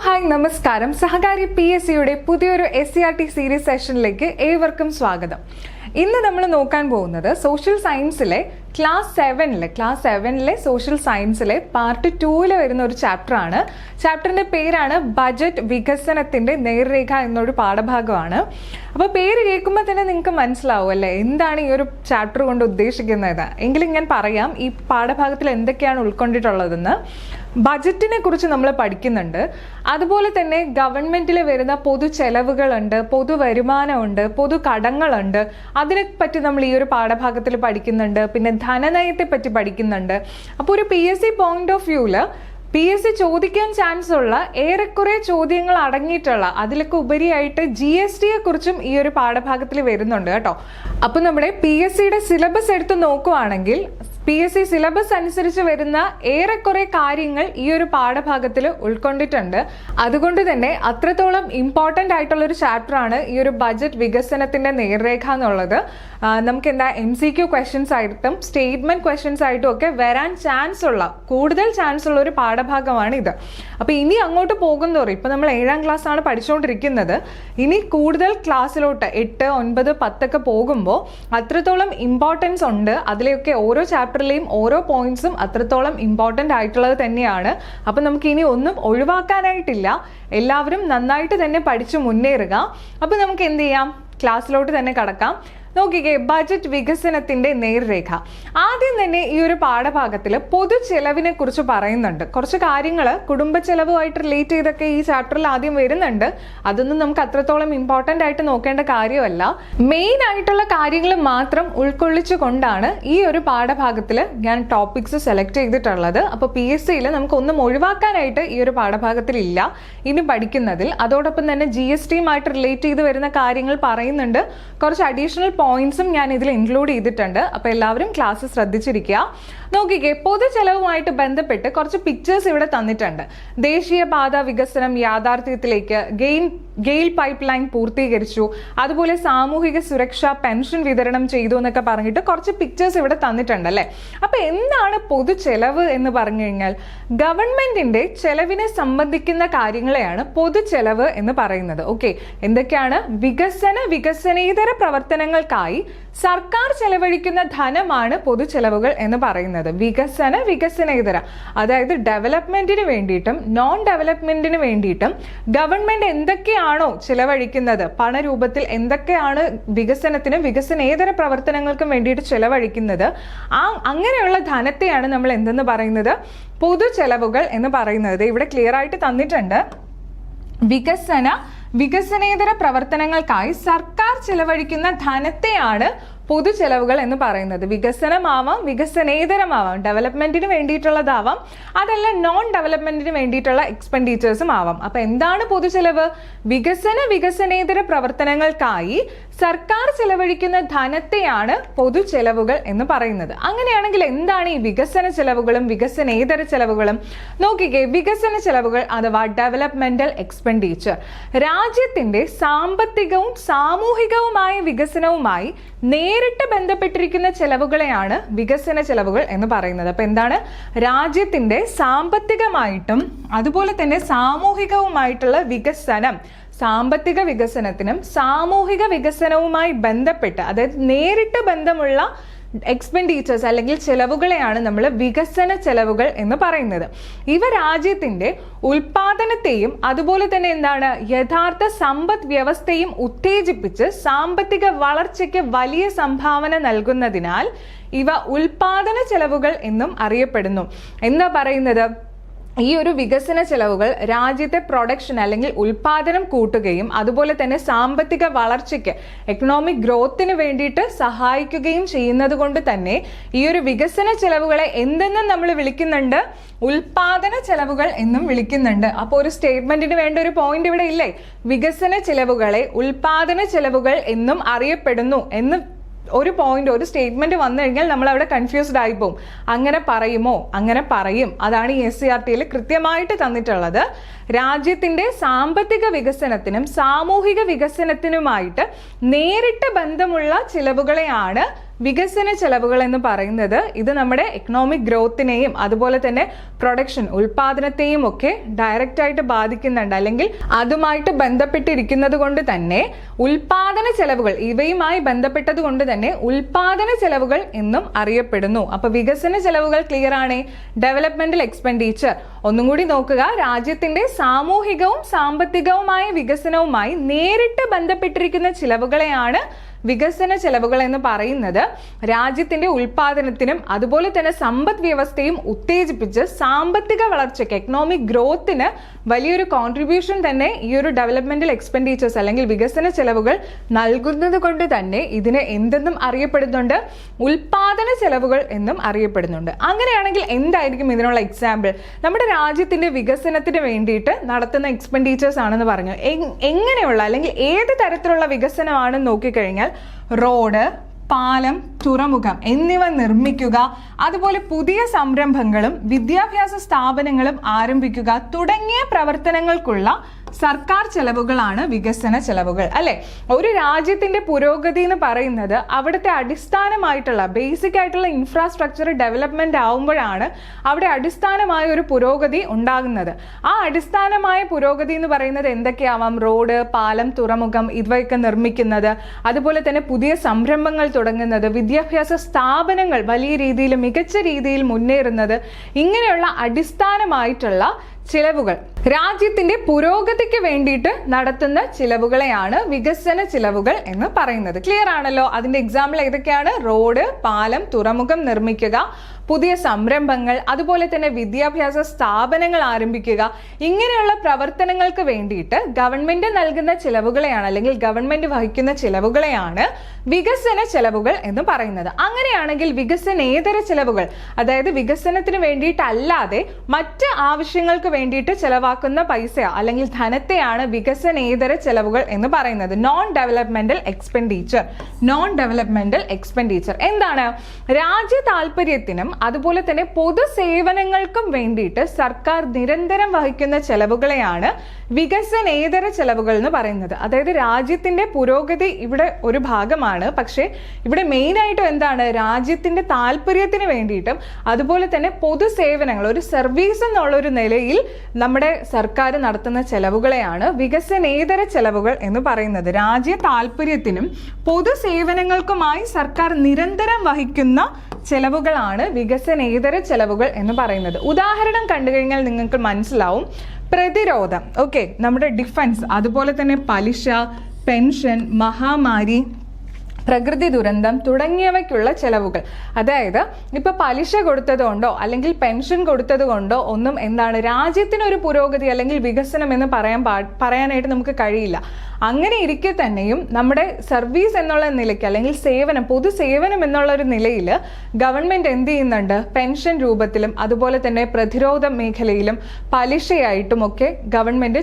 Hi നമസ്കാരം. സഹകാരി PSCയുടെ പുതിയൊരു SCRT series സെഷനിലേക്ക് ഏവർക്കും സ്വാഗതം. ഇന്ന് നമ്മൾ നോക്കാൻ പോകുന്നത് സോഷ്യൽ സയൻസിലെ ക്ലാസ് 7ലെ സോഷ്യൽ സയൻസിലെ പാർട്ട് 2 വരുന്ന ഒരു ചാപ്റ്ററാണ്. ചാപ്റ്ററിന്റെ പേരാണ് ബജറ്റ് വികസനത്തിന്റെ നേർരേഖ എന്നൊരു പാഠഭാഗമാണ്. അപ്പോൾ പേര് കേൾക്കുമ്പോൾ തന്നെ നിങ്ങൾക്ക് മനസ്സിലാവും അല്ലേ എന്താണ് ഈ ഒരു ചാപ്റ്റർ കൊണ്ട് ഉദ്ദേശിക്കുന്നത്. എങ്കിലും ഞാൻ പറയാം ഈ പാഠഭാഗത്തിൽ എന്തൊക്കെയാണ് ഉൾക്കൊണ്ടിട്ടുള്ളതെന്ന്. ബജറ്റിനെ കുറിച്ച് നമ്മൾ പഠിക്കുന്നുണ്ട്. അതുപോലെ തന്നെ ഗവൺമെന്റിൽ വരുന്ന പൊതു ചെലവുകളുണ്ട്, പൊതു വരുമാനമുണ്ട്, പൊതു കടങ്ങളുണ്ട്. അതിനെപ്പറ്റി നമ്മൾ ഈ ഒരു പാഠഭാഗത്തിൽ പഠിക്കുന്നുണ്ട്. പിന്നെ ധനനയത്തെ പറ്റി പഠിക്കുന്നുണ്ട്. അപ്പോൾ ഒരു PSC പോയിന്റ് ഓഫ് വ്യൂവില് PSC ചോദിക്കാൻ ചാൻസ് ഉള്ള ഏറെക്കുറെ ചോദ്യങ്ങൾ അടങ്ങിയിട്ടുള്ള അതിലൊക്കെ ഉപരിയായിട്ട് GSTയെ കുറിച്ചും ഈ ഒരു പാഠഭാഗത്തിൽ വരുന്നുണ്ട് കേട്ടോ. അപ്പൊ നമ്മുടെ PSCയുടെ സിലബസ് എടുത്ത് നോക്കുവാണെങ്കിൽ PSC സിലബസ് അനുസരിച്ച് വരുന്ന ഏറെക്കുറെ കാര്യങ്ങൾ ഈ ഒരു പാഠഭാഗത്തിൽ ഉൾക്കൊണ്ടിട്ടുണ്ട്. അതുകൊണ്ട് തന്നെ അത്രത്തോളം ഇമ്പോർട്ടൻ്റ് ആയിട്ടുള്ള ഒരു ചാപ്റ്ററാണ് ഈ ഒരു ബജറ്റ് വികസനത്തിന്റെ നേർരേഖ എന്നുള്ളത്. നമുക്ക് എന്താ MCQ ക്വസ്റ്റ്യൻസ് ആയിട്ടും സ്റ്റേറ്റ്മെന്റ് ക്വസ്റ്റ്യൻസ് ആയിട്ടും ഒക്കെ വരാൻ കൂടുതൽ ചാൻസ് ഉള്ള ഒരു പാഠഭാഗമാണ് ഇത്. അപ്പൊ ഇനി അങ്ങോട്ട് പോകുന്നതോറും ഇപ്പൊ നമ്മൾ 7ാം ക്ലാസ് ആണ് പഠിച്ചുകൊണ്ടിരിക്കുന്നത്. ഇനി കൂടുതൽ ക്ലാസ്സിലോട്ട് 8, 9, 10 ഒക്കെ പോകുമ്പോൾ അത്രത്തോളം ഇമ്പോർട്ടൻസ് ഉണ്ട്. അതിലെയൊക്കെ ഓരോ ചാപ്റ്ററിലെയും ഓരോ പോയിന്റ്സും അത്രത്തോളം ഇമ്പോർട്ടൻ്റ് ആയിട്ടുള്ളത് തന്നെയാണ്. അപ്പൊ നമുക്ക് ഇനി ഒന്നും ഒഴിവാക്കാനായിട്ടില്ല. എല്ലാവരും നന്നായിട്ട് തന്നെ പഠിച്ചു മുന്നേറുക. അപ്പൊ നമുക്ക് എന്ത് ചെയ്യാം, ക്ലാസ്സിലോട്ട് തന്നെ കടക്കാം. നോക്കിക്കേ, ബജറ്റ് വികസനത്തിന്റെ നേർരേഖ. ആദ്യം തന്നെ ഈ ഒരു പാഠഭാഗത്തിൽ പൊതു ചെലവിനെ കുറിച്ച് പറയുന്നുണ്ട്. കുറച്ച് കാര്യങ്ങൾ കുടുംബ ചെലവുമായിട്ട് റിലേറ്റ് ചെയ്തൊക്കെ ഈ ചാപ്റ്ററിൽ ആദ്യം വരുന്നുണ്ട്. അതൊന്നും നമുക്ക് അത്രത്തോളം ഇമ്പോർട്ടൻ്റ് ആയിട്ട് നോക്കേണ്ട കാര്യമല്ല. മെയിൻ ആയിട്ടുള്ള കാര്യങ്ങൾ മാത്രം ഉൾക്കൊള്ളിച്ചുകൊണ്ടാണ് ഈ ഒരു പാഠഭാഗത്തിൽ ഞാൻ ടോപ്പിക്സ് സെലക്ട് ചെയ്തിട്ടുള്ളത്. അപ്പോൾ PSCയിൽ നമുക്കൊന്നും ഒഴിവാക്കാനായിട്ട് ഈ ഒരു പാഠഭാഗത്തിൽ ഇല്ല ഇനി പഠിക്കുന്നതിൽ. അതോടൊപ്പം തന്നെ GSTയുമായിട്ട് റിലേറ്റ് ചെയ്ത് വരുന്ന കാര്യങ്ങൾ പറയുന്നുണ്ട്. കുറച്ച് അഡീഷണൽ പോയിന്റ്സും ഞാൻ ഇതിൽ ഇൻക്ലൂഡ് ചെയ്തിട്ടുണ്ട്. അപ്പോൾ എല്ലാവരും ക്ലാസ് ശ്രദ്ധിച്ചിരിക്കുക. നോക്കിക്കേ, പൊതു ചെലവുമായിട്ട് ബന്ധപ്പെട്ട് കുറച്ച് പിക്ചേഴ്സ് ഇവിടെ തന്നിട്ടുണ്ട്. ദേശീയപാത വികസനം യാഥാർത്ഥ്യത്തിലേക്ക്, ഗെയിൽ പൈപ്പ് ലൈൻ പൂർത്തീകരിച്ചു, അതുപോലെ സാമൂഹിക സുരക്ഷാ പെൻഷൻ വിതരണം ചെയ്തു എന്നൊക്കെ പറഞ്ഞിട്ട് കുറച്ച് പിക്ചേഴ്സ് ഇവിടെ തന്നിട്ടുണ്ട് അല്ലേ. അപ്പൊ എന്താണ് പൊതു ചെലവ് എന്ന് പറഞ്ഞു കഴിഞ്ഞാൽ ഗവൺമെന്റിന്റെ ചെലവിനെ സംബന്ധിക്കുന്ന കാര്യങ്ങളെയാണ് പൊതു ചെലവ് എന്ന് പറയുന്നത്. ഓക്കെ, എന്തൊക്കെയാണ്? വികസനേതര പ്രവർത്തനങ്ങൾക്കായി സർക്കാർ ചെലവഴിക്കുന്ന ധനമാണ് പൊതു ചെലവുകൾ എന്ന് പറയുന്നത്. വികസനേതര, അതായത് ഡെവലപ്മെന്റിന് വേണ്ടിയിട്ടും നോൺ ഡെവലപ്മെന്റിന് വേണ്ടിയിട്ടും ഗവൺമെന്റ് എന്തൊക്കെയാണോ ചെലവഴിക്കുന്നത്, പണരൂപത്തിൽ എന്തൊക്കെയാണ് വികസനത്തിനും വികസനേതര പ്രവർത്തനങ്ങൾക്കും വേണ്ടിയിട്ട് ചെലവഴിക്കുന്നത്, അങ്ങനെയുള്ള ധനത്തെയാണ് നമ്മൾ എന്തെന്ന് പറയുന്നത്? പൊതു ചെലവുകൾ എന്ന് പറയുന്നത്. ഇവിടെ ക്ലിയർ ആയിട്ട് തന്നിട്ടുണ്ട്. വികസനേതര പ്രവർത്തനങ്ങൾക്കായി സർക്കാർ ചെലവഴിക്കുന്ന ധനത്തെയാണ് പൊതു ചെലവുകൾ എന്ന് പറയുന്നത്. വികസനമാവാം, വികസനേതരമാവാം, ഡെവലപ്മെന്റിന് വേണ്ടിയിട്ടുള്ളതാവാം, അതല്ല നോൺ ഡെവലപ്മെന്റിന് വേണ്ടിയിട്ടുള്ള എക്സ്പെൻഡിച്ചേഴ്സും ആവാം. അപ്പൊ എന്താണ് പൊതു ചെലവ്? വികസനേതര പ്രവർത്തനങ്ങൾക്കായി സർക്കാർ ചെലവഴിക്കുന്ന ധനത്തെയാണ് പൊതു ചെലവുകൾ എന്ന് പറയുന്നത്. അങ്ങനെയാണെങ്കിൽ എന്താണ് ഈ വികസന ചെലവുകളും വികസനേതര ചെലവുകളും? നോക്കിക്കേ, വികസന ചെലവുകൾ അഥവാ ഡെവലപ്മെന്റൽ എക്സ്പെൻഡിച്ചർ രാജ്യത്തിന്റെ സാമ്പത്തികവും സാമൂഹികവുമായ വികസനവുമായി നേരിട്ട് ബന്ധപ്പെട്ടിരിക്കുന്ന ചെലവുകളെയാണ് വികസന ചെലവുകൾ എന്ന് പറയുന്നത്. അപ്പൊ എന്താണ്? രാജ്യത്തിന്റെ സാമ്പത്തികമായിട്ടും അതുപോലെ തന്നെ സാമൂഹികവുമായിട്ടുള്ള വികസനം, സാമ്പത്തിക വികസനത്തിനും സാമൂഹിക വികസനവുമായി ബന്ധപ്പെട്ട്, അതായത് നേരിട്ട് ബന്ധമുള്ള എക്സ്പെൻഡിച്ചേഴ്സ് അല്ലെങ്കിൽ ചെലവുകളെയാണ് നമ്മൾ വികസന ചെലവുകൾ എന്ന് പറയുന്നത്. ഇവ രാജ്യത്തിന്റെ ഉൽപാദനത്തെയും അതുപോലെ തന്നെ എന്താണ് യഥാർത്ഥ സമ്പദ് വ്യവസ്ഥയും ഉത്തേജിപ്പിച്ച് സാമ്പത്തിക വളർച്ചയ്ക്ക് വലിയ സംഭാവന നൽകുന്നതിനാൽ ഇവ ഉൽപാദന ചെലവുകൾ എന്നും അറിയപ്പെടുന്നു. എന്താ പറയുന്നത്? ഈ ഒരു വികസന ചെലവുകൾ രാജ്യത്തെ പ്രൊഡക്ഷൻ അല്ലെങ്കിൽ ഉൽപാദനം കൂട്ടുകയും അതുപോലെ തന്നെ സാമ്പത്തിക വളർച്ചയ്ക്ക്, എക്കണോമിക് ഗ്രോത്തിന് വേണ്ടിയിട്ട് സഹായിക്കുകയും ചെയ്യുന്നത് കൊണ്ട് തന്നെ ഈ ഒരു വികസന ചെലവുകളെ എന്തെന്നും നമ്മൾ വിളിക്കുന്നുണ്ട്? ഉൽപാദന ചെലവുകൾ എന്നും വിളിക്കുന്നുണ്ട്. അപ്പോൾ ഒരു സ്റ്റേറ്റ്മെന്റിന് വേണ്ട ഒരു പോയിന്റ് ഇവിടെ ഇല്ലേ? വികസന ചെലവുകളെ ഉൽപാദന ചെലവുകൾ എന്നും അറിയപ്പെടുന്നു എന്ന് ഒരു പോയിന്റ്, ഒരു സ്റ്റേറ്റ്മെന്റ് വന്നു കഴിഞ്ഞാൽ നമ്മൾ അവിടെ കൺഫ്യൂസ്ഡ് ആയി പോകും. അങ്ങനെ പറയുമോ? അങ്ങനെ പറയും. അതാണ് ഈ SCRTയിൽ കൃത്യമായിട്ട് തന്നിട്ടുള്ളത്. രാജ്യത്തിന്റെ സാമ്പത്തിക വികസനത്തിനും സാമൂഹിക വികസനത്തിനുമായിട്ട് നേരിട്ട് ബന്ധമുള്ള ചിലവുകളെയാണ് വികസന ചെലവുകൾ എന്ന് പറയുന്നത്. ഇത് നമ്മുടെ എക്കണോമിക് ഗ്രോത്തിനെയും അതുപോലെ തന്നെ പ്രൊഡക്ഷൻ ഉൽപാദനത്തെയും ഒക്കെ ഡയറക്റ്റ് ആയിട്ട് ബാധിക്കുന്നുണ്ട്, അല്ലെങ്കിൽ അതുമായിട്ട് ബന്ധപ്പെട്ടിരിക്കുന്നത് കൊണ്ട് തന്നെ ഉൽപാദന ചെലവുകൾ, ഇവയുമായി ബന്ധപ്പെട്ടത് കൊണ്ട് തന്നെ ഉൽപാദന ചെലവുകൾ എന്നും അറിയപ്പെടുന്നു. അപ്പൊ വികസന ചെലവുകൾ ക്ലിയർ ആണ്. ഡെവലപ്മെന്റൽ എക്സ്പെൻഡിച്ചർ ഒന്നും കൂടി നോക്കുക. രാജ്യത്തിന്റെ സാമൂഹികവും സാമ്പത്തികവുമായ വികസനവുമായി നേരിട്ട് ബന്ധപ്പെട്ടിരിക്കുന്ന ചിലവുകളെയാണ് വികസന ചെലവുകൾ എന്ന് പറയുന്നത്. രാജ്യത്തിന്റെ ഉൽപാദനത്തിനും അതുപോലെ തന്നെ സമ്പദ് വ്യവസ്ഥയും ഉത്തേജിപ്പിച്ച് സാമ്പത്തിക വളർച്ചയ്ക്ക്, എക്കണോമിക് ഗ്രോത്തിന് വലിയൊരു കോൺട്രിബ്യൂഷൻ തന്നെ ഈ ഒരു ഡെവലപ്മെന്റൽ എക്സ്പെൻഡിച്ചേഴ്സ് അല്ലെങ്കിൽ വികസന ചെലവുകൾ നൽകുന്നത് കൊണ്ട് തന്നെ ഇതിനെ എന്തെന്നും അറിയപ്പെടുന്നുണ്ട്? ഉൽപാദന ചെലവുകൾ എന്നും അറിയപ്പെടുന്നുണ്ട്. അങ്ങനെയാണെങ്കിൽ എന്തായിരിക്കും ഇതിനുള്ള എക്സാമ്പിൾ? നമ്മുടെ രാജ്യത്തിന്റെ വികസനത്തിന് വേണ്ടിയിട്ട് നടത്തുന്ന എക്സ്പെൻഡിച്ചേഴ്സ് ആണെന്ന് പറഞ്ഞു. എങ്ങനെയുള്ള അല്ലെങ്കിൽ ഏത് തരത്തിലുള്ള വികസനമാണെന്ന് നോക്കിക്കഴിഞ്ഞാൽ റോഡ്, പാലം, തുറമുഖം എന്നിവ നിർമ്മിക്കുക, അതുപോലെ പുതിയ സംരംഭങ്ങളും വിദ്യാഭ്യാസ സ്ഥാപനങ്ങളും ആരംഭിക്കുക തുടങ്ങിയ പ്രവർത്തനങ്ങൾക്കുള്ള സർക്കാർ ചെലവുകളാണ് വികസന ചെലവുകൾ, അല്ലെ? ഒരു രാജ്യത്തിന്റെ പുരോഗതി എന്ന് പറയുന്നത് അവിടുത്തെ അടിസ്ഥാനമായിട്ടുള്ള ബേസിക് ആയിട്ടുള്ള ഇൻഫ്രാസ്ട്രക്ചർ ഡെവലപ്മെന്റ് ആവുമ്പോഴാണ് അവിടെ അടിസ്ഥാനമായ ഒരു പുരോഗതി ഉണ്ടാകുന്നത്. ആ അടിസ്ഥാനമായ പുരോഗതി എന്ന് പറയുന്നത് എന്തൊക്കെയാവാം? റോഡ്, പാലം, തുറമുഖം ഇവയൊക്കെ നിർമ്മിക്കുന്നത്, അതുപോലെ തന്നെ പുതിയ സംരംഭങ്ങൾ തുടങ്ങുന്നത്, വിദ്യാഭ്യാസ സ്ഥാപനങ്ങൾ വലിയ രീതിയിൽ മികച്ച രീതിയിൽ മുന്നേറുന്നത്, ഇങ്ങനെയുള്ള അടിസ്ഥാനമായിട്ടുള്ള ചിലവുകൾ, രാജ്യത്തിന്റെ പുരോഗതിക്ക് വേണ്ടിയിട്ട് നടത്തുന്ന ചിലവുകളെയാണ് വികസന ചിലവുകൾ എന്ന് പറയുന്നത്. ക്ലിയർ ആണല്ലോ? അതിന്റെ എക്സാമ്പിൾ ഏതൊക്കെയാണ്? റോഡ്, പാലം, തുറമുഖം നിർമ്മിക്കുക, പുതിയ സംരംഭങ്ങൾ, അതുപോലെ തന്നെ വിദ്യാഭ്യാസ സ്ഥാപനങ്ങൾ ആരംഭിക്കുക, ഇങ്ങനെയുള്ള പ്രവർത്തനങ്ങൾക്ക് വേണ്ടിയിട്ട് ഗവൺമെന്റ് നൽകുന്ന ചിലവുകളെയാണ് അല്ലെങ്കിൽ ഗവൺമെന്റ് വഹിക്കുന്ന ചിലവുകളെയാണ് വികസന ചെലവുകൾ എന്ന് പറയുന്നത്. അങ്ങനെയാണെങ്കിൽ വികസനേതര ചിലവുകൾ, അതായത് വികസനത്തിന് വേണ്ടിയിട്ടല്ലാതെ മറ്റ് ആവശ്യങ്ങൾക്ക് വേണ്ടിയിട്ട് ചെലവാക്കുന്ന പൈസ അല്ലെങ്കിൽ ധനത്തെയാണ് വികസനേതര ചെലവുകൾ എന്ന് പറയുന്നത്. Non developmental expenditure. Non developmental expenditure എന്താണ്? രാജ്യ താല്പര്യത്തിനും അതുപോലെ തന്നെ പൊതുസേവനങ്ങൾക്കും വേണ്ടിയിട്ട് സർക്കാർ നിരന്തരം വഹിക്കുന്ന ചെലവുകളെയാണ് വികസനേതര ചെലവുകൾ എന്ന് പറയുന്നത്. അതായത് രാജ്യത്തിന്റെ പുരോഗതി ഇവിടെ ഒരു ഭാഗമാണ്, പക്ഷേ ഇവിടെ മെയിൻ ആയിട്ടും എന്താണ്? രാജ്യത്തിന്റെ താല്പര്യത്തിന് വേണ്ടിയിട്ടും അതുപോലെ തന്നെ പൊതുസേവനങ്ങൾ, ഒരു സർവീസ് എന്നുള്ള ഒരു നിലയിൽ നമ്മുടെ സർക്കാർ നടത്തുന്ന ചെലവുകളെയാണ് വികസനേതര ചെലവുകൾ എന്ന് പറയുന്നത്. രാജ്യ താല്പര്യത്തിനും പൊതുസേവനങ്ങൾക്കുമായി സർക്കാർ നിരന്തരം വഹിക്കുന്ന ചെലവുകളാണ് വികസനേതര ചെലവുകൾ എന്ന് പറയുന്നത്. ഉദാഹരണം കണ്ടു കഴിഞ്ഞാൽ നിങ്ങൾക്ക് മനസ്സിലാവും. പ്രതിരോധം, ഓക്കെ, നമ്മുടെ ഡിഫൻസ്, അതുപോലെ തന്നെ പലിശ, പെൻഷൻ, മഹാമാരി, പ്രകൃതി ദുരന്തം തുടങ്ങിയവയ്ക്കുള്ള ചെലവുകൾ. അതായത് ഇപ്പൊ പലിശ കൊടുത്തത് കൊണ്ടോ അല്ലെങ്കിൽ പെൻഷൻ കൊടുത്തത് കൊണ്ടോ ഒന്നും എന്താണ് രാജ്യത്തിനൊരു പുരോഗതി അല്ലെങ്കിൽ വികസനം എന്ന് പറയാനായിട്ട് നമുക്ക് കഴിയില്ല. അങ്ങനെ ഇരിക്കെ തന്നെയും നമ്മുടെ സർവീസ് എന്നുള്ള നിലയ്ക്ക് അല്ലെങ്കിൽ സേവനം, പൊതുസേവനം എന്നുള്ള ഒരു നിലയിൽ ഗവൺമെന്റ് എന്ത് ചെയ്യുന്നുണ്ട്? പെൻഷൻ രൂപത്തിലും അതുപോലെ തന്നെ പ്രതിരോധ മേഖലയിലും പലിശയായിട്ടും ഒക്കെ ഗവൺമെന്റ്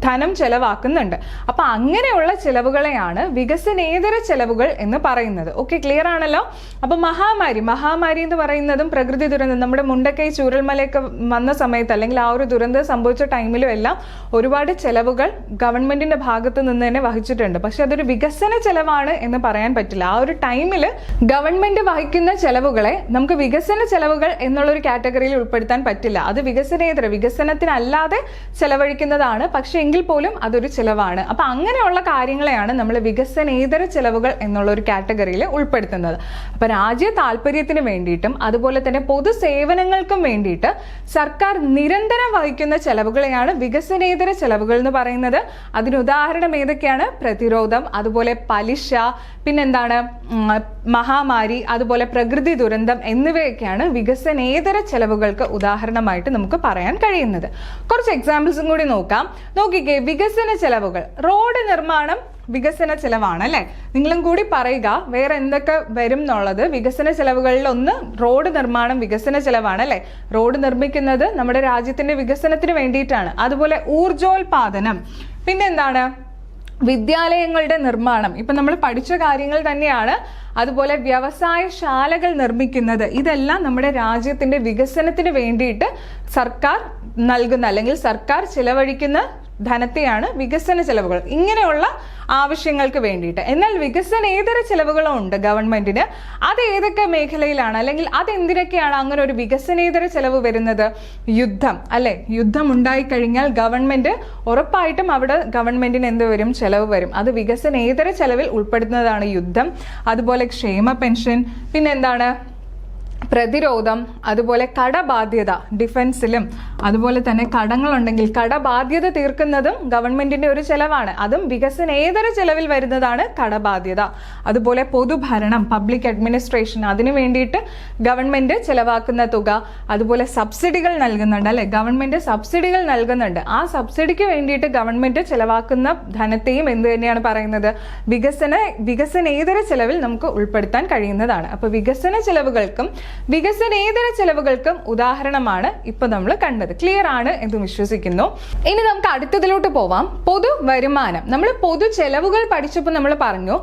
ധനം ചെലവാക്കുന്നുണ്ട്. അപ്പൊ അങ്ങനെയുള്ള ചെലവുകളെയാണ് വികസനേതര ചെലവുകൾ എന്ന് പറയുന്നത്. ഓക്കെ, ക്ലിയർ ആണല്ലോ? അപ്പൊ മഹാമാരി എന്ന് പറയുന്നതും പ്രകൃതി ദുരന്തം, നമ്മുടെ മുണ്ടക്കൈ ചൂരൽമലയൊക്കെ വന്ന സമയത്ത് അല്ലെങ്കിൽ ആ ഒരു ദുരന്തം സംഭവിച്ച ടൈമിലും എല്ലാം ഒരുപാട് ചെലവുകൾ ഗവൺമെന്റിന്റെ ഭാഗത്ത് നിന്ന് തന്നെ വഹിച്ചിട്ടുണ്ട്. പക്ഷെ അതൊരു വികസന ചെലവാണ് എന്ന് പറയാൻ പറ്റില്ല. ആ ഒരു ടൈമിൽ ഗവൺമെന്റ് വഹിക്കുന്ന ചെലവുകളെ നമുക്ക് വികസന ചെലവുകൾ എന്നുള്ളൊരു കാറ്റഗറിയിൽ ഉൾപ്പെടുത്താൻ പറ്റില്ല. അത് വികസനത്തിനല്ലാതെ ചെലവഴിക്കുന്നതാണ്. പക്ഷെ എങ്കിൽ പോലും അതൊരു ചെലവാണ്. അപ്പൊ അങ്ങനെയുള്ള കാര്യങ്ങളെയാണ് നമ്മൾ വികസനേതര ചെലവുകൾ എന്നുള്ള ഒരു കാറ്റഗറിയിൽ ഉൾപ്പെടുത്തുന്നത്. അപ്പൊ രാജ്യ താല്പര്യത്തിന് വേണ്ടിയിട്ടും അതുപോലെ തന്നെ പൊതുസേവനങ്ങൾക്കും വേണ്ടിയിട്ട് സർക്കാർ നിരന്തരം വഹിക്കുന്ന ചെലവുകളെയാണ് വികസനേതര ചെലവുകൾ എന്ന് പറയുന്നത്. അതിന് ഉദാഹരണം ഏതൊക്കെയാണ്? പ്രതിരോധം, അതുപോലെ പലിശ, പിന്നെന്താണ് മഹാമാരി, അതുപോലെ പ്രകൃതി ദുരന്തം എന്നിവയൊക്കെയാണ് വികസനേതര ചെലവുകൾക്ക് ഉദാഹരണമായിട്ട് നമുക്ക് പറയാൻ കഴിയുന്നത്. കുറച്ച് എക്സാമ്പിൾസും കൂടി നോക്കാം. നോക്കിക്കേ, വികസന ചെലവുകൾ. റോഡ് നിർമ്മാണം വികസന ചെലവാണ്, അല്ലെ? നിങ്ങളും കൂടി പറയുക വേറെ എന്തൊക്കെ വരും എന്നുള്ളത്. വികസന ചെലവുകളിൽ ഒന്ന് റോഡ് നിർമ്മാണം വികസന ചെലവാണ്, അല്ലെ? റോഡ് നിർമ്മിക്കുന്നത് നമ്മുടെ രാജ്യത്തിന്റെ വികസനത്തിന് വേണ്ടിയിട്ടാണ്. അതുപോലെ ഊർജോൽപാദനം, പിന്നെന്താണ്? വിദ്യാലയങ്ങളുടെ നിർമ്മാണം, ഇപ്പൊ നമ്മൾ പഠിച്ച കാര്യങ്ങൾ തന്നെയാണ്. അതുപോലെ വ്യവസായശാലകൾ നിർമ്മിക്കുന്നത്, ഇതെല്ലാം നമ്മുടെ രാജ്യത്തിന്റെ വികസനത്തിന് വേണ്ടിയിട്ട് സർക്കാർ നൽകുന്ന അല്ലെങ്കിൽ സർക്കാർ ചിലവഴിക്കുന്ന ധനത്തെയാണ് വികസന ചെലവുകൾ, ഇങ്ങനെയുള്ള ആവശ്യങ്ങൾക്ക് വേണ്ടിയിട്ട്. എന്നാൽ വികസനേതര ചെലവുകളും ഉണ്ട് ഗവൺമെന്റിന്. അത് ഏതൊക്കെ മേഖലയിലാണ്, അല്ലെങ്കിൽ അതെന്തിനൊക്കെയാണ് അങ്ങനെ ഒരു വികസനേതര ചെലവ് വരുന്നത്? യുദ്ധം, അല്ലെ? യുദ്ധം ഉണ്ടായി കഴിഞ്ഞാൽ ഗവൺമെന്റ് ഉറപ്പായിട്ടും അവിടെ ഗവൺമെന്റിന് എന്ത് വരും? ചെലവ് വരും. അത് വികസനേതര ചെലവിൽ ഉൾപ്പെടുന്നതാണ് യുദ്ധം. അതുപോലെ ക്ഷേമ പെൻഷൻ, പിന്നെന്താണ്? പ്രതിരോധം, അതുപോലെ കടബാധ്യത, ഡിഫൻസിലും അതുപോലെ തന്നെ കടങ്ങളുണ്ടെങ്കിൽ കടബാധ്യത തീർക്കുന്നതും ഗവൺമെന്റിന്റെ ഒരു ചെലവാണ്. അതും വികസനേതര ചെലവിൽ വരുന്നതാണ് കടബാധ്യത. അതുപോലെ പൊതുഭരണം, പബ്ലിക് അഡ്മിനിസ്ട്രേഷൻ, അതിനു വേണ്ടിയിട്ട് ഗവൺമെന്റ് ചെലവാക്കുന്ന തുക. അതുപോലെ സബ്സിഡികൾ നൽകുന്നുണ്ട്, അല്ലെ? ഗവൺമെന്റ് സബ്സിഡികൾ നൽകുന്നുണ്ട്. ആ സബ്സിഡിക്ക് വേണ്ടിയിട്ട് ഗവൺമെന്റ് ചെലവാക്കുന്ന ധനത്തെയും എന്ത് തന്നെയാണ് പറയുന്നത്? വികസനേതര ചെലവിൽ നമുക്ക് ഉൾപ്പെടുത്താൻ കഴിയുന്നതാണ്. അപ്പൊ വികസന ചെലവുകൾക്കും വികസനേതര ചെലവുകൾക്കും ഉദാഹരണമാണ് ഇപ്പൊ നമ്മൾ കണ്ടത്. ക്ലിയർ ആണ് എന്ന് വിശ്വസിക്കുന്നു. ഇനി നമുക്ക് അടുത്തതിലോട്ട് പോവാം. പൊതു വരുമാനം. നമ്മൾ പൊതു ചെലവുകൾ പഠിച്ചപ്പോൾ നമ്മൾ പറഞ്ഞു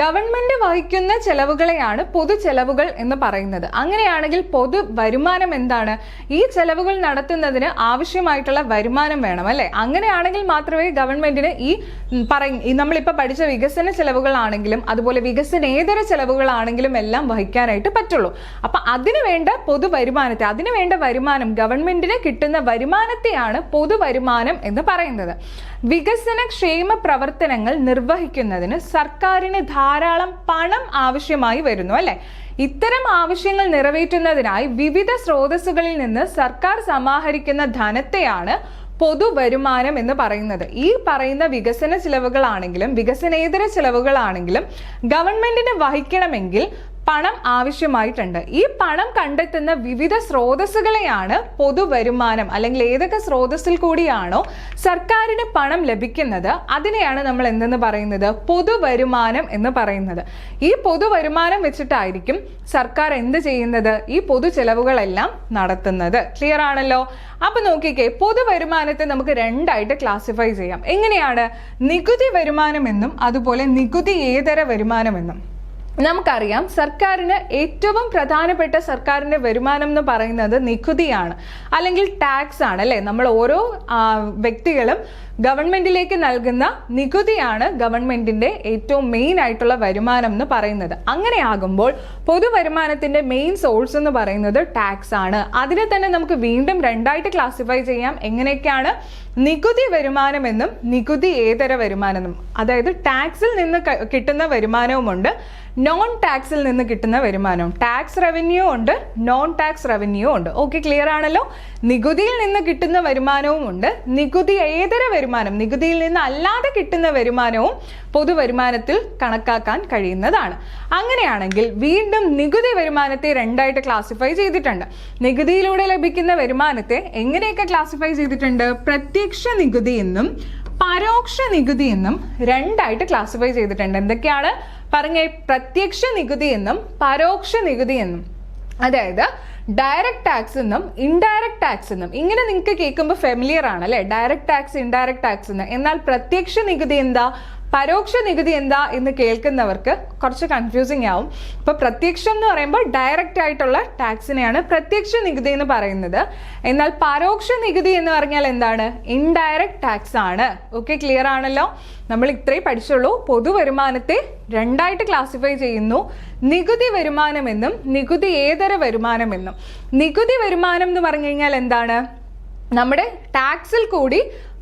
ഗവൺമെന്റ് വഹിക്കുന്ന ചെലവുകളെയാണ് പൊതു ചെലവുകൾ എന്ന് പറയുന്നത്. അങ്ങനെയാണെങ്കിൽ പൊതു വരുമാനം എന്താണ്? ഈ ചെലവുകൾ നടത്തുന്നതിന് ആവശ്യമായിട്ടുള്ള വരുമാനം വേണം, അല്ലെ? അങ്ങനെയാണെങ്കിൽ മാത്രമേ ഗവൺമെന്റിന് ഈ നമ്മളിപ്പോ പഠിച്ച വികസന ചെലവുകളാണെങ്കിലും അതുപോലെ വികസനേതര ചെലവുകളാണെങ്കിലും എല്ലാം വഹിക്കാനായിട്ട് പറ്റുള്ളൂ. അപ്പൊ അതിനു വേണ്ട പൊതുവരുമാനത്തെ, അതിനു വേണ്ട വരുമാനം, ഗവൺമെന്റിന് കിട്ടുന്ന വരുമാനത്തെയാണ് പൊതുവരുമാനം എന്ന് പറയുന്നത്. വികസന ക്ഷേമ പ്രവർത്തനങ്ങൾ നിർവഹിക്കുന്നതിന് സർക്കാരിന് ധാരാളം പണം ആവശ്യമായി വരുന്നു, അല്ലെ? ഇത്തരം ആവശ്യങ്ങൾ നിറവേറ്റുന്നതിനായി വിവിധ സ്രോതസ്സുകളിൽ നിന്ന് സർക്കാർ സമാഹരിക്കുന്ന ധനത്തെയാണ് പൊതുവരുമാനം എന്ന് പറയുന്നത്. ഈ പറയുന്ന വികസന ചിലവുകളാണെങ്കിലും വികസനേതര ചിലവുകളാണെങ്കിലും ഗവൺമെന്റിന് വഹിക്കണമെങ്കിൽ പണം ആവശ്യമായിട്ടുണ്ട്. ഈ പണം കണ്ടെത്തുന്ന വിവിധ സ്രോതസ്സുകളെയാണ് പൊതുവരുമാനം, അല്ലെങ്കിൽ ഏതൊക്കെ സ്രോതസ്സിൽ കൂടിയാണോ സർക്കാരിന് പണം ലഭിക്കുന്നത് അതിനെയാണ് നമ്മൾ എന്തെന്ന് പറയുന്നത്? പൊതുവരുമാനം എന്ന് പറയുന്നത്. ഈ പൊതുവരുമാനം വെച്ചിട്ടായിരിക്കും സർക്കാർ എന്ത് ചെയ്യുന്നത്? ഈ പൊതു ചെലവുകളെല്ലാം നടത്തുന്നത്. ക്ലിയർ ആണല്ലോ? അപ്പൊ നോക്കിക്കേ, പൊതുവരുമാനത്തെ നമുക്ക് രണ്ടായിട്ട് ക്ലാസിഫൈ ചെയ്യാം. എങ്ങനെയാണ്? നികുതി വരുമാനം എന്നും അതുപോലെ നികുതിയേതര വരുമാനം എന്നും. നമുക്കറിയാം സർക്കാരിന് ഏറ്റവും പ്രധാനപ്പെട്ട സർക്കാരിന്റെ വരുമാനം എന്ന് പറയുന്നത് നികുതിയാണ്, അല്ലെങ്കിൽ ടാക്സ് ആണ്, അല്ലെ? നമ്മൾ ഓരോ വ്യക്തികളും ഗവൺമെന്റിലേക്ക് നൽകുന്ന നികുതിയാണ് ഗവൺമെന്റിന്റെ ഏറ്റവും മെയിൻ ആയിട്ടുള്ള വരുമാനം എന്ന് പറയുന്നത്. അങ്ങനെയാകുമ്പോൾ പൊതുവരുമാനത്തിന്റെ മെയിൻ സോഴ്സ് എന്ന് പറയുന്നത് ടാക്സ് ആണ്. അതിനെ തന്നെ നമുക്ക് വീണ്ടും രണ്ടായിട്ട് ക്ലാസിഫൈ ചെയ്യാം. എങ്ങനെയൊക്കെയാണ്? നികുതി വരുമാനം എന്നും നികുതിയേതര വരുമാനം എന്നും. അതായത് ടാക്സിൽ നിന്ന് കിട്ടുന്ന വരുമാനവുമുണ്ട്, നോൺ ടാക്സിൽ നിന്ന് കിട്ടുന്ന വരുമാനവും. ടാക്സ് റവന്യൂ ഉണ്ട്, നോൺ ടാക്സ് റവന്യൂ ഉണ്ട്. ഓക്കെ, ക്ലിയർ ആണല്ലോ? നികുതിയിൽ നിന്ന് കിട്ടുന്ന വരുമാനവും ഉണ്ട്, നികുതിയേതര വരുമാനം, നികുതിയിൽ നിന്ന് അല്ലാതെ കിട്ടുന്ന വരുമാനവും പൊതുവരുമാനത്തിൽ കണക്കാക്കാൻ കഴിയുന്നതാണ്. അങ്ങനെയാണെങ്കിൽ വീണ്ടും നികുതി വരുമാനത്തെ രണ്ടായിട്ട് ക്ലാസിഫൈ ചെയ്തിട്ടുണ്ട്. നികുതിയിലൂടെ ലഭിക്കുന്ന വരുമാനത്തെ എങ്ങനെയൊക്കെ ക്ലാസിഫൈ ചെയ്തിട്ടുണ്ട്? പ്രത്യക്ഷ നികുതി എന്നും പരോക്ഷ നികുതി എന്നും രണ്ടായിട്ട് ക്ലാസിഫൈ ചെയ്തിട്ടുണ്ട്. എന്തൊക്കെയാണ് പറഞ്ഞേ? പ്രത്യക്ഷ നികുതി എന്നും പരോക്ഷ നികുതി എന്നും. അതായത് ഡയറക്റ്റ് ടാക്സ് എന്നും ഇൻഡയറക്റ്റ് ടാക്സ് എന്നും. ഇങ്ങനെ നിങ്ങൾക്ക് കേൾക്കുമ്പോൾ ഫെമിലിയർ ആണ്, അല്ലെ? ഡയറക്റ്റ് ടാക്സ്, ഇൻഡയറക്റ്റ് ടാക്സ് എന്ന്. എന്നാൽ പ്രത്യക്ഷ നികുതി എന്താ, പരോക്ഷ നികുതി എന്താ എന്ന് കേൾക്കുന്നവർക്ക് കുറച്ച് കൺഫ്യൂസിങ് ആവും. ഇപ്പൊ പ്രത്യക്ഷം എന്ന് പറയുമ്പോൾ ഡയറക്റ്റ് ആയിട്ടുള്ള ടാക്സിനെയാണ് പ്രത്യക്ഷ നികുതി എന്ന് പറയുന്നത്. എന്നാൽ പരോക്ഷ നികുതി എന്ന് പറഞ്ഞാൽ എന്താണ്? ഇൻഡയറക്റ്റ് ടാക്സ് ആണ്. ഓക്കെ, ക്ലിയർ ആണല്ലോ? നമ്മൾ ഇത്രയും പഠിച്ചുള്ളൂ. പൊതുവരുമാനത്തെ രണ്ടായിട്ട് ക്ലാസിഫൈ ചെയ്യുന്നു, നികുതി വരുമാനം എന്നും നികുതിയേതര വരുമാനം എന്നും. നികുതി വരുമാനം എന്ന് പറഞ്ഞു കഴിഞ്ഞാൽ എന്താണ്? നമ്മുടെ ടാക്സിൽ കൂടി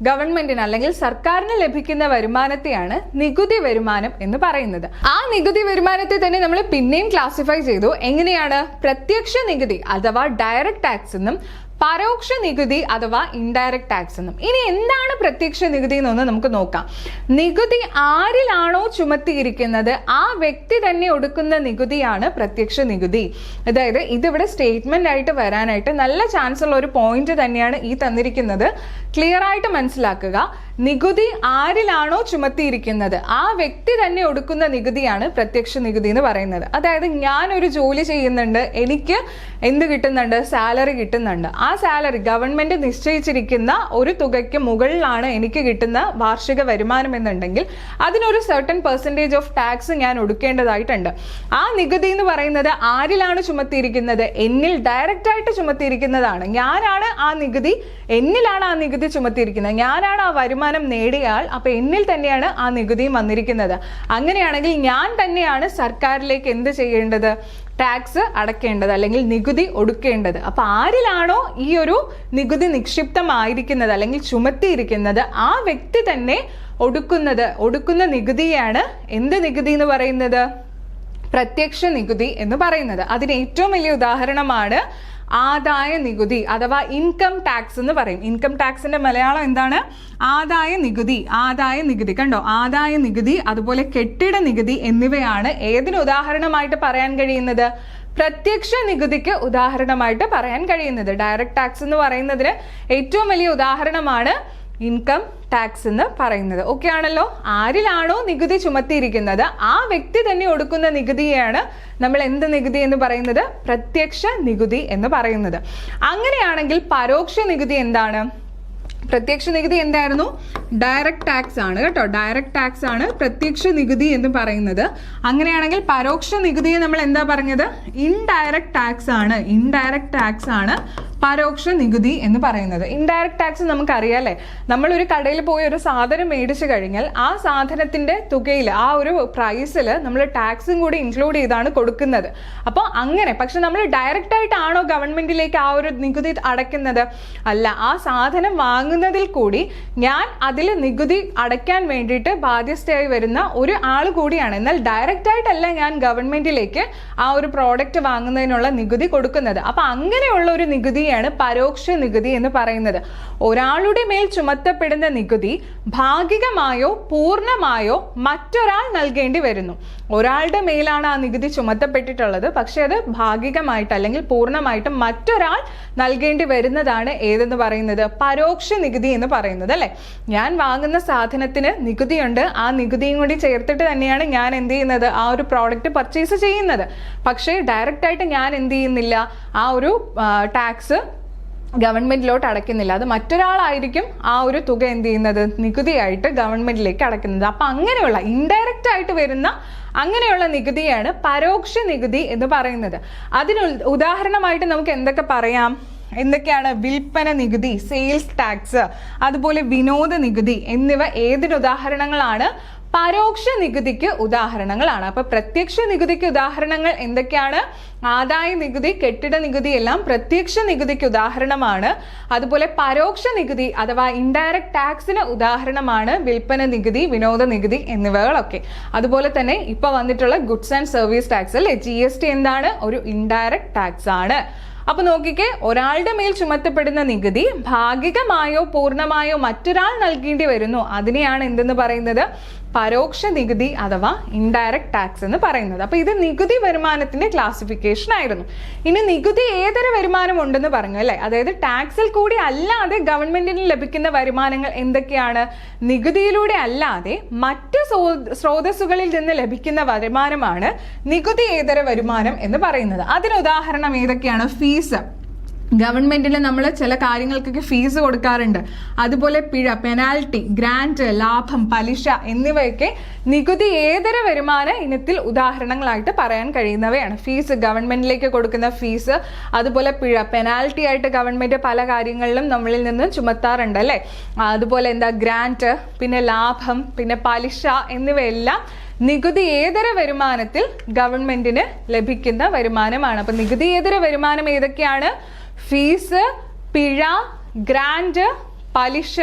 ഗവൺമെന്റിന് അല്ലെങ്കിൽ സർക്കാരിന് ലഭിക്കുന്ന വരുമാനത്തെയാണ് നികുതി വരുമാനം എന്ന് പറയുന്നത്. ആ നികുതി വരുമാനത്തെ തന്നെ നമ്മൾ പിന്നെയും ക്ലാസിഫൈ ചെയ്തു. എങ്ങനെയാണ്? പ്രത്യക്ഷ നികുതി അഥവാ ഡയറക്റ്റ് ടാക്സ് എന്നും പരോക്ഷ നികുതി അഥവാ ഇൻഡയറക്റ്റ് ടാക്സ് എന്നും. ഇനി എന്താണ് പ്രത്യക്ഷ നികുതി എന്നൊന്ന് നമുക്ക് നോക്കാം. നികുതി ആരിലാണോ ചുമത്തിയിരിക്കുന്നത് ആ വ്യക്തി തന്നെ ഒടുക്കുന്ന നികുതിയാണ് പ്രത്യക്ഷ നികുതി. അതായത് ഇതിവിടെ സ്റ്റേറ്റ്മെന്റ് ആയിട്ട് വരാനായിട്ട് നല്ല ചാൻസ് ഉള്ള ഒരു പോയിന്റ് തന്നെയാണ് ഈ തന്നിരിക്കുന്നത്. ക്ലിയർ ആയിട്ട് മനസ്സിലാക്കുക. നികുതി ആരിലാണോ ചുമത്തിയിരിക്കുന്നത് ആ വ്യക്തി തന്നെ ഒടുക്കുന്ന നികുതിയാണ് പ്രത്യക്ഷ നികുതി എന്ന് പറയുന്നത്. അതായത് ഞാൻ ഒരു ജോലി ചെയ്യുന്നുണ്ട്, എനിക്ക് എന്ത് കിട്ടുന്നുണ്ട്, സാലറി കിട്ടുന്നുണ്ട്. ആ സാലറി ഗവൺമെന്റ് നിശ്ചയിച്ചിരിക്കുന്ന ഒരു തുകയ്ക്ക് മുകളിലാണ് എനിക്ക് കിട്ടുന്ന വാർഷിക വരുമാനം എന്നുണ്ടെങ്കിൽ അതിനൊരു സർട്ടൻ പെർസെൻറ്റേജ് ഓഫ് ടാക്സ് ഞാൻ ഒടുക്കേണ്ടതായിട്ടുണ്ട്. ആ നികുതി എന്ന് പറയുന്നത് ആരിലാണ് ചുമത്തിയിരിക്കുന്നത്? എന്നിൽ ഡയറക്റ്റ് ആയിട്ട് ചുമത്തിയിരിക്കുന്നതാണ്. ഞാനാണ് ആ നികുതി, എന്നിലാണ് ആ നികുതി ചുമത്തിയിരിക്കുന്നത്. ഞാനാണ് ആ വരുമാനം നേടിയ ആൾ. അപ്പൊ എന്നിൽ തന്നെയാണ് ആ നികുതിയും വന്നിരിക്കുന്നത്. അങ്ങനെയാണെങ്കിൽ ഞാൻ തന്നെയാണ് സർക്കാരിലേക്ക് എന്ത് ചെയ്യേണ്ടത്? ടാക്സ് അടയ്ക്കേണ്ടത് അല്ലെങ്കിൽ നികുതി ഒടുക്കേണ്ടത്. അപ്പൊ ആരിലാണോ ഈ ഒരു നികുതി നിക്ഷിപ്തമായിരിക്കുന്നത് അല്ലെങ്കിൽ ചുമത്തിയിരിക്കുന്നത് ആ വ്യക്തി തന്നെ ഒടുക്കുന്ന നികുതിയാണ് എന്ത് നികുതി എന്ന് പറയുന്നത്? പ്രത്യക്ഷ നികുതി എന്ന് പറയുന്നത്. അതിന് ഏറ്റവും വലിയ ഉദാഹരണമാണ് ആദായ നികുതി അഥവാ ഇൻകം ടാക്സ് എന്ന് പറയും. ഇൻകം ടാക്സിന്റെ മലയാളം എന്താണ്? ആദായ നികുതി. ആദായ നികുതി കണ്ടോ, ആദായ നികുതി അതുപോലെ കെട്ടിട നികുതി എന്നിവയാണ് ഏതിന് ഉദാഹരണമായിട്ട് പറയാൻ കഴിയുന്നത്? പ്രത്യക്ഷ നികുതിക്ക് ഉദാഹരണമായിട്ട് പറയാൻ കഴിയുന്നത്. ഡയറക്റ്റ് ടാക്സ് എന്ന് പറയുന്നതിന് ഏറ്റവും വലിയ ഉദാഹരണമാണ് ഇൻകം ടാക്സ് എന്ന് പറയുന്നത്. ഓക്കെ ആണല്ലോ? ആരിലാണോ നികുതി ചുമത്തിയിരിക്കുന്നത് ആ വ്യക്തി തന്നെ ഒടുക്കുന്ന നികുതിയാണ് നമ്മൾ എന്ത് നികുതി എന്ന് പറയുന്നത്? പ്രത്യക്ഷ നികുതി എന്ന് പറയുന്നത്. അങ്ങനെയാണെങ്കിൽ പരോക്ഷ നികുതി എന്താണ്? പ്രത്യക്ഷ നികുതി എന്തായിരുന്നു? ഡയറക്റ്റ് ടാക്സ് ആണ് കേട്ടോ. ഡയറക്റ്റ് ടാക്സ് ആണ് പ്രത്യക്ഷ നികുതി എന്ന് പറയുന്നത്. അങ്ങനെയാണെങ്കിൽ പരോക്ഷ നികുതിയെ നമ്മൾ എന്താ പറഞ്ഞത്? ഇൻഡയറക്റ്റ് ടാക്സ് ആണ്. ഇൻഡയറക്റ്റ് ടാക്സ് ആണ് പരോക്ഷ നികുതി എന്ന് പറയുന്നത്. ഇൻഡയറക്റ്റ് ടാക്സ് നമുക്കറിയാം അല്ലേ? നമ്മൾ ഒരു കടയിൽ പോയി ഒരു സാധനം മേടിച്ചു കഴിഞ്ഞാൽ ആ സാധനത്തിന്റെ തുകയിൽ ആ ഒരു പ്രൈസിൽ നമ്മൾ ടാക്സും കൂടി ഇൻക്ലൂഡ് ചെയ്താണ് കൊടുക്കുന്നത്. അപ്പോൾ അങ്ങനെ പക്ഷെ നമ്മൾ ഡയറക്റ്റ് ആയിട്ടാണോ ഗവൺമെന്റിലേക്ക് ആ ഒരു നികുതി അടയ്ക്കുന്നത്? അല്ല, ആ സാധനം വാങ്ങുന്നതിൽ കൂടി ഞാൻ അതിൽ നികുതി അടയ്ക്കാൻ വേണ്ടിയിട്ട് ബാധ്യസ്ഥയായി വരുന്ന ഒരു ആൾ കൂടിയാണ്. എന്നാൽ ഡയറക്റ്റ് ആയിട്ടല്ല ഞാൻ ഗവൺമെന്റിലേക്ക് ആ ഒരു പ്രോഡക്റ്റ് വാങ്ങുന്നതിനുള്ള നികുതി കൊടുക്കുന്നത്. അപ്പൊ അങ്ങനെയുള്ള ഒരു നികുതി പരോക്ഷ നികുതി എന്ന് പറയുന്നത്. ഒരാളുടെ മേൽ ചുമത്തപ്പെടുന്ന നികുതി ഭാഗികമായോ പൂർണ്ണമായോ മറ്റൊരാൾ നൽകേണ്ടി വരുന്നു. ഒരാളുടെ മേലാണ് ആ നികുതി ചുമത്തപ്പെട്ടിട്ടുള്ളത്, പക്ഷെ അത് ഭാഗികമായിട്ട് അല്ലെങ്കിൽ പൂർണ്ണമായിട്ടും മറ്റൊരാൾ നൽകേണ്ടി വരുന്നതാണ് ഏതെന്ന് പറയുന്നത്? പരോക്ഷ നികുതി എന്ന് പറയുന്നത് അല്ലെ? ഞാൻ വാങ്ങുന്ന സാധനത്തിന് നികുതിയുണ്ട്, ആ നികുതിയും കൂടി ചേർത്തിട്ട് തന്നെയാണ് ഞാൻ എന്ത് ചെയ്യുന്നത്? ആ ഒരു പ്രോഡക്റ്റ് പർച്ചേസ് ചെയ്യുന്നത്. പക്ഷേ ഡയറക്റ്റ് ആയിട്ട് ഞാൻ എന്ത് ചെയ്യുന്നില്ല? ആ ഒരു ടാക്സ് ഗവൺമെന്റിലോട്ട് അടയ്ക്കുന്നില്ല. അത് മറ്റൊരാളായിരിക്കും ആ ഒരു തുക എന്ത് ചെയ്യുന്നത്? നികുതിയായിട്ട് ഗവൺമെന്റിലേക്ക് അടയ്ക്കുന്നത്. അപ്പൊ അങ്ങനെയുള്ള ഇൻഡയറക്റ്റ് ആയിട്ട് വരുന്ന അങ്ങനെയുള്ള നികുതിയാണ് പരോക്ഷ നികുതി എന്ന് പറയുന്നത്. അതിന് ഉദാഹരണമായിട്ട് നമുക്ക് എന്തൊക്കെ പറയാം? എന്തൊക്കെയാണ്? വിൽപ്പന നികുതി, സെയിൽസ് ടാക്സ്, അതുപോലെ വിനോദ നികുതി എന്നിവ ഏതിന് ഉദാഹരണങ്ങളാണ്? പരോക്ഷ നികുതിക്ക് ഉദാഹരണങ്ങളാണ്. അപ്പൊ പ്രത്യക്ഷ നികുതിക്ക് ഉദാഹരണങ്ങൾ എന്തൊക്കെയാണ്? ആദായ നികുതി, കെട്ടിട നികുതി എല്ലാം പ്രത്യക്ഷ നികുതിക്ക് ഉദാഹരണമാണ്. അതുപോലെ പരോക്ഷ നികുതി അഥവാ ഇൻഡയറക്റ്റ് ടാക്സിന് ഉദാഹരണമാണ് വിൽപ്പന നികുതി, വിനോദ നികുതി എന്നിവകളൊക്കെ. അതുപോലെ തന്നെ ഇപ്പൊ വന്നിട്ടുള്ള ഗുഡ്സ് ആൻഡ് സർവീസ് ടാക്സ് അല്ലെ, GST എന്താണ്? ഒരു ഇൻഡയറക്റ്റ് ടാക്സ് ആണ്. അപ്പൊ നോക്കിക്കേ, ഒരാളുടെ മേൽ ചുമത്തപ്പെടുന്ന നികുതി ഭാഗികമായോ പൂർണ്ണമായോ മറ്റൊരാൾ നൽകേണ്ടി വരുന്നു. അതിനെയാണ് എന്തെന്ന് പറയുന്നത്? പരോക്ഷ നികുതി അഥവാ ഇൻഡയറക്റ്റ് ടാക്സ് എന്ന് പറയുന്നത്. അപ്പൊ ഇത് നികുതി വരുമാനത്തിന്റെ ക്ലാസിഫിക്കേഷൻ ആയിരുന്നു. ഇനി നികുതി ഏതര വരുമാനം ഉണ്ടെന്ന് പറഞ്ഞു അല്ലെ? അതായത് ടാക്സിൽ കൂടി അല്ലാതെ ഗവൺമെന്റിന് ലഭിക്കുന്ന വരുമാനങ്ങൾ എന്തൊക്കെയാണ്? നികുതിയിലൂടെ അല്ലാതെ മറ്റ് സ്രോതസ്സുകളിൽ നിന്ന് ലഭിക്കുന്ന വരുമാനമാണ് നികുതി ഏതര വരുമാനം എന്ന് പറയുന്നത്. അതിന് ഉദാഹരണം ഏതൊക്കെയാണ്? ഫീസ്. ഗവൺമെന്റിന് നമ്മൾ ചില കാര്യങ്ങൾക്കൊക്കെ ഫീസ് കൊടുക്കാറുണ്ട്. അതുപോലെ പിഴ, പെനാൽറ്റി, ഗ്രാന്റ്, ലാഭം, പലിശ എന്നിവയൊക്കെ നികുതി ഏതര വരുമാന ഇനത്തിൽ ഉദാഹരണങ്ങളായിട്ട് പറയാൻ കഴിയുന്നവയാണ്. ഫീസ്, ഗവൺമെന്റിലേക്ക് കൊടുക്കുന്ന ഫീസ്, അതുപോലെ പിഴ, പെനാൽറ്റി ആയിട്ട് ഗവൺമെന്റ് പല കാര്യങ്ങളിലും നമ്മളിൽ നിന്ന് ചുമത്താറുണ്ട് അല്ലെ? അതുപോലെ ഗ്രാന്റ്, പിന്നെ ലാഭം, പിന്നെ പലിശ എന്നിവയെല്ലാം നികുതി ഏതര വരുമാനത്തിൽ ഗവൺമെന്റിന് ലഭിക്കുന്ന വരുമാനമാണ്. അപ്പൊ നികുതി ഏതര വരുമാനം ഏതൊക്കെയാണ്? ഫീസ്, പിഴ, ഗ്രാന്റ്, പലിശ,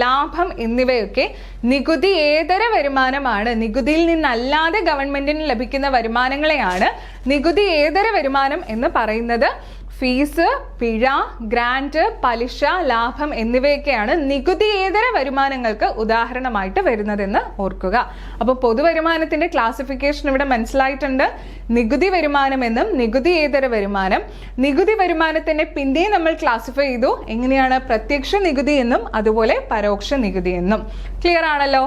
ലാഭം എന്നിവയൊക്കെ നികുതി ഏതര വരുമാനമാണ്. നികുതിയിൽ നിന്നല്ലാതെ ഗവൺമെന്റിന് ലഭിക്കുന്ന വരുമാനങ്ങളെയാണ് നികുതി ഏതര വരുമാനം എന്ന് പറയുന്നത്. ഫീസ്, പിഴ, ഗ്രാന്റ്, പലിശ, ലാഭം എന്നിവയൊക്കെയാണ് നികുതിയേതര വരുമാനങ്ങൾക്ക് ഉദാഹരണമായിട്ട് വരുന്നതെന്ന് ഓർക്കുക. അപ്പോൾ പൊതുവരുമാനത്തിന്റെ ക്ലാസിഫിക്കേഷൻ ഇവിടെ മനസ്സിലായിട്ടുണ്ട്. നികുതി വരുമാനം എന്നും നികുതിയേതര വരുമാനം. നികുതി വരുമാനത്തിന്റെ പിന്നെ നമ്മൾ ക്ലാസിഫൈ ചെയ്തു എങ്ങനെയാണ്? പ്രത്യക്ഷ നികുതി എന്നും അതുപോലെ പരോക്ഷ നികുതി എന്നും. ക്ലിയർ ആണല്ലോ?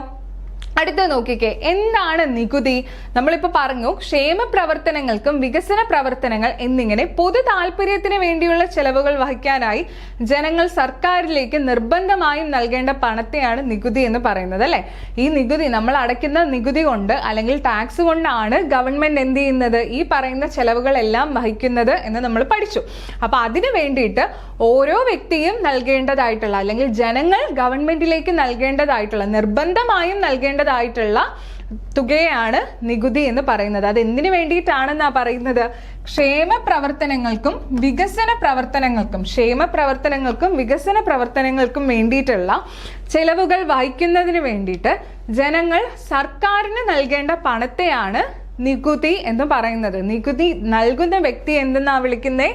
അടുത്ത നോക്കിക്കേ, എന്താണ് നികുതി? നമ്മളിപ്പോൾ പറഞ്ഞു ക്ഷേമ പ്രവർത്തനങ്ങൾക്കും വികസന പ്രവർത്തനങ്ങൾ എന്നിങ്ങനെ പൊതു താല്പര്യത്തിന് വേണ്ടിയുള്ള ചെലവുകൾ വഹിക്കാനായി ജനങ്ങൾ സർക്കാരിലേക്ക് നിർബന്ധമായും നൽകേണ്ട പണത്തെയാണ് നികുതി എന്ന് പറയുന്നത്, അല്ലെ? ഈ നികുതി നമ്മൾ അടയ്ക്കുന്ന നികുതി കൊണ്ട് അല്ലെങ്കിൽ ടാക്സ് കൊണ്ടാണ് ഗവൺമെന്റ് എന്ത് ചെയ്യുന്നത്? ഈ പറയുന്ന ചെലവുകളെല്ലാം വഹിക്കുന്നത് എന്ന് നമ്മൾ പഠിച്ചു. അപ്പൊ അതിനു വേണ്ടിയിട്ട് ഓരോ വ്യക്തിയും നൽകേണ്ടതായിട്ടുള്ള അല്ലെങ്കിൽ ജനങ്ങൾ ഗവൺമെന്റിലേക്ക് നൽകേണ്ടതായിട്ടുള്ള നിർബന്ധമായും നൽകേണ്ടതായിട്ടുള്ള തുകയാണ് നികുതി എന്ന് പറയുന്നത്. അത് എന്തിനു വേണ്ടിയിട്ടാണെന്നാ പറയുന്നത്? ക്ഷേമ പ്രവർത്തനങ്ങൾക്കും വികസന പ്രവർത്തനങ്ങൾക്കും വികസന പ്രവർത്തനങ്ങൾക്കും വേണ്ടിയിട്ടുള്ള ചെലവുകൾ വഹിക്കുന്നതിന് വേണ്ടിയിട്ട് ജനങ്ങൾ സർക്കാരിന് നൽകേണ്ട പണത്തെയാണ് നികുതി എന്ന് പറയുന്നത്. നികുതി നൽകുന്ന വ്യക്തി എന്തെന്നാ വിളിക്കുന്നേ?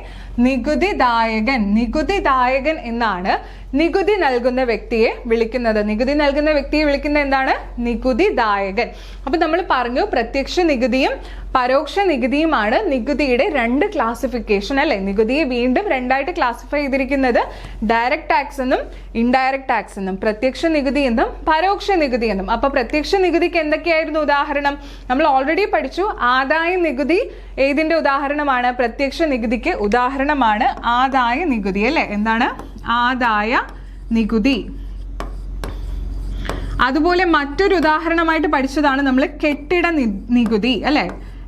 നികുതിദായകൻ എന്നാണ് നികുതി നൽകുന്ന വ്യക്തിയെ വിളിക്കുന്നത്. നികുതി നൽകുന്ന വ്യക്തിയെ വിളിക്കുന്നത് എന്താണ്? നികുതിദായകൻ. അപ്പൊ നമ്മൾ പറഞ്ഞു പ്രത്യക്ഷ നികുതിയും പരോക്ഷ നികുതിയുമാണ് നികുതിയുടെ രണ്ട് ക്ലാസിഫിക്കേഷൻ, അല്ലെ? നികുതിയെ വീണ്ടും രണ്ടായിട്ട് ക്ലാസിഫൈ ചെയ്തിരിക്കുന്നത് ഡയറക്ട് ടാക്സ് എന്നും ഇൻഡയറക്ട് ടാക്സ് എന്നും, പ്രത്യക്ഷ നികുതി എന്നും പരോക്ഷ നികുതി എന്നും. അപ്പൊ പ്രത്യക്ഷ നികുതിക്ക് എന്തൊക്കെയായിരുന്നു ഉദാഹരണം? നമ്മൾ ഓൾറെഡി പഠിച്ചു. ആദായ നികുതി ഏതിന്റെ ഉദാഹരണമാണ്? പ്രത്യക്ഷ നികുതിക്ക് ഉദാഹരണമാണ് ആദായ നികുതി, അല്ലെ? എന്താണ്? ആദായ നികുതി. അതുപോലെ മറ്റൊരു ഉദാഹരണമായിട്ട് പഠിച്ചതാണ് നമ്മൾ കെട്ടിട നികുതി, അല്ലെ?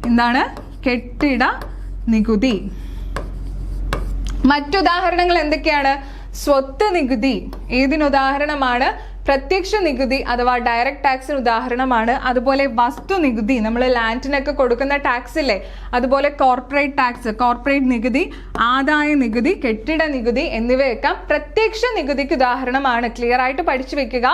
എന്താണ്? കെട്ടിട നികുതി. മറ്റുദാഹരണങ്ങൾ എന്തൊക്കെയാണ്? സ്വത്ത് നികുതി ഏതിനുദാഹരണമാണ്? പ്രത്യക്ഷ നികുതി അഥവാ ഡയറക്ട് ടാക്സിന് ഉദാഹരണമാണ്. അതുപോലെ വസ്തു നികുതി, നമ്മൾ ലാൻഡിനൊക്കെ കൊടുക്കുന്ന ടാക്സ് ഇല്ലേ, അതുപോലെ കോർപ്പറേറ്റ് ടാക്സ്, കോർപ്പറേറ്റ് നികുതി, ആദായ നികുതി, കെട്ടിട നികുതി എന്നിവയൊക്കെ പ്രത്യക്ഷ നികുതിക്ക് ഉദാഹരണമാണ്. ക്ലിയർ ആയിട്ട് പഠിച്ചു വെക്കുക.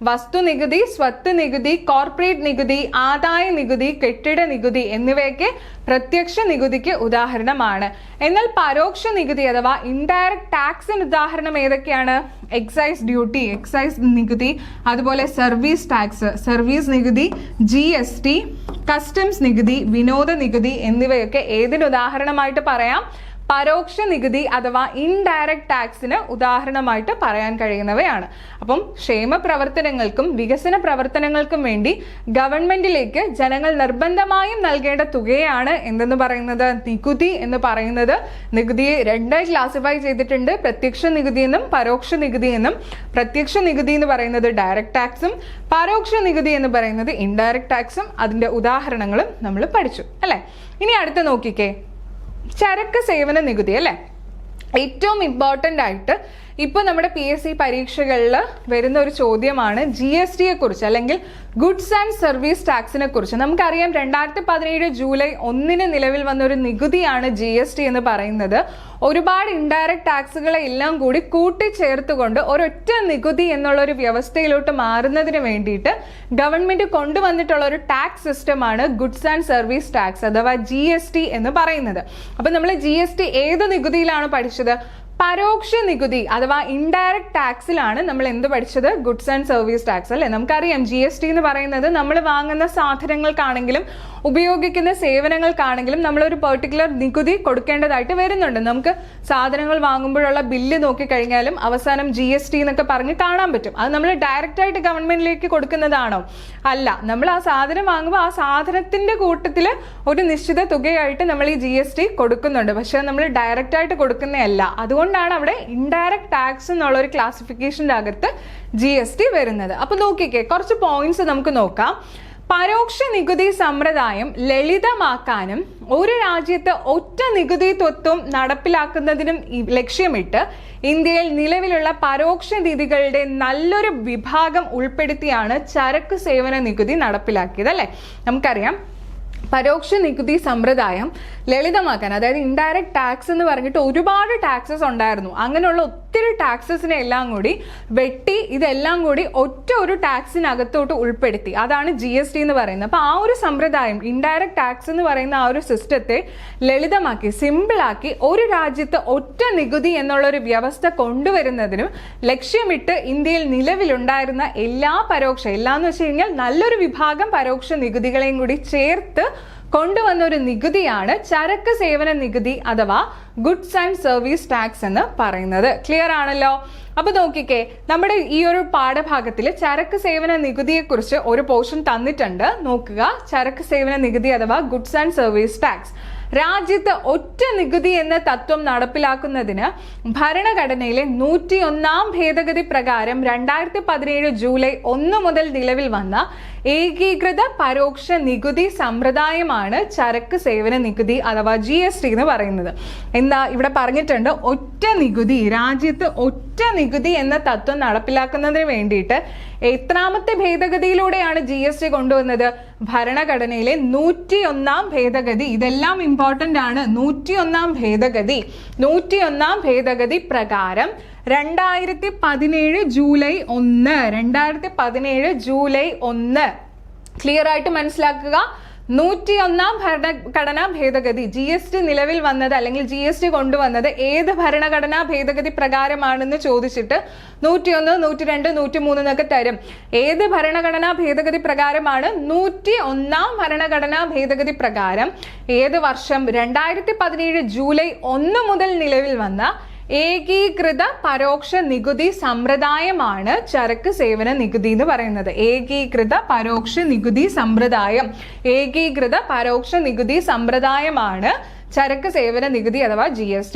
വസ്തു നികുതി, സ്വത്ത് നികുതി, കോർപ്പറേറ്റ് നികുതി, ആദായ നികുതി, കെട്ടിട നികുതി എന്നിവയൊക്കെ പ്രത്യക്ഷ നികുതിക്ക് ഉദാഹരണമാണ്. എന്നാൽ പരോക്ഷ നികുതി അഥവാ ഇൻഡയറക്ട് ടാക്സിന് ഉദാഹരണം ഏതൊക്കെയാണ്? എക്സൈസ് ഡ്യൂട്ടി, എക്സൈസ് നികുതി, അതുപോലെ സർവീസ് ടാക്സ്, സർവീസ് നികുതി, GST, കസ്റ്റംസ് നികുതി, വിനോദ നികുതി എന്നിവയൊക്കെ ഏതിന് ഉദാഹരണമായിട്ട് പറയാം? പരോക്ഷ നികുതി അഥവാ ഇൻഡയറക്ട് ടാക്സിന് ഉദാഹരണമായിട്ട് പറയാൻ കഴിയുന്നവയാണ്. അപ്പം ക്ഷേമ പ്രവർത്തനങ്ങൾക്കും വികസന പ്രവർത്തനങ്ങൾക്കും വേണ്ടി ഗവൺമെന്റിലേക്ക് ജനങ്ങൾ നിർബന്ധമായും നൽകേണ്ട തുകയാണ് എന്തെന്ന് പറയുന്നത്? നികുതി എന്ന് പറയുന്നത്. നികുതിയെ രണ്ടായി ക്ലാസിഫൈ ചെയ്തിട്ടുണ്ട്, പ്രത്യക്ഷ നികുതി എന്നും പരോക്ഷ നികുതി എന്നും. പ്രത്യക്ഷ നികുതി എന്ന് പറയുന്നത് ഡയറക്ട് ടാക്സും പരോക്ഷ നികുതി എന്ന് പറയുന്നത് ഇൻഡയറക്ട് ടാക്സും. അതിന്റെ ഉദാഹരണങ്ങളും നമ്മൾ പഠിച്ചു, അല്ലെ? ഇനി അടുത്ത് നോക്കിക്കേ, ചരക്ക് സേവന നികുതി, അല്ലെ? ഏറ്റവും ഇമ്പോർട്ടൻ്റ് ആയിട്ട് ഇപ്പോൾ നമ്മുടെ PSC പരീക്ഷകളിൽ വരുന്ന ഒരു ചോദ്യമാണ് GSTയെ കുറിച്ച് അല്ലെങ്കിൽ ഗുഡ്സ് ആൻഡ് സർവീസ് ടാക്സിനെ കുറിച്ച്. നമുക്കറിയാം 2017 ജൂലൈ 1 നിലവിൽ വന്ന ഒരു നികുതിയാണ് GST എന്ന് പറയുന്നത്. ഒരുപാട് ഇൻഡയറക്ട് ടാക്സുകളെ എല്ലാം കൂടി കൂട്ടിച്ചേർത്തുകൊണ്ട് ഒരൊറ്റ നികുതി എന്നുള്ള ഒരു വ്യവസ്ഥയിലോട്ട് മാറുന്നതിന് വേണ്ടിയിട്ട് ഗവൺമെന്റ് കൊണ്ടുവന്നിട്ടുള്ള ഒരു ടാക്സ് സിസ്റ്റമാണ് ഗുഡ്സ് ആൻഡ് സർവീസ് ടാക്സ് അഥവാ GST എന്ന് പറയുന്നത്. അപ്പൊ നമ്മൾ GST ഏത് നികുതിയിലാണ് പഠിച്ചത്? പരോക്ഷ നികുതി അഥവാ ഇൻഡയറക്ട് ടാക്സിലാണ് നമ്മൾ എന്ത് പഠിച്ചത്? ഗുഡ്സ് ആൻഡ് സർവീസ് ടാക്സ്, അല്ലെ? നമുക്കറിയാം GST എന്ന് പറയുന്നത് നമ്മൾ വാങ്ങുന്ന സാധനങ്ങൾക്കാണെങ്കിലും ഉപയോഗിക്കുന്ന സേവനങ്ങൾക്കാണെങ്കിലും നമ്മൾ ഒരു പെർട്ടിക്കുലർ നികുതി കൊടുക്കേണ്ടതായിട്ട് വരുന്നുണ്ട്. നമുക്ക് സാധനങ്ങൾ വാങ്ങുമ്പോഴുള്ള ബില്ല് നോക്കിക്കഴിഞ്ഞാലും അവസാനം GST എന്നൊക്കെ പറഞ്ഞ് കാണാൻ പറ്റും. അത് നമ്മൾ ഡയറക്റ്റ് ആയിട്ട് ഗവൺമെന്റിലേക്ക് കൊടുക്കുന്നതാണോ? അല്ല. നമ്മൾ ആ സാധനം വാങ്ങുമ്പോൾ ആ സാധനത്തിന്റെ കൂട്ടത്തിൽ ഒരു നിശ്ചിത തുകയായിട്ട് നമ്മൾ ഈ GST കൊടുക്കുന്നുണ്ട്. പക്ഷെ നമ്മൾ ഡയറക്റ്റ് ആയിട്ട് കൊടുക്കുന്നതല്ല. അതുകൊണ്ടാണ് അവിടെ ഇൻഡയറക്ട് ടാക്സ് എന്നുള്ള ഒരു ക്ലാസിഫിക്കേഷൻ്റെ അകത്ത് GST വരുന്നത്. അപ്പൊ നോക്കിക്കേ, കുറച്ച് പോയിന്റ്സ് നമുക്ക് നോക്കാം. പരോക്ഷ നികുതി സമ്പ്രദായം ലളിതമാക്കാനും ഒരു രാജ്യത്ത് ഒറ്റ നികുതി തത്വം നടപ്പിലാക്കുന്നതിനും ലക്ഷ്യമിട്ട് ഇന്ത്യയിൽ നിലവിലുള്ള പരോക്ഷ നികുതികളുടെ നല്ലൊരു വിഭാഗം ഉൾപ്പെടുത്തിയാണ് ചരക്ക് സേവന നികുതി നടപ്പിലാക്കിയത്, അല്ലെ? നമുക്കറിയാം പരോക്ഷ നികുതി സമ്പ്രദായം ലളിതമാക്കാൻ, അതായത് ഇൻഡയറക്ട് ടാക്സ് എന്ന് പറഞ്ഞിട്ട് ഒരുപാട് ടാക്സസ് ഉണ്ടായിരുന്നു. അങ്ങനെയുള്ള ഒത്തിരി ടാക്സസിനെ എല്ലാം കൂടി വെട്ടി ഇതെല്ലാം കൂടി ഒറ്റ ഒരു ടാക്സിനകത്തോട്ട് ഉൾപ്പെടുത്തി. അതാണ് GST എന്ന് പറയുന്നത്. അപ്പൊ ആ ഒരു സമ്പ്രദായം, ഇൻഡയറക്ട് ടാക്സ് എന്ന് പറയുന്ന ആ ഒരു സിസ്റ്റത്തെ ലളിതമാക്കി, സിമ്പിളാക്കി ഒരു രാജ്യത്ത് ഒറ്റ നികുതി എന്നുള്ള ഒരു വ്യവസ്ഥ കൊണ്ടുവരുന്നതിനും ലക്ഷ്യമിട്ട് ഇന്ത്യയിൽ നിലവിലുണ്ടായിരുന്ന എല്ലാ എന്ന് വെച്ച് കഴിഞ്ഞാൽ നല്ലൊരു വിഭാഗം പരോക്ഷ നികുതികളെയും കൂടി ചേർത്ത് കൊണ്ടുവന്ന ഒരു നികുതിയാണ് ചരക്ക് സേവന നികുതി അഥവാ ഗുഡ്സ് ആൻഡ് സർവീസ് ടാക്സ് എന്ന് പറയുന്നത്. ക്ലിയർ ആണല്ലോ? അപ്പൊ നോക്കിക്കേ, നമ്മുടെ ഈ ഒരു പാഠഭാഗത്തിൽ ചരക്ക് സേവന നികുതിയെ കുറിച്ച് ഒരു പോർഷൻ തന്നിട്ടുണ്ട്. നോക്കുക, ചരക്ക് സേവന നികുതി അഥവാ ഗുഡ്സ് ആൻഡ് സർവീസ് ടാക്സ്. രാജ്യത്ത് ഒറ്റ നികുതി എന്ന തത്വം നടപ്പിലാക്കുന്നതിന് ഭരണഘടനയിലെ 101 ഭേദഗതി പ്രകാരം 2017 ജൂലൈ 1 മുതൽ നിലവിൽ വന്ന ഏകീകൃത പരോക്ഷ നികുതി സമ്പ്രദായമാണ് ചരക്ക് സേവന നികുതി അഥവാ GST എന്ന് പറയുന്നത്. എന്താ ഇവിടെ പറഞ്ഞിട്ടുണ്ട്? ഒറ്റ നികുതി, രാജ്യത്ത് ഒറ്റ നികുതി എന്ന തത്വം നടപ്പിലാക്കുന്നതിന് വേണ്ടിയിട്ട് എത്രാമത്തെ ഭേദഗതിയിലൂടെയാണ് GST കൊണ്ടുവന്നത്? ഭരണഘടനയിലെ 101 ഭേദഗതി. ഇതെല്ലാം ഇമ്പോർട്ടന്റ് ആണ്. 101 ഭേദഗതി പ്രകാരം 2017 ജൂലൈ 1 ക്ലിയർ ആയിട്ട് മനസ്സിലാക്കുക. 101 ഭരണഘടനാ ഭേദഗതി, GST നിലവിൽ വന്നത് അല്ലെങ്കിൽ GST കൊണ്ടുവന്നത് ഏത് ഭരണഘടനാ ഭേദഗതി പ്രകാരമാണെന്ന് ചോദിച്ചിട്ട് 101, 102, 103 എന്നൊക്കെ തരും. ഏത് ഭരണഘടനാ ഭേദഗതി പ്രകാരമാണ്? 101 ഭരണഘടനാ ഭേദഗതി പ്രകാരം ഏത് വർഷം? 2017 ജൂലൈ 1 മുതൽ നിലവിൽ വന്ന ഏകീകൃത പരോക്ഷ നികുതി സമ്പ്രദായമാണ് ചരക്ക് സേവന നികുതി എന്ന് പറയുന്നത്. ഏകീകൃത പരോക്ഷ നികുതി സമ്പ്രദായമാണ് ചരക്ക് സേവന നികുതി അഥവാ GST.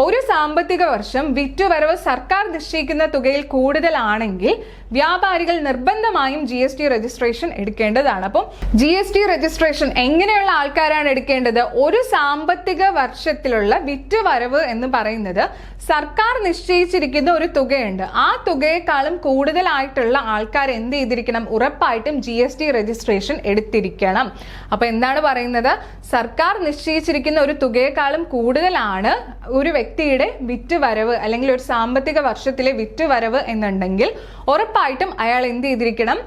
ഒരു സാമ്പത്തിക വർഷം വിറ്റുവരവ് സർക്കാർ നിശ്ചയിക്കുന്ന തുകയിൽ കൂടുതലാണെങ്കിൽ വ്യാപാരികൾ നിർബന്ധമായും GST രജിസ്ട്രേഷൻ എടുക്കേണ്ടതാണ്. അപ്പം GST രജിസ്ട്രേഷൻ എങ്ങനെയുള്ള ആൾക്കാരാണ് എടുക്കേണ്ടത്? ഒരു സാമ്പത്തിക വർഷത്തിലുള്ള വിറ്റുവരവ് എന്ന് പറയുന്നത് സർക്കാർ നിശ്ചയിച്ചിരിക്കുന്ന ഒരു തുകയുണ്ട്. ആ തുകയെക്കാളും കൂടുതലായിട്ടുള്ള ആൾക്കാർ എന്ത് ചെയ്തിരിക്കണം? ഉറപ്പായിട്ടും GST രജിസ്ട്രേഷൻ എടുത്തിരിക്കണം. അപ്പൊ എന്താണ് പറയുന്നത്? സർക്കാർ നിശ്ചയിച്ചിരിക്കുന്ന ഒരു തുകയെക്കാളും കൂടുതലാണ് ഒരു വ്യക്തിയുടെ വിറ്റുവരവ് അല്ലെങ്കിൽ ഒരു സാമ്പത്തിക വർഷത്തിലെ വിറ്റുവരവ് എന്നുണ്ടെങ്കിൽ ഉറപ്പായിട്ടും അയാൾ എന്ത് ചെയ്തിരിക്കണം?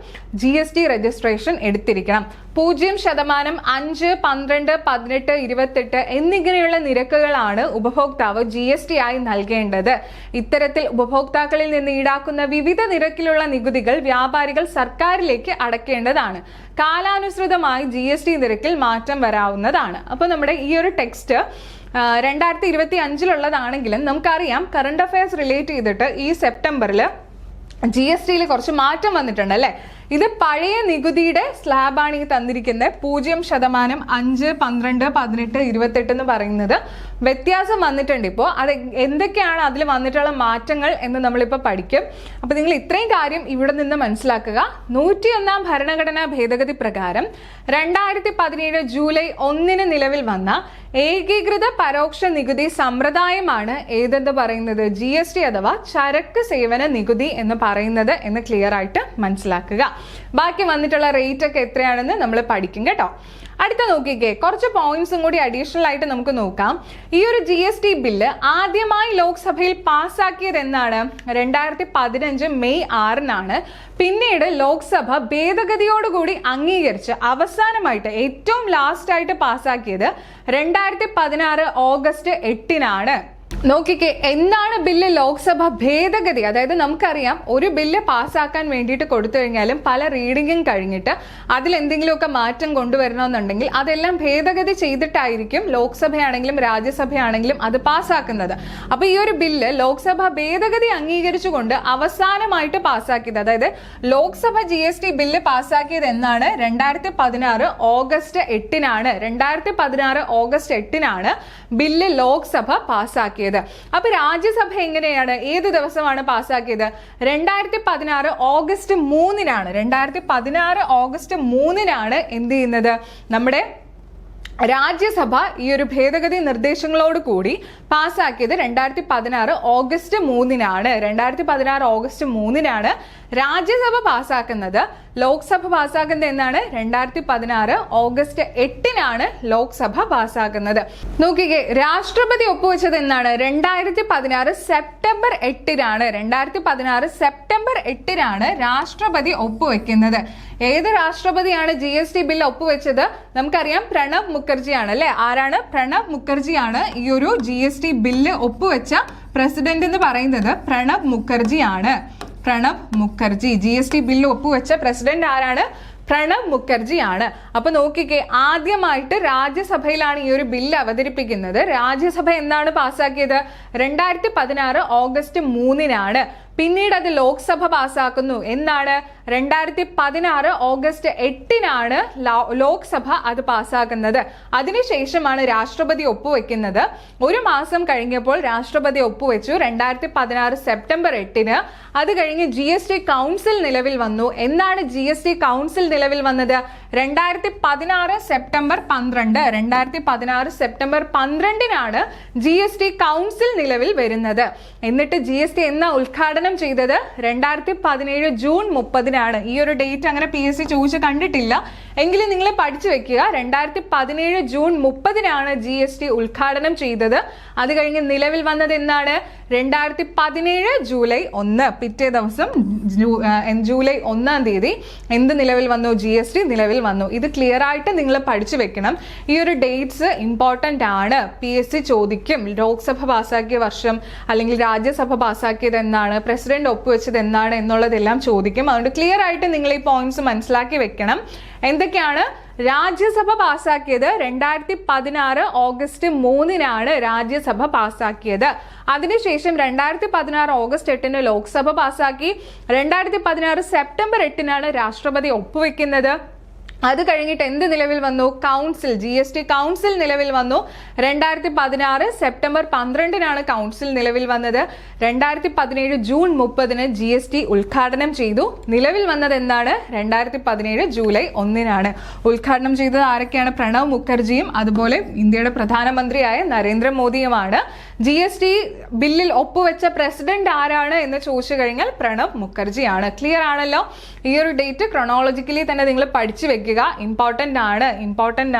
GST registration എടുത്തിരിക്കണം. 0%, 5, 12, 18, 28 എന്നിങ്ങനെയുള്ള നിരക്കുകളാണ് ഉപഭോക്താവ് GST ആയി നൽകേണ്ടത്. ഇത്തരത്തിൽ ഉപഭോക്താക്കളിൽ നിന്ന് ഈടാക്കുന്ന വിവിധ നിരക്കിലുള്ള നികുതികൾ വ്യാപാരികൾ സർക്കാരിലേക്ക് അടയ്ക്കേണ്ടതാണ്. കാലാനുസൃതമായി GST നിരക്കിൽ മാറ്റം വരാവുന്നതാണ്. അപ്പൊ നമ്മുടെ ഈ ഒരു ടെക്സ്റ്റ് 2025 നമുക്കറിയാം കറണ്ട് അഫയേഴ്സ് റിലേറ്റ് ചെയ്തിട്ട് ഈ സെപ്റ്റംബറിൽ GSTയിൽ കുറച്ച് മാറ്റം വന്നിട്ടുണ്ട് അല്ലെ. ഇത് പഴയ നികുതിയുടെ സ്ലാബാണ് ഈ തന്നിരിക്കുന്നത്. 0%, 5, 12, 18, 28 എന്ന് പറയുന്നത് വ്യത്യാസം വന്നിട്ടുണ്ട്. ഇപ്പോൾ അത് എന്തൊക്കെയാണ് അതിൽ വന്നിട്ടുള്ള മാറ്റങ്ങൾ എന്ന് നമ്മളിപ്പോൾ പഠിക്കും. അപ്പൊ നിങ്ങൾ ഇത്രയും കാര്യം ഇവിടെ നിന്ന് മനസ്സിലാക്കുക. 101 ഭരണഘടനാ ഭേദഗതി പ്രകാരം 2017 ജൂലൈ 1 നിലവിൽ വന്ന ഏകീകൃത പരോക്ഷ നികുതി സമ്പ്രദായമാണ് ഏതെന്ന് പറയുന്നത്? GST അഥവാ ചരക്ക് സേവന നികുതി എന്ന് പറയുന്നത് എന്ന് ക്ലിയർ ആയിട്ട് മനസ്സിലാക്കുക. ബാക്കി വന്നിട്ടുള്ള റേറ്റ് ഒക്കെ എത്രയാണെന്ന് നമ്മൾ പഠിക്കും കേട്ടോ. അടുത്ത നോക്കിക്കേ, കുറച്ച് പോയിന്റ്സും കൂടി അഡീഷണൽ ആയിട്ട് നമുക്ക് നോക്കാം. ഈ ഒരു GST ബില്ല് ആദ്യമായി ലോക്സഭയിൽ പാസ്സാക്കിയത് എന്നാണ്? 2015 മെയ് 6 പിന്നീട് ലോക്സഭ ഭേദഗതിയോടുകൂടി അംഗീകരിച്ച് അവസാനമായിട്ട് ഏറ്റവും ലാസ്റ്റ് ആയിട്ട് പാസ്സാക്കിയത് 2016 ഓഗസ്റ്റ് 8 നോക്കിക്കേ, എന്താണ് ബില്ല് ലോക്സഭ ഭേദഗതി? അതായത് നമുക്കറിയാം ഒരു ബില്ല് പാസ്സാക്കാൻ വേണ്ടിയിട്ട് കൊടുത്തു കഴിഞ്ഞാലും പല റീഡിങ്ങും കഴിഞ്ഞിട്ട് അതിൽ എന്തെങ്കിലുമൊക്കെ മാറ്റം കൊണ്ടുവരണമെന്നുണ്ടെങ്കിൽ അതെല്ലാം ഭേദഗതി ചെയ്തിട്ടായിരിക്കും ലോക്സഭയാണെങ്കിലും രാജ്യസഭയാണെങ്കിലും അത് പാസ്സാക്കുന്നത്. അപ്പൊ ഈ ഒരു ബില്ല് ലോക്സഭ ഭേദഗതി അംഗീകരിച്ചുകൊണ്ട് അവസാനമായിട്ട് പാസ്സാക്കിയത്, അതായത് ലോക്സഭ GST ബില്ല് പാസ്സാക്കിയത് എന്നാണ്? 2016 ഓഗസ്റ്റ് 8 2016 ഓഗസ്റ്റ് 8 ബില്ല് ലോക്സഭ പാസ്സാക്കിയത്. അപ്പൊ രാജ്യസഭ എങ്ങനെയാണ്, ഏത് ദിവസമാണ് പാസ്സാക്കിയത്? 2016 ഓഗസ്റ്റ് 3 2016 ഓഗസ്റ്റ് 3 എന്ത് ചെയ്യുന്നത്? നമ്മുടെ രാജ്യസഭ ഈ ഒരു ഭേദഗതി നിർദ്ദേശങ്ങളോട് കൂടി പാസ്സാക്കിയത് 2016 ഓഗസ്റ്റ് 3 2016 ഓഗസ്റ്റ് 3 രാജ്യസഭ പാസ്സാക്കുന്നത്. ലോക്സഭ പാസ്സാക്കുന്നത് എന്നാണ് 2016 ഓഗസ്റ്റ് 8-നാണ് ലോക്സഭ പാസ്സാക്കുന്നത്. നോക്കിക്കേ, രാഷ്ട്രപതി ഒപ്പുവെച്ചത് എന്നാണ് 2016 സെപ്റ്റംബർ 8-നാണ്. 2016 സെപ്റ്റംബർ 8-നാണ് രാഷ്ട്രപതി ഒപ്പുവെക്കുന്നത്. ഏത് രാഷ്ട്രപതിയാണ് GST ബിൽ ഒപ്പുവെച്ചത്? നമുക്കറിയാം, പ്രണബ് മുഖർജിയാണ് അല്ലെ. ആരാണ്? പ്രണബ് മുഖർജിയാണ് ഈ ഒരു GST ബില്ല് ഒപ്പുവെച്ച പ്രസിഡന്റ് എന്ന് പറയുന്നത്. പ്രണബ് മുഖർജിയാണ്. പ്രണബ് മുഖർജി GST ബില്ല് ഒപ്പുവെച്ച പ്രസിഡന്റ് ആരാണ്? പ്രണബ് മുഖർജിയാണ്. അപ്പൊ നോക്കിക്കേ, ആദ്യമായിട്ട് രാജ്യസഭയിലാണ് ഈ ഒരു ബില്ല് അവതരിപ്പിക്കുന്നത്. രാജ്യസഭ എന്നാണ് പാസ്സാക്കിയത്? 2016 ഓഗസ്റ്റ് 3-നാണ്. പിന്നീട് അത് ലോക്സഭ പാസ്സാക്കുന്നു. എന്നാണ്? 2016 ഓഗസ്റ്റ് 8-നാണ് ലോക്സഭ അത് പാസ്സാക്കുന്നത്. അതിനുശേഷമാണ് രാഷ്ട്രപതി ഒപ്പുവെക്കുന്നത്. ഒരു മാസം കഴിഞ്ഞപ്പോൾ രാഷ്ട്രപതി ഒപ്പുവെച്ചു 2016 സെപ്റ്റംബർ 8-ന്. അത് കഴിഞ്ഞ് GST കൗൺസിൽ നിലവിൽ വന്നു. എന്നാണ് GST കൗൺസിൽ നിലവിൽ വന്നത്? 2016 സെപ്റ്റംബർ 12. 2016 സെപ്റ്റംബർ 12-നാണ് GST കൗൺസിൽ നിലവിൽ വരുന്നത്. എന്നിട്ട് GST എന്ന ഉദ്ഘാടനം ചെയ്തത് 2017 ജൂൺ 30-നാണ്. ഈ ഒരു ഡേറ്റ് അങ്ങനെ PSC ചോദിച്ച് കണ്ടിട്ടില്ല, എങ്കിലും നിങ്ങൾ പഠിച്ചു വെക്കുക. 2017 ജൂൺ 30-നാണ് GST ഉദ്ഘാടനം ചെയ്തത്. അത് കഴിഞ്ഞ് നിലവിൽ വന്നത് എന്നാണ്? 2017 ജൂലൈ 1. പിറ്റേ ദിവസം ജൂലൈ 1-ാം തീയതി എന്ത് നിലവിൽ വന്നു? GST നിലവിൽ വന്നു. ഇത് ക്ലിയർ ആയിട്ട് നിങ്ങൾ പഠിച്ചു വെക്കണം. ഈ ഒരു ഡേറ്റ്സ് ഇമ്പോർട്ടന്റ് ആണ്. PSC ചോദിക്കും. ലോക്സഭ പാസ്സാക്കിയ വർഷം അല്ലെങ്കിൽ രാജ്യസഭ പാസ്സാക്കിയത് എന്നാണ്, പ്രസിഡന്റ് ഒപ്പുവെച്ചത് എന്നാണ് എന്നുള്ളതെല്ലാം ചോദിക്കും. അതുകൊണ്ട് ക്ലിയർ ആയിട്ട് നിങ്ങൾ ഈ പോയിന്റ്സ് മനസ്സിലാക്കി വെക്കണം. എന്തൊക്കെയാണ്? രാജ്യസഭ പാസ്സാക്കിയത് 2016 ഓഗസ്റ്റ് 3-നാണ് രാജ്യസഭ പാസ്സാക്കിയത്. അതിനുശേഷം 2016 ഓഗസ്റ്റ് 8-ന് ലോക്സഭ പാസ്സാക്കി. 2016 സെപ്റ്റംബർ 8-നാണ് രാഷ്ട്രപതി ഒപ്പുവെക്കുന്നത്. അത് കഴിഞ്ഞിട്ട് എന്ത് നിലവിൽ വന്നു? കൗൺസിൽ, GST കൗൺസിൽ നിലവിൽ വന്നു. 2016 സെപ്റ്റംബർ 12-നാണ് കൗൺസിൽ നിലവിൽ വന്നത്. 2017 ജൂൺ 30-ന് GST ഉദ്ഘാടനം ചെയ്തു. നിലവിൽ വന്നത് എന്താണ്? 2017 ജൂലൈ 1-നാണ്. ഉദ്ഘാടനം ചെയ്തത് ആരൊക്കെയാണ്? പ്രണബ് മുഖർജിയും അതുപോലെ ഇന്ത്യയുടെ പ്രധാനമന്ത്രിയായ നരേന്ദ്രമോദിയുമാണ്. GST ബില്ലിൽ ഒപ്പുവെച്ച പ്രസിഡന്റ് ആരാണ് എന്ന് ചോദിച്ചു കഴിഞ്ഞാൽ പ്രണബ് മുഖർജിയാണ്. ക്ലിയർ ആണല്ലോ? ഈ ഒരു ഡേറ്റ് ക്രോണോളജിക്കലി തന്നെ നിങ്ങൾ പഠിച്ചു വെക്കുക. ഇമ്പോർട്ടന്റ്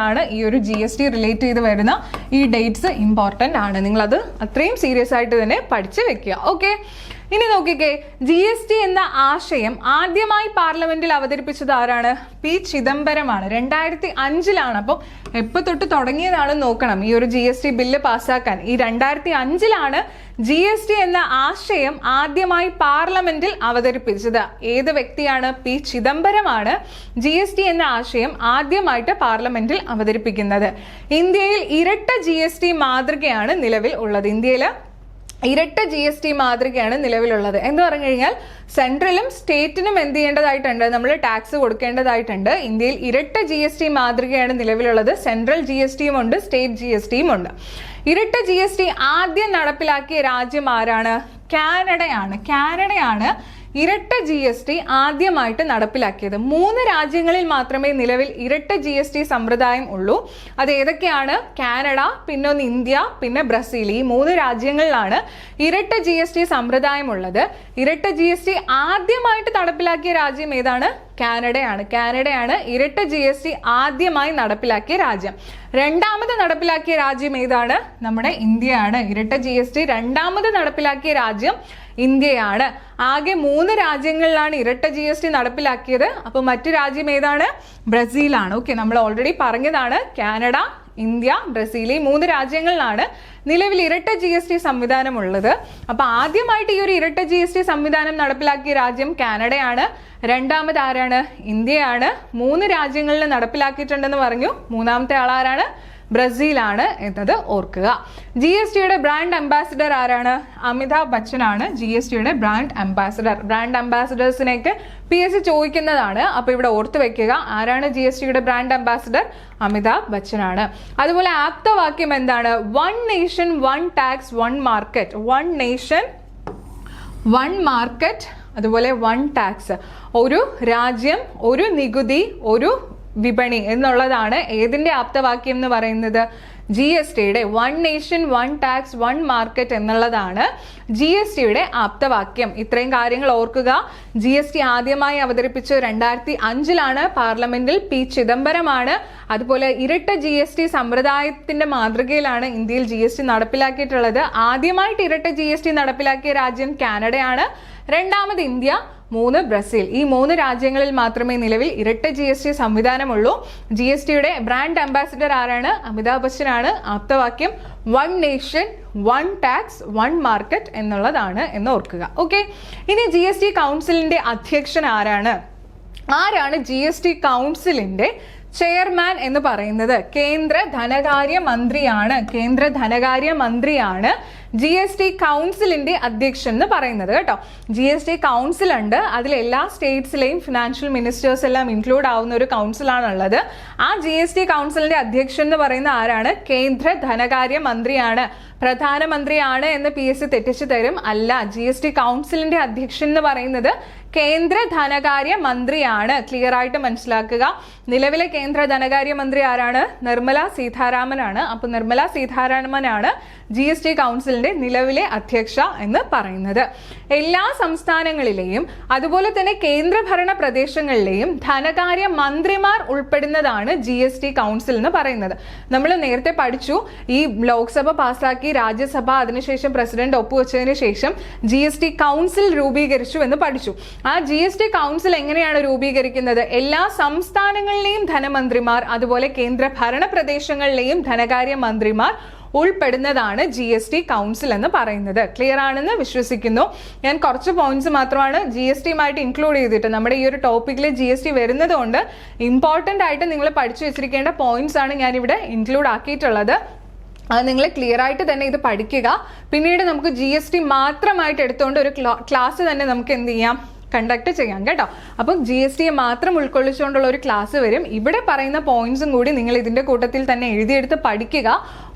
ആണ്. ഈ ഒരു GST റിലേറ്റ് ചെയ്ത് വരുന്ന ഈ ഡേറ്റ്സ് ഇമ്പോർട്ടന്റ് ആണ്. നിങ്ങൾ അത് അത്രയും സീരിയസ് ആയിട്ട് തന്നെ പഠിച്ചു വെക്കുക. ഓക്കെ, ഇനി നോക്കിക്കേ, GST എന്ന ആശയം ആദ്യമായി പാർലമെന്റിൽ അവതരിപ്പിച്ചത് ആരാണ്? P. ചിദംബരമാണ്. 2005-ലാണ്. അപ്പം എപ്പോൾ തൊട്ട് തുടങ്ങിയതാണ് നോക്കണം ഈ ഒരു GST ബില്ല് പാസ്സാക്കാൻ. ഈ 2005-ലാണ് GST എന്ന ആശയം ആദ്യമായി പാർലമെന്റിൽ അവതരിപ്പിച്ചത്. ഏത് വ്യക്തിയാണ്? P. ചിദംബരമാണ് GST എന്ന ആശയം ആദ്യമായിട്ട് പാർലമെന്റിൽ അവതരിപ്പിക്കുന്നത്. ഇന്ത്യയിൽ ഇരട്ട GST മാതൃകയാണ് നിലവിൽ ഉള്ളത്. ഇന്ത്യയിൽ ഇരട്ട GST മാതൃകയാണ് നിലവിലുള്ളത്. എന്ന് പറഞ്ഞു കഴിഞ്ഞാൽ സെൻട്രലും സ്റ്റേറ്റിനും എന്ത് ചെയ്യേണ്ടതായിട്ടുണ്ട്? നമ്മൾ ടാക്സ് കൊടുക്കേണ്ടതായിട്ടുണ്ട്. ഇന്ത്യയിൽ ഇരട്ട GST മാതൃകയാണ് നിലവിലുള്ളത്. സെൻട്രൽ GSTയും ഉണ്ട്, സ്റ്റേറ്റ് GSTയും ഉണ്ട്. ഇരട്ട GST ആദ്യം നടപ്പിലാക്കിയ രാജ്യം ആരാണ്? കാനഡയാണ് ഇരട്ട GST ആദ്യമായിട്ട് നടപ്പിലാക്കിയത്. 3 രാജ്യങ്ങളിൽ മാത്രമേ നിലവിൽ ഇരട്ട GST സമ്പ്രദായം ഉള്ളൂ. അത് ഏതൊക്കെയാണ്? കാനഡ, പിന്നെ ഇന്ത്യ, പിന്നെ ബ്രസീൽ. ഈ 3 രാജ്യങ്ങളിലാണ് ഇരട്ട GST സമ്പ്രദായം ഉള്ളത്. ഇരട്ട GST ആദ്യമായിട്ട് നടപ്പിലാക്കിയ രാജ്യം ഏതാണ്? കാനഡയാണ് ഇരട്ട GST ആദ്യമായി നടപ്പിലാക്കിയ രാജ്യം. രണ്ടാമത് നടപ്പിലാക്കിയ രാജ്യം ഏതാണ്? നമ്മുടെ ഇന്ത്യയാണ്. ഇരട്ട GST രണ്ടാമത് നടപ്പിലാക്കിയ രാജ്യം ഇന്ത്യയാണ്. ആകെ 3 രാജ്യങ്ങളിലാണ് ഇരട്ട GST നടപ്പിലാക്കിയത്. അപ്പോൾ മറ്റു രാജ്യം ഏതാണ്? ബ്രസീലാണ്. ഓക്കെ, നമ്മൾ ഓൾറെഡി പറഞ്ഞതാണ്. കാനഡ, ഇന്ത്യ, ബ്രസീൽ, ഈ 3 രാജ്യങ്ങളിലാണ് നിലവിൽ ഇരട്ട GST സംവിധാനം ഉള്ളത്. അപ്പൊ ആദ്യമായിട്ട് ഈ ഒരു ഇരട്ട GST സംവിധാനം നടപ്പിലാക്കിയ രാജ്യം കാനഡയാണ്. രണ്ടാമത് ആരാണ്? ഇന്ത്യയാണ്. 3 രാജ്യങ്ങളിൽ നടപ്പിലാക്കിയിട്ടുണ്ടെന്ന് പറഞ്ഞു. മൂന്നാമത്തെ ആളാരാണ്? ബ്രസീലാണ് എന്നത് ഓർക്കുക. GSTയുടെ ബ്രാൻഡ് അംബാസിഡർ ആരാണ്? അമിതാഭ് ബച്ചൻ ആണ് GSTയുടെ ബ്രാൻഡ് അംബാസിഡർ. ബ്രാൻഡ് അംബാസിഡേഴ്സിനെയൊക്കെ PSC ചോദിക്കുന്നതാണ്. അപ്പൊ ഇവിടെ ഓർത്ത് വെക്കുക. ആരാണ് GSTയുടെ ബ്രാൻഡ് അംബാസിഡർ? അമിതാഭ് ബച്ചൻ ആണ്. അതുപോലെ ആപ്തവാക്യം എന്താണ്? 1 nation 1 tax 1 market. 1 nation 1 market, അതുപോലെ 1 ടാക്സ്. ഒരു രാജ്യം, ഒരു നികുതി, ഒരു വിപണി എന്നുള്ളതാണ് ഏതിന്റെ ആപ്തവാക്യം എന്ന് പറയുന്നത്? GSTയുടെ one nation one tax one market എന്നുള്ളതാണ് GSTയുടെ ആപ്തവാക്യം. ഇത്രയും കാര്യങ്ങൾ ഓർക്കുക. GST ആദ്യമായി അവതരിപ്പിച്ച് 2005 പാർലമെന്റിൽ P. ചിദംബരമാണ്. അതുപോലെ ഇരട്ട GST സമ്പ്രദായത്തിന്റെ മാതൃകയിലാണ് ഇന്ത്യയിൽ GST നടപ്പിലാക്കിയിട്ടുള്ളത്. ആദ്യമായിട്ട് ഇരട്ട GST നടപ്പിലാക്കിയ രാജ്യം കാനഡയാണ്, രണ്ടാമത് ഇന്ത്യ, 3 ബ്രസീൽ. ഈ 3 രാജ്യങ്ങളിൽ മാത്രമേ നിലവിൽ ഇരട്ട GST സംവിധാനമുള്ളൂ. GSTയുടെ ബ്രാൻഡ് അംബാസിഡർ ആരാണ്? അമിതാഭ് ബച്ചനാണ്. ആപ്തവാക്യം one nation one tax one market എന്നുള്ളതാണ് എന്ന് ഓർക്കുക. ഓക്കെ, ഇനി GST കൗൺസിലിന്റെ അധ്യക്ഷൻ ആരാണ്? GST കൗൺസിലിന്റെ ചെയർമാൻ എന്ന് പറയുന്നത്? കേന്ദ്ര ധനകാര്യ മന്ത്രിയാണ് GST കൗൺസിലിന്റെ അധ്യക്ഷൻ എന്ന് പറയുന്നത് കേട്ടോ. GST കൗൺസിൽ ഉണ്ട്, അതിൽ എല്ലാ സ്റ്റേറ്റ്സിലെയും ഫിനാൻഷ്യൽ മിനിസ്റ്റേഴ്സ് എല്ലാം ഇൻക്ലൂഡ് ആവുന്ന ഒരു കൗൺസിലാണുള്ളത്. ആ GST കൗൺസിലിന്റെ അധ്യക്ഷൻ എന്ന് പറയുന്ന ആരാണ്? കേന്ദ്ര ധനകാര്യ മന്ത്രിയാണ്. പ്രധാനമന്ത്രിയാണ് എന്ന് PSC തെറ്റിച്ചു തരും. അല്ല, GST കൗൺസിലിന്റെ അധ്യക്ഷൻ എന്ന് പറയുന്നത് കേന്ദ്ര ധനകാര്യ മന്ത്രിയാണ്. ക്ലിയർ ആയിട്ട് മനസ്സിലാക്കുക. നിലവിലെ കേന്ദ്ര ധനകാര്യ മന്ത്രി ആരാണ്? നിർമ്മല സീതാരാമനാണ്. അപ്പൊ നിർമ്മല സീതാരാമനാണ് GST കൗൺസിലിന്റെ നിലവിലെ അധ്യക്ഷ എന്ന് പറയുന്നത്. എല്ലാ സംസ്ഥാനങ്ങളിലെയും അതുപോലെ തന്നെ കേന്ദ്രഭരണ പ്രദേശങ്ങളിലെയും ധനകാര്യ മന്ത്രിമാർ ഉൾപ്പെടുന്നതാണ് GST കൗൺസിൽ എന്ന് പറയുന്നത്. നമ്മൾ നേരത്തെ പഠിച്ചു, ഈ ലോക്സഭ പാസാക്കി രാജ്യസഭ അതിനുശേഷം പ്രസിഡന്റ് ഒപ്പുവെച്ചതിന് ശേഷം GST കൗൺസിൽ രൂപീകരിച്ചു എന്ന് പഠിച്ചു. ആ GST കൗൺസിൽ എങ്ങനെയാണ് രൂപീകരിക്കുന്നത്? എല്ലാ സംസ്ഥാനങ്ങളിലെയും ധനമന്ത്രിമാർ അതുപോലെ കേന്ദ്ര ഭരണ പ്രദേശങ്ങളിലെയും ധനകാര്യ മന്ത്രിമാർ ഉൾപ്പെടുന്നതാണ് GST കൗൺസിൽ എന്ന് പറയുന്നത്. ക്ലിയർ ആണെന്ന് വിശ്വസിക്കുന്നു. ഞാൻ കുറച്ച് പോയിന്റ്സ് മാത്രമാണ് GSTയുമായിട്ട് ഇൻക്ലൂഡ് ചെയ്തിട്ട് നമ്മുടെ ഈ ഒരു ടോപ്പിക്കിൽ GST വരുന്നത് കൊണ്ട് ഇമ്പോർട്ടൻ്റ് ആയിട്ട് നിങ്ങൾ പഠിച്ചു വെച്ചിരിക്കേണ്ട പോയിന്റ്സ് ആണ് ഞാൻ ഇവിടെ ഇൻക്ലൂഡ് ആക്കിയിട്ടുള്ളത്. അത് നിങ്ങൾ ക്ലിയർ ആയിട്ട് തന്നെ ഇത് പഠിക്കുക. പിന്നീട് നമുക്ക് GST മാത്രമായിട്ട് എടുത്തുകൊണ്ട് ഒരു ക്ലാസ് തന്നെ നമുക്ക് എന്ത് ചെയ്യാം, കണ്ടക്ട് ചെയ്യാം കേട്ടോ. അപ്പം GSTയെ മാത്രം ഉൾക്കൊള്ളിച്ചുകൊണ്ടുള്ള ഒരു ക്ലാസ് വരും. ഇവിടെ പറയുന്ന പോയിന്റ്സും കൂടി നിങ്ങൾ ഇതിന്റെ കൂട്ടത്തിൽ തന്നെ എഴുതിയെടുത്ത് പഠിക്കുക.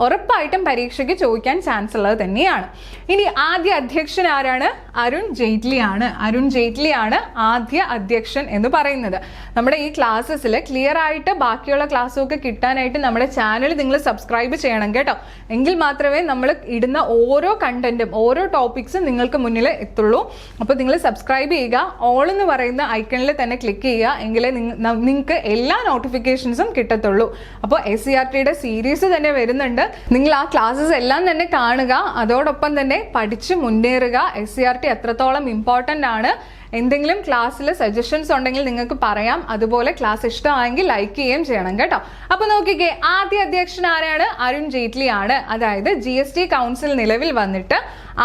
ഉറപ്പായിട്ടും പരീക്ഷയ്ക്ക് ചോദിക്കാൻ ചാൻസ് ഉള്ളത് തന്നെയാണ്. ഇനി ആദ്യ അധ്യക്ഷൻ ആരാണ്? അരുൺ ജെയ്റ്റ്ലിയാണ് ആദ്യ അധ്യക്ഷൻ എന്ന് പറയുന്നത്. നമ്മുടെ ഈ ക്ലാസ്സസിൽ ക്ലിയർ ആയിട്ട് ബാക്കിയുള്ള ക്ലാസ്സൊക്കെ കിട്ടാനായിട്ട് നമ്മുടെ ചാനൽ നിങ്ങൾ സബ്സ്ക്രൈബ് ചെയ്യണം കേട്ടോ. എങ്കിൽ മാത്രമേ നമ്മൾ ഇടുന്ന ഓരോ കണ്ടന്റും ഓരോ ടോപ്പിക്സും നിങ്ങൾക്ക് മുന്നിൽ എത്തുള്ളൂ. അപ്പോൾ നിങ്ങൾ സബ്സ്ക്രൈബ് ചെയ്യുക. ഓൾ എന്ന് പറയുന്ന ഐക്കണിൽ തന്നെ ക്ലിക്ക് ചെയ്യുക, എങ്കിലേ നിങ്ങൾക്ക് എല്ലാ നോട്ടിഫിക്കേഷൻസും കിട്ടത്തുള്ളൂ. അപ്പോൾ SCRTയുടെ സീരീസ് തന്നെ വരുന്നുണ്ട്. നിങ്ങൾ ആ ക്ലാസ്സസ് എല്ലാം തന്നെ കാണുക, അതോടൊപ്പം തന്നെ പഠിച്ച് മുന്നേറുക. SCRT എത്രത്തോളം ഇമ്പോർട്ടൻ്റ് ആണ്, എന്തെങ്കിലും ക്ലാസ്സിൽ സജഷൻസ് ഉണ്ടെങ്കിൽ നിങ്ങൾക്ക് പറയാം. അതുപോലെ ക്ലാസ് ഇഷ്ടമായെങ്കിൽ ലൈക്ക് ചെയ്യുകയും ചെയ്യണം കേട്ടോ. അപ്പൊ നോക്കിക്കേ, ആദ്യ അധ്യക്ഷൻ ആരാണ്? അരുൺ ജെയ്റ്റ്ലി ആണ്. അതായത് GST കൗൺസിൽ നിലവിൽ വന്നിട്ട്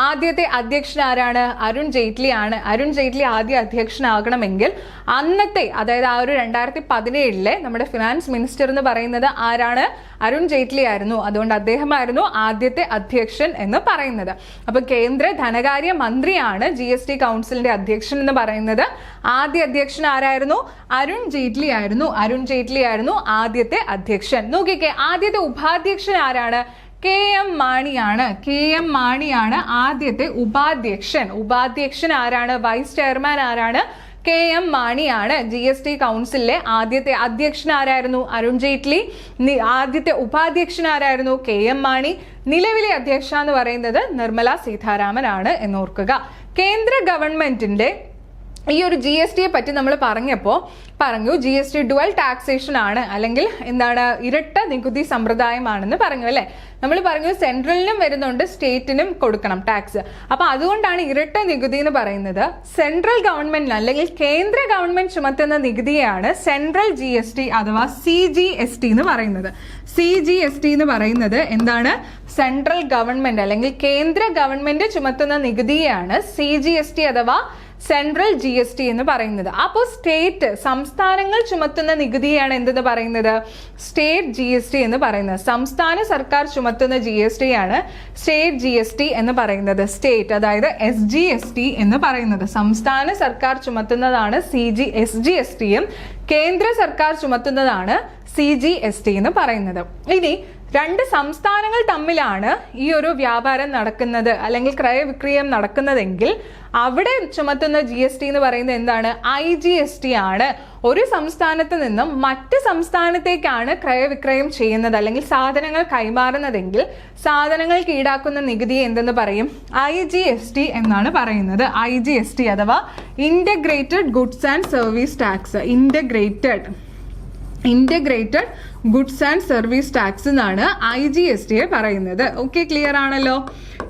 ആദ്യത്തെ അധ്യക്ഷൻ ആരാണ്? അരുൺ ജെയ്റ്റ്ലി ആണ്. അരുൺ ജെയ്റ്റ്ലി ആദ്യ അധ്യക്ഷനാകണമെങ്കിൽ അന്നത്തെ, അതായത് ആ ഒരു 2017 നമ്മുടെ ഫിനാൻസ് മിനിസ്റ്റർ എന്ന് പറയുന്നത് ആരാണ്? അരുൺ ജെയ്റ്റ്ലി ആയിരുന്നു. അതുകൊണ്ട് അദ്ദേഹമായിരുന്നു ആദ്യത്തെ അധ്യക്ഷൻ എന്ന് പറയുന്നത്. അപ്പൊ കേന്ദ്ര ധനകാര്യ മന്ത്രിയാണ് GST കൗൺസിലിന്റെ അധ്യക്ഷൻ എന്ന് പറയുന്നത്. ആദ്യ അധ്യക്ഷൻ ആരായിരുന്നു? അരുൺ ജെയ്റ്റ്ലി ആയിരുന്നു ആദ്യത്തെ അധ്യക്ഷൻ. നോക്കിക്കേ, ആദ്യത്തെ ഉപാധ്യക്ഷൻ ആരാണ്? KM മാണിയാണ് ആദ്യത്തെ ഉപാധ്യക്ഷൻ ആരാണ്? വൈസ് ചെയർമാൻ ആരാണ്? KM മാണിയാണ്. GST കൗൺസിലിലെ ആദ്യത്തെ അധ്യക്ഷൻ ആരായിരുന്നു? അരുൺ ജെയ്റ്റ്ലി. ആദ്യത്തെ ഉപാധ്യക്ഷൻ ആരായിരുന്നു? KM മാണി. നിലവിലെ അധ്യക്ഷ എന്ന് പറയുന്നത് നിർമ്മല സീതാരാമൻ ആണ് എന്നോർക്കുക. കേന്ദ്ര ഗവൺമെന്റിന്റെ ഈ ഒരു GSTയെ പറ്റി നമ്മൾ പറഞ്ഞു GST ഡുവൽ ടാക്സേഷൻ ആണ്, അല്ലെങ്കിൽ എന്താണ്, ഇരട്ട നികുതി സമ്പ്രദായമാണെന്ന് പറഞ്ഞു അല്ലെ. നമ്മൾ പറഞ്ഞു സെൻട്രലിനും വരുന്നുണ്ട്, സ്റ്റേറ്റിനും കൊടുക്കണം ടാക്സ്. അപ്പൊ അതുകൊണ്ടാണ് ഇരട്ട നികുതി എന്ന് പറയുന്നത്. സെൻട്രൽ ഗവൺമെന്റിന് അല്ലെങ്കിൽ കേന്ദ്ര ഗവൺമെന്റ് ചുമത്തുന്ന നികുതിയാണ് സെൻട്രൽ GST അഥവാ CGST എന്ന് പറയുന്നത്. CGST എന്ന് പറയുന്നത് എന്താണ്? സെൻട്രൽ ഗവൺമെന്റ് അല്ലെങ്കിൽ കേന്ദ്ര ഗവൺമെന്റ് ചുമത്തുന്ന നികുതിയാണ് CGST അഥവാ സെൻട്രൽ GST എന്ന് പറയുന്നത്. അപ്പോൾ സ്റ്റേറ്റ്, സംസ്ഥാനങ്ങൾ ചുമത്തുന്ന നികുതിയാണ് എന്തെന്ന് പറയുന്നത്? സ്റ്റേറ്റ് GST എന്ന് പറയുന്നത്. സംസ്ഥാന സർക്കാർ ചുമത്തുന്ന GST ആണ് സ്റ്റേറ്റ് GST എന്ന് പറയുന്നത്. സ്റ്റേറ്റ്, അതായത് SGST എന്ന് പറയുന്നത്. സംസ്ഥാന സർക്കാർ ചുമത്തുന്നതാണ് SGSTയും കേന്ദ്ര സർക്കാർ ചുമത്തുന്നതാണ് CGST എന്ന് പറയുന്നത്. ഇനി രണ്ട് സംസ്ഥാനങ്ങൾ തമ്മിലാണ് ഈ ഒരു വ്യാപാരം നടക്കുന്നത് അല്ലെങ്കിൽ ക്രയവിക്രയം നടക്കുന്നതെങ്കിൽ അവിടെ ചുമത്തുന്ന GST എന്ന് പറയുന്നത് എന്താണ്? IGST ആണ്. ഒരു സംസ്ഥാനത്ത് നിന്നും മറ്റ് സംസ്ഥാനത്തേക്കാണ് ക്രയവിക്രയം ചെയ്യുന്നത് അല്ലെങ്കിൽ സാധനങ്ങൾ കൈമാറുന്നതെങ്കിൽ സാധനങ്ങൾക്ക് ഈടാക്കുന്ന നികുതിയെ എന്തെന്ന് പറയും? IGST എന്നാണ് പറയുന്നത്. IGST അഥവാ integrated goods and service tax. Integrated goods and service tax എന്നാണ് IGST പറയുന്നത്. ഓക്കെ, ക്ലിയർ ആണല്ലോ?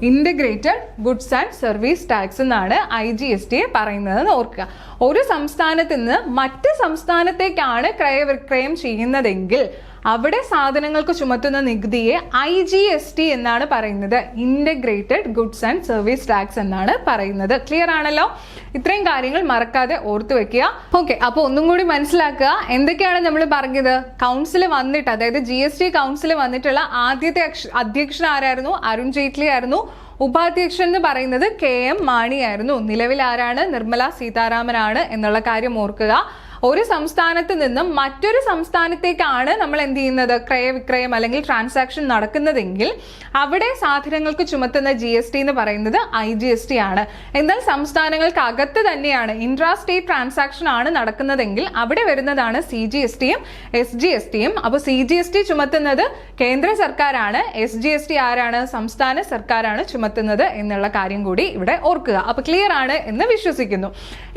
Integrated goods and service tax എന്നാണ് IGST പറയുന്നത് ഓർക്കുക. ഒരു സംസ്ഥാനത്ത് നിന്ന് മറ്റ് സംസ്ഥാനത്തേക്കാണ് ക്രയവിക്രയം ചെയ്യുന്നതെങ്കിൽ അവിടെ സാധനങ്ങൾക്ക് ചുമത്തുന്ന നികുതിയെ IGST എന്നാണ് പറയുന്നത്. Integrated goods and service tax എന്നാണ് പറയുന്നത്. ക്ലിയർ ആണല്ലോ? ഇത്രയും കാര്യങ്ങൾ മറക്കാതെ ഓർത്തു വെക്കുക. ഓക്കെ, അപ്പോൾ ഒന്നും കൂടി മനസ്സിലാക്കുക. എന്തൊക്കെയാണ് നമ്മൾ പറഞ്ഞത്? കൗൺസിൽ വന്നിട്ട്, അതായത് GST കൗൺസിൽ വന്നിട്ടുള്ള ആദ്യത്തെ അധ്യക്ഷൻ ആരായിരുന്നു? അരുൺ ജെയ്റ്റ്ലി ആയിരുന്നു. ഉപാധ്യക്ഷൻ എന്ന് പറയുന്നത് KM മാണി ആയിരുന്നു. നിലവിൽ ആരാണ്? നിർമ്മല സീതാരാമനാണ് എന്നുള്ള കാര്യം ഓർക്കുക. ഒരു സംസ്ഥാനത്ത് നിന്നും മറ്റൊരു സംസ്ഥാനത്തേക്കാണ് നമ്മൾ എന്ത് ചെയ്യുന്നത്? ക്രയവിക്രയം അല്ലെങ്കിൽ ട്രാൻസാക്ഷൻ നടക്കുന്നതെങ്കിൽ അവിടെ സാധനങ്ങൾക്ക് ചുമത്തുന്ന GST എന്ന് പറയുന്നത് IGST ആണ്. എന്നാൽ സംസ്ഥാനങ്ങൾക്ക് അകത്ത് തന്നെയാണ്, ഇൻട്രാ സ്റ്റേറ്റ് ട്രാൻസാക്ഷൻ ആണ് നടക്കുന്നതെങ്കിൽ അവിടെ വരുന്നതാണ് CGSTയും SGSTയും. അപ്പോൾ CGST ചുമത്തുന്നത് കേന്ദ്ര സർക്കാരാണ്, SGST ആരാണ്? സംസ്ഥാന സർക്കാരാണ് ചുമത്തുന്നത് എന്നുള്ള കാര്യം കൂടി ഇവിടെ ഓർക്കുക. അപ്പൊ ക്ലിയർ ആണ് എന്ന് വിശ്വസിക്കുന്നു.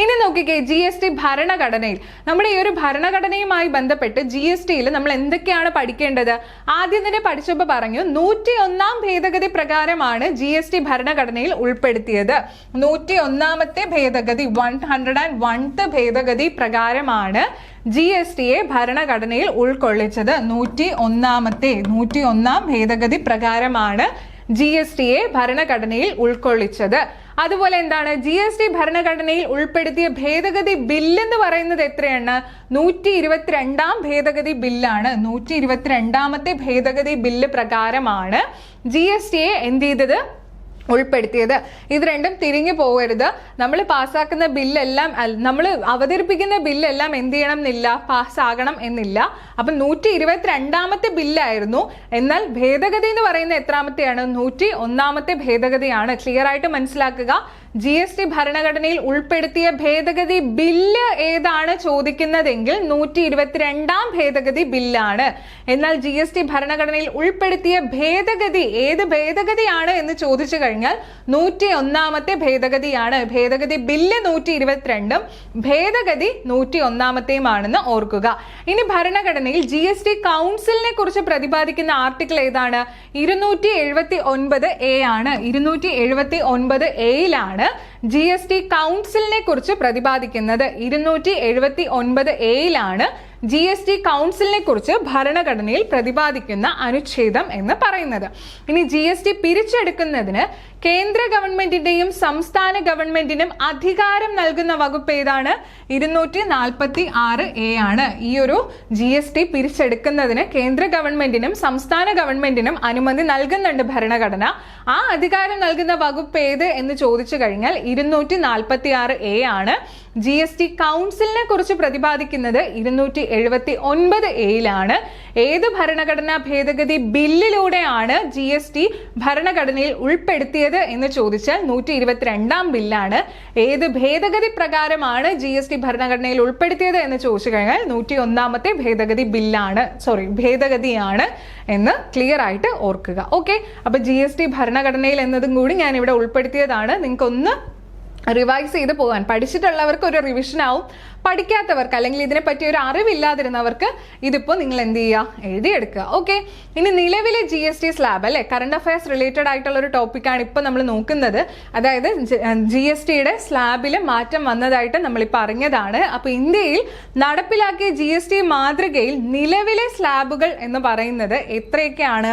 ഇനി നോക്കിക്കേ, GST ഭരണഘടനയിൽ, നമ്മുടെ ഈ ഒരു ഭരണഘടനയുമായി ബന്ധപ്പെട്ട് GSTയിൽ നമ്മൾ എന്തൊക്കെയാണ് പഠിക്കേണ്ടത്? ആദ്യം തന്നെ പഠിച്ചപ്പോൾ പറഞ്ഞു 101 ഭേദഗതി പ്രകാരമാണ് GST ഭരണഘടനയിൽ ഉൾപ്പെടുത്തിയത്. 101ാമത്തെ ഭേദഗതി, 101th ഭേദഗതി പ്രകാരമാണ് GSTയെ ഭരണഘടനയിൽ ഉൾക്കൊള്ളിച്ചത്. 101ാം ഭേദഗതി പ്രകാരമാണ് GSTയെ ഭരണഘടനയിൽ ഉൾക്കൊള്ളിച്ചത്. അതുപോലെ എന്താണ്? GST ഭരണഘടനയിൽ ഉൾപ്പെടുത്തിയ ഭേദഗതി ബില്ല് എന്ന് പറയുന്നത് എത്രയാണ്? 122ാം ഭേദഗതി ബില്ലാണ്. 122ാമത്തെ ഭേദഗതി ബില്ല് പ്രകാരമാണ് GSTയെ എന്ത് ചെയ്തത്? ഉൾപ്പെടുത്തിയത്. ഇത് രണ്ടും തിരിഞ്ഞു പോകരുത്. നമ്മൾ പാസ്സാക്കുന്ന ബില്ലെല്ലാം, നമ്മൾ അവതരിപ്പിക്കുന്ന ബില്ലെല്ലാം എന്ത് ചെയ്യണം എന്നില്ല, പാസ്സാകണം എന്നില്ല. അപ്പം 122ാമത്തെ ബില്ലായിരുന്നു. എന്നാൽ ഭേദഗതി എന്ന് പറയുന്നത് എത്രാമത്തെയാണ്? 101ാമത്തെ ഭേദഗതിയാണ്. ക്ലിയർ ആയിട്ട് മനസ്സിലാക്കുക. GST ഭരണഘടനയിൽ ഉൾപ്പെടുത്തിയ ഭേദഗതി ബില്ല് ഏതാണ് ചോദിക്കുന്നതെങ്കിൽ 122ാം ഭേദഗതി ബില്ലാണ്. എന്നാൽ GST ഭരണഘടനയിൽ ഉൾപ്പെടുത്തിയ ഭേദഗതി ഏത് ഭേദഗതിയാണ് എന്ന് ചോദിച്ചു കഴിഞ്ഞാൽ 101ാമത്തെ ഭേദഗതിയാണ്. ഭേദഗതി ബില്ല് 122ഉം ഭേദഗതി 101ാമത്തെയുമാണെന്ന് ഓർക്കുക. ഇനി ഭരണഘടനയിൽ GST കൗൺസിലിനെ കുറിച്ച് പ്രതിപാദിക്കുന്ന ആർട്ടിക്കിൾ ഏതാണ്? 279A ആണ്. 279Aയിലാണ് GST കൗൺസിലിനെ കുറിച്ച് പ്രതിപാദിക്കുന്നത്. 279Aയിലാണ് GST കൗൺസിലിനെ കുറിച്ച് ഭരണഘടനയിൽ പ്രതിപാദിക്കുന്ന അനുച്ഛേദം എന്ന് പറയുന്നത്. ഇനി GST പിരിച്ചെടുക്കുന്നതിന് കേന്ദ്ര ഗവൺമെന്റിന്റെയും സംസ്ഥാന ഗവൺമെന്റിനും അധികാരം നൽകുന്ന വകുപ്പ് ഏതാണ്? 246A ആണ്. ഈ ഒരു GST പിരിച്ചെടുക്കുന്നതിന് കേന്ദ്ര ഗവൺമെന്റിനും സംസ്ഥാന ഗവൺമെന്റിനും അനുമതി നൽകുന്നുണ്ട് ഭരണഘടന. ആ അധികാരം നൽകുന്ന വകുപ്പ് ഏത് എന്ന് ചോദിച്ചു കഴിഞ്ഞാൽ 246A ആണ്. GST കൗൺസിലിനെ കുറിച്ച് പ്രതിപാദിക്കുന്നത് 279Aയിലാണ്. ഏത് ഭരണഘടനാ ഭേദഗതി ബില്ലിലൂടെയാണ് GST ഭരണഘടനയിൽ ഉൾപ്പെടുത്തിയത് എന്ന് ചോദിച്ചാൽ 122ാം ബില്ലാണ്. ഏത് ഭേദഗതി പ്രകാരമാണ് GST ഭരണഘടനയിൽ ഉൾപ്പെടുത്തിയത് എന്ന് ചോദിച്ചു കഴിഞ്ഞാൽ 101ാമത്തെ ഭേദഗതി ഭേദഗതിയാണ് എന്ന് ക്ലിയർ ആയിട്ട് ഓർക്കുക. ഓക്കെ, അപ്പൊ GST ഭരണഘടനയിൽ എന്നതും കൂടി ഞാൻ ഇവിടെ ഉൾപ്പെടുത്തിയതാണ്. നിങ്ങൾക്കൊന്ന് റിവൈസ് ചെയ്ത് പോകാൻ. പഠിച്ചിട്ടുള്ളവർക്ക് ഒരു റിവിഷൻ ആവും, പഠിക്കാത്തവർക്ക് അല്ലെങ്കിൽ ഇതിനെ പറ്റി ഒരു അറിവില്ലാതിരുന്നവർക്ക് ഇതിപ്പോൾ നിങ്ങൾ എന്ത് ചെയ്യുക? എഴുതിയെടുക്കുക. ഓക്കെ, ഇനി നിലവിലെ GST സ്ലാബ് അല്ലെ, കറണ്ട് അഫയേഴ്സ് റിലേറ്റഡ് ആയിട്ടുള്ള ഒരു ടോപ്പിക്കാണ് ഇപ്പൊ നമ്മൾ നോക്കുന്നത്. അതായത് GSTയുടെ സ്ലാബിൽ മാറ്റം വന്നതായിട്ട് നമ്മളിപ്പോൾ അറിഞ്ഞതാണ്. അപ്പൊ ഇന്ത്യയിൽ നടപ്പിലാക്കിയ GST മാതൃകയിൽ നിലവിലെ സ്ലാബുകൾ എന്ന് പറയുന്നത് എത്രയൊക്കെയാണ്?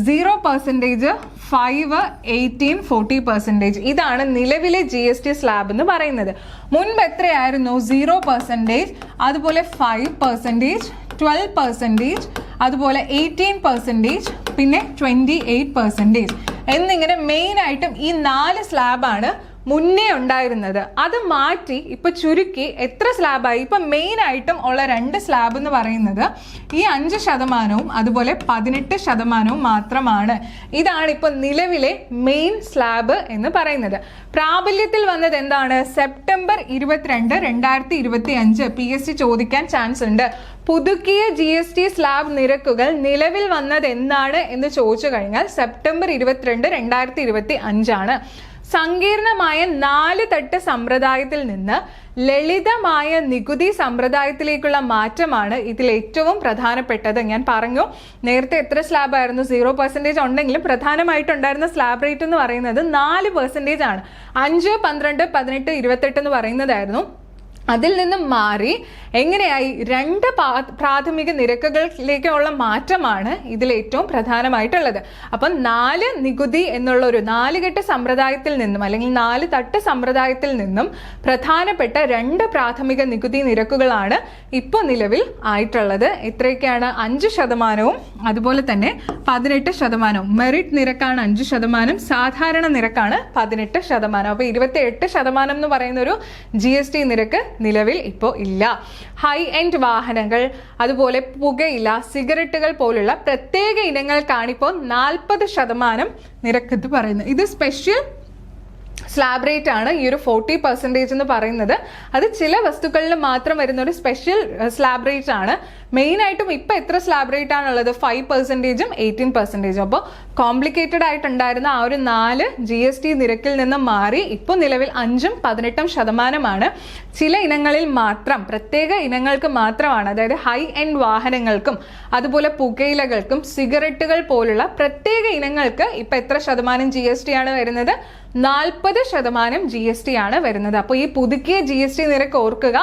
0%, 5, 18, 40%. ഇതാണ് നിലവിലെ GST സ്ലാബ് എന്ന് പറയുന്നത്. മുൻപ് എത്രയായിരുന്നു? 0%, അതുപോലെ 5%, 12%, അതുപോലെ 18%, പിന്നെ 28% എന്നിങ്ങനെ മെയിൻ ആയിട്ടും ഈ 4 സ്ലാബാണ് മുന്നേ ഉണ്ടായിരുന്നത് അത് മാറ്റി ഇപ്പൊ ചുരുക്കി എത്ര സ്ലാബായി? ഇപ്പൊ മെയിൻ ആയിട്ടും ഉള്ള 2 സ്ലാബ് എന്ന് പറയുന്നത് ഈ 5% അതുപോലെ 18% മാത്രമാണ്. ഇതാണ് ഇപ്പൊ നിലവിലെ മെയിൻ സ്ലാബ് എന്ന് പറയുന്നത്. പ്രാബല്യത്തിൽ വന്നത് എന്താണ്? സെപ്റ്റംബർ 22, 2025 PSC ചോദിക്കാൻ ചാൻസ് ഉണ്ട്. പുതുക്കിയ GST സ്ലാബ് നിരക്കുകൾ നിലവിൽ വന്നത് എന്നാണ് എന്ന് ചോദിച്ചു കഴിഞ്ഞാൽ സെപ്റ്റംബർ 22, 2025 ആണ്. സങ്കീർണമായ 4 തട്ട് സമ്പ്രദായത്തിൽ നിന്ന് ലളിതമായ നികുതി സമ്പ്രദായത്തിലേക്കുള്ള മാറ്റമാണ് ഇതിൽ ഏറ്റവും പ്രധാനപ്പെട്ടത്. ഞാൻ പറഞ്ഞു നേരത്തെ എത്ര സ്ലാബ് ആയിരുന്നു? 0% ഉണ്ടെങ്കിലും പ്രധാനമായിട്ടുണ്ടായിരുന്ന സ്ലാബ് റേറ്റ് എന്ന് പറയുന്നത് 4% ആണ്. 5, 12, 18, 28 എന്ന് പറയുന്നതായിരുന്നു. അതിൽ നിന്നും മാറി എങ്ങനെയായി 2 പ്രാഥമിക നിരക്കുകളിലേക്കുള്ള മാറ്റമാണ് ഇതിൽ ഏറ്റവും പ്രധാനമായിട്ടുള്ളത്. അപ്പം 4 നികുതി എന്നുള്ള ഒരു 4 ഘട്ട സമ്പ്രദായത്തിൽ നിന്നും അല്ലെങ്കിൽ 4 തട്ട് സമ്പ്രദായത്തിൽ നിന്നും പ്രധാനപ്പെട്ട 2 പ്രാഥമിക നികുതി നിരക്കുകളാണ് ഇപ്പോൾ നിലവിൽ ആയിട്ടുള്ളത്. എത്രയൊക്കെയാണ്? 5% അതുപോലെ തന്നെ 18%. മെറിറ്റ് നിരക്കാണ് 5%, സാധാരണ നിരക്കാണ് 18%. അപ്പോൾ 28% എന്ന് പറയുന്ന ഒരു GST നിരക്ക് നിലവിൽ ഇപ്പോൾ ഇല്ല. ഹൈ എൻഡ് വാഹനങ്ങൾ അതുപോലെ പുകയില, സിഗരറ്റുകൾ പോലുള്ള പ്രത്യേക ഇനങ്ങൾക്കാണ് ഇപ്പോൾ 40% നിരക്ക് എന്ന് പറയുന്നത്. ഇത് സ്പെഷ്യൽ സ്ലാബ് റേറ്റ് ആണ്. ഈ ഒരു 40% എന്ന് പറയുന്നത് അത് ചില വസ്തുക്കളിൽ മാത്രം വരുന്ന ഒരു സ്പെഷ്യൽ സ്ലാബ് റേറ്റ് ആണ്. മെയിൻ ആയിട്ടും ഇപ്പൊ എത്ര സ്ലാബ് റേറ്റ് ആണുള്ളത്? 5%, 18%. അപ്പോൾ കോംപ്ലിക്കേറ്റഡ് ആയിട്ടുണ്ടായിരുന്ന ആ ഒരു 4 GST നിരക്കിൽ നിന്നും മാറി ഇപ്പോൾ നിലവിൽ 5ഉം 18%. ചില ഇനങ്ങളിൽ മാത്രം, പ്രത്യേക ഇനങ്ങൾക്ക് മാത്രമാണ്, അതായത് ഹൈ എൻഡ് വാഹനങ്ങൾക്കും അതുപോലെ പുകയിലകൾക്കും സിഗരറ്റുകൾ പോലുള്ള പ്രത്യേക ഇനങ്ങൾക്ക് ഇപ്പൊ എത്ര ശതമാനം GST ആണ് വരുന്നത്? 40% GST ആണ് വരുന്നത്. അപ്പോൾ ഈ പുതുക്കിയ GST നിരക്ക് ഓർക്കുക.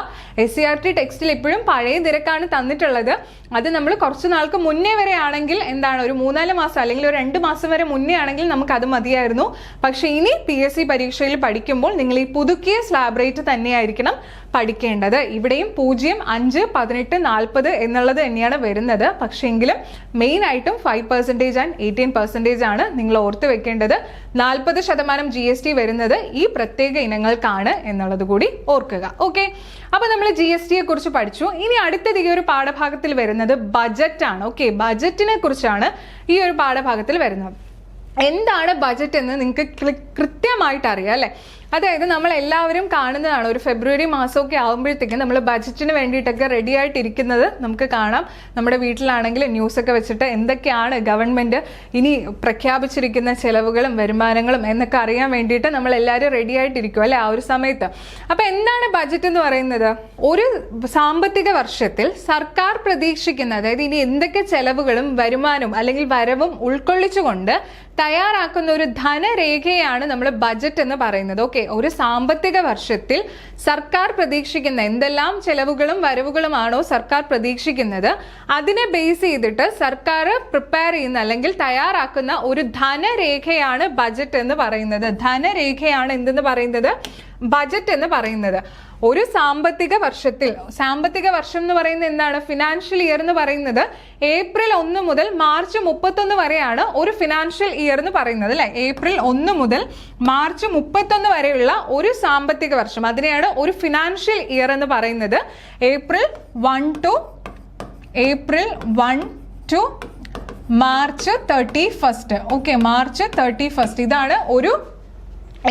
SCERT ടെക്സ്റ്റിൽ ഇപ്പോഴും പഴയ നിരക്കാണ് തന്നിട്ടുള്ളത്. അത് നമ്മൾ കുറച്ച് നാൾക്ക് മുന്നേ വരെ ആണെങ്കിൽ എന്താണ്, ഒരു 3-4 മാസം അല്ലെങ്കിൽ ഒരു 2 മാസം വരെ മുന്നേ ആണെങ്കിൽ നമുക്ക് അത് മതിയായിരുന്നു. പക്ഷെ ഇനി PSC പരീക്ഷയിൽ പഠിക്കുമ്പോൾ നിങ്ങൾ ഈ പുതുക്കിയ സ്ലാബ് റേറ്റ് തന്നെയായിരിക്കണം പഠിക്കേണ്ടത്. ഇവിടെയും 0, 5, 18, 40 എന്നുള്ളത് തന്നെയാണ് വരുന്നത്. പക്ഷെങ്കിലും മെയിൻ ആയിട്ടും 5% ആൻഡ് 18% ആണ് നിങ്ങൾ ഓർത്ത് വെക്കേണ്ടത്. 40% GST വരുന്നത് ഈ പ്രത്യേക ഇനങ്ങൾക്കാണ് എന്നുള്ളത് കൂടി ഓർക്കുക. ഓക്കെ, അപ്പൊ നമ്മൾ GSTയെ കുറിച്ച് പഠിച്ചു. ഇനി അടുത്തത് ഈ ഒരു പാഠഭാഗത്തിൽ വരുന്നത് ബജറ്റ് ആണ്. ഓക്കെ, ബജറ്റിനെ കുറിച്ചാണ് ഈ ഒരു പാഠഭാഗത്തിൽ വരുന്നത്. എന്താണ് ബജറ്റ് എന്ന് നിങ്ങൾക്ക് കൃത്യമായിട്ട് അറിയാം അല്ലെ? അതായത് നമ്മൾ എല്ലാവരും കാണുന്നതാണ്, ഒരു ഫെബ്രുവരി മാസമൊക്കെ ആകുമ്പോഴത്തേക്കും നമ്മൾ ബജറ്റിന് വേണ്ടിയിട്ടൊക്കെ റെഡി ആയിട്ടിരിക്കുന്നത് നമുക്ക് കാണാം. നമ്മുടെ വീട്ടിലാണെങ്കിൽ ന്യൂസൊക്കെ വെച്ചിട്ട് എന്തൊക്കെയാണ് ഗവൺമെന്റ് ഇനി പ്രഖ്യാപിച്ചിരിക്കുന്ന ചെലവുകളും വരുമാനങ്ങളും എന്നൊക്കെ അറിയാൻ വേണ്ടിയിട്ട് നമ്മൾ എല്ലാവരും റെഡി ആയിട്ടിരിക്കും അല്ലെ ആ ഒരു സമയത്ത്. അപ്പൊ എന്താണ് ബജറ്റ് എന്ന് പറയുന്നത്? ഒരു സാമ്പത്തിക വർഷത്തിൽ സർക്കാർ പ്രതീക്ഷിക്കുന്ന, അതായത് ഇനി എന്തൊക്കെ ചെലവുകളും വരുമാനവും അല്ലെങ്കിൽ വരവും ഉൾക്കൊള്ളിച്ചുകൊണ്ട് തയ്യാറാക്കുന്ന ഒരു ധനരേഖയാണ് നമ്മൾ ബജറ്റ് എന്ന് പറയുന്നത്. ഓക്കെ, ഒരു സാമ്പത്തിക വർഷത്തിൽ സർക്കാർ പ്രതീക്ഷിക്കുന്ന എന്തെല്ലാം ചെലവുകളും വരവുകളുമാണോ സർക്കാർ പ്രതീക്ഷിക്കുന്നത് അതിനെ ബേസ് ചെയ്തിട്ട് സർക്കാർ പ്രിപ്പയർ ചെയ്യുന്ന അല്ലെങ്കിൽ തയ്യാറാക്കുന്ന ഒരു ധനരേഖയാണ് ബജറ്റ് എന്ന് പറയുന്നത്. ധനരേഖയാണ് എന്തെന്ന് പറയുന്നത്? ബജറ്റ് എന്ന് പറയുന്നത്. ഒരു സാമ്പത്തിക വർഷത്തിൽ, സാമ്പത്തിക വർഷം എന്ന് പറയുന്നത് എന്താണ്? ഫിനാൻഷ്യൽ ഇയർ എന്ന് പറയുന്നത് ഏപ്രിൽ 1 മുതൽ മാർച്ച് 31 വരെയാണ് ഒരു ഫിനാൻഷ്യൽ ഇയർ എന്ന് പറയുന്നത് അല്ലെ? ഏപ്രിൽ 1 മുതൽ മാർച്ച് 31 വരെയുള്ള ഒരു സാമ്പത്തിക വർഷം, അതിനെയാണ് ഒരു ഫിനാൻഷ്യൽ ഇയർ എന്ന് പറയുന്നത്. April 1 to March 31. Okay, March 31 ഇതാണ് ഒരു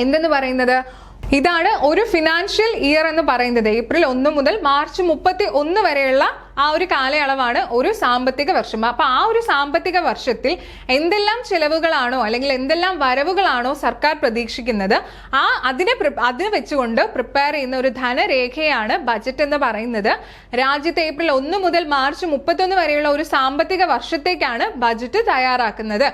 എന്തെന്ന് പറയുന്നത്? ഇതാണ് ഒരു ഫിനാൻഷ്യൽ ഇയർ എന്ന് പറയുന്നത്. ഏപ്രിൽ 1 മുതൽ മാർച്ച് 31 വരെയുള്ള ആ ഒരു കാലയളവാണ് ഒരു സാമ്പത്തിക വർഷം. അപ്പൊ ആ ഒരു സാമ്പത്തിക വർഷത്തിൽ എന്തെല്ലാം ചെലവുകളാണോ അല്ലെങ്കിൽ എന്തെല്ലാം വരവുകളാണോ സർക്കാർ പ്രതീക്ഷിക്കുന്നത് അതിനെ വെച്ചുകൊണ്ട് പ്രിപ്പയർ ചെയ്യുന്ന ഒരു ധനരേഖയാണ് ബജറ്റ് എന്ന് പറയുന്നത്. രാജ്യത്ത് ഏപ്രിൽ 1 മുതൽ മാർച്ച് 31 വരെയുള്ള ഒരു സാമ്പത്തിക വർഷത്തേക്കാണ് ബജറ്റ് തയ്യാറാക്കുന്നത്.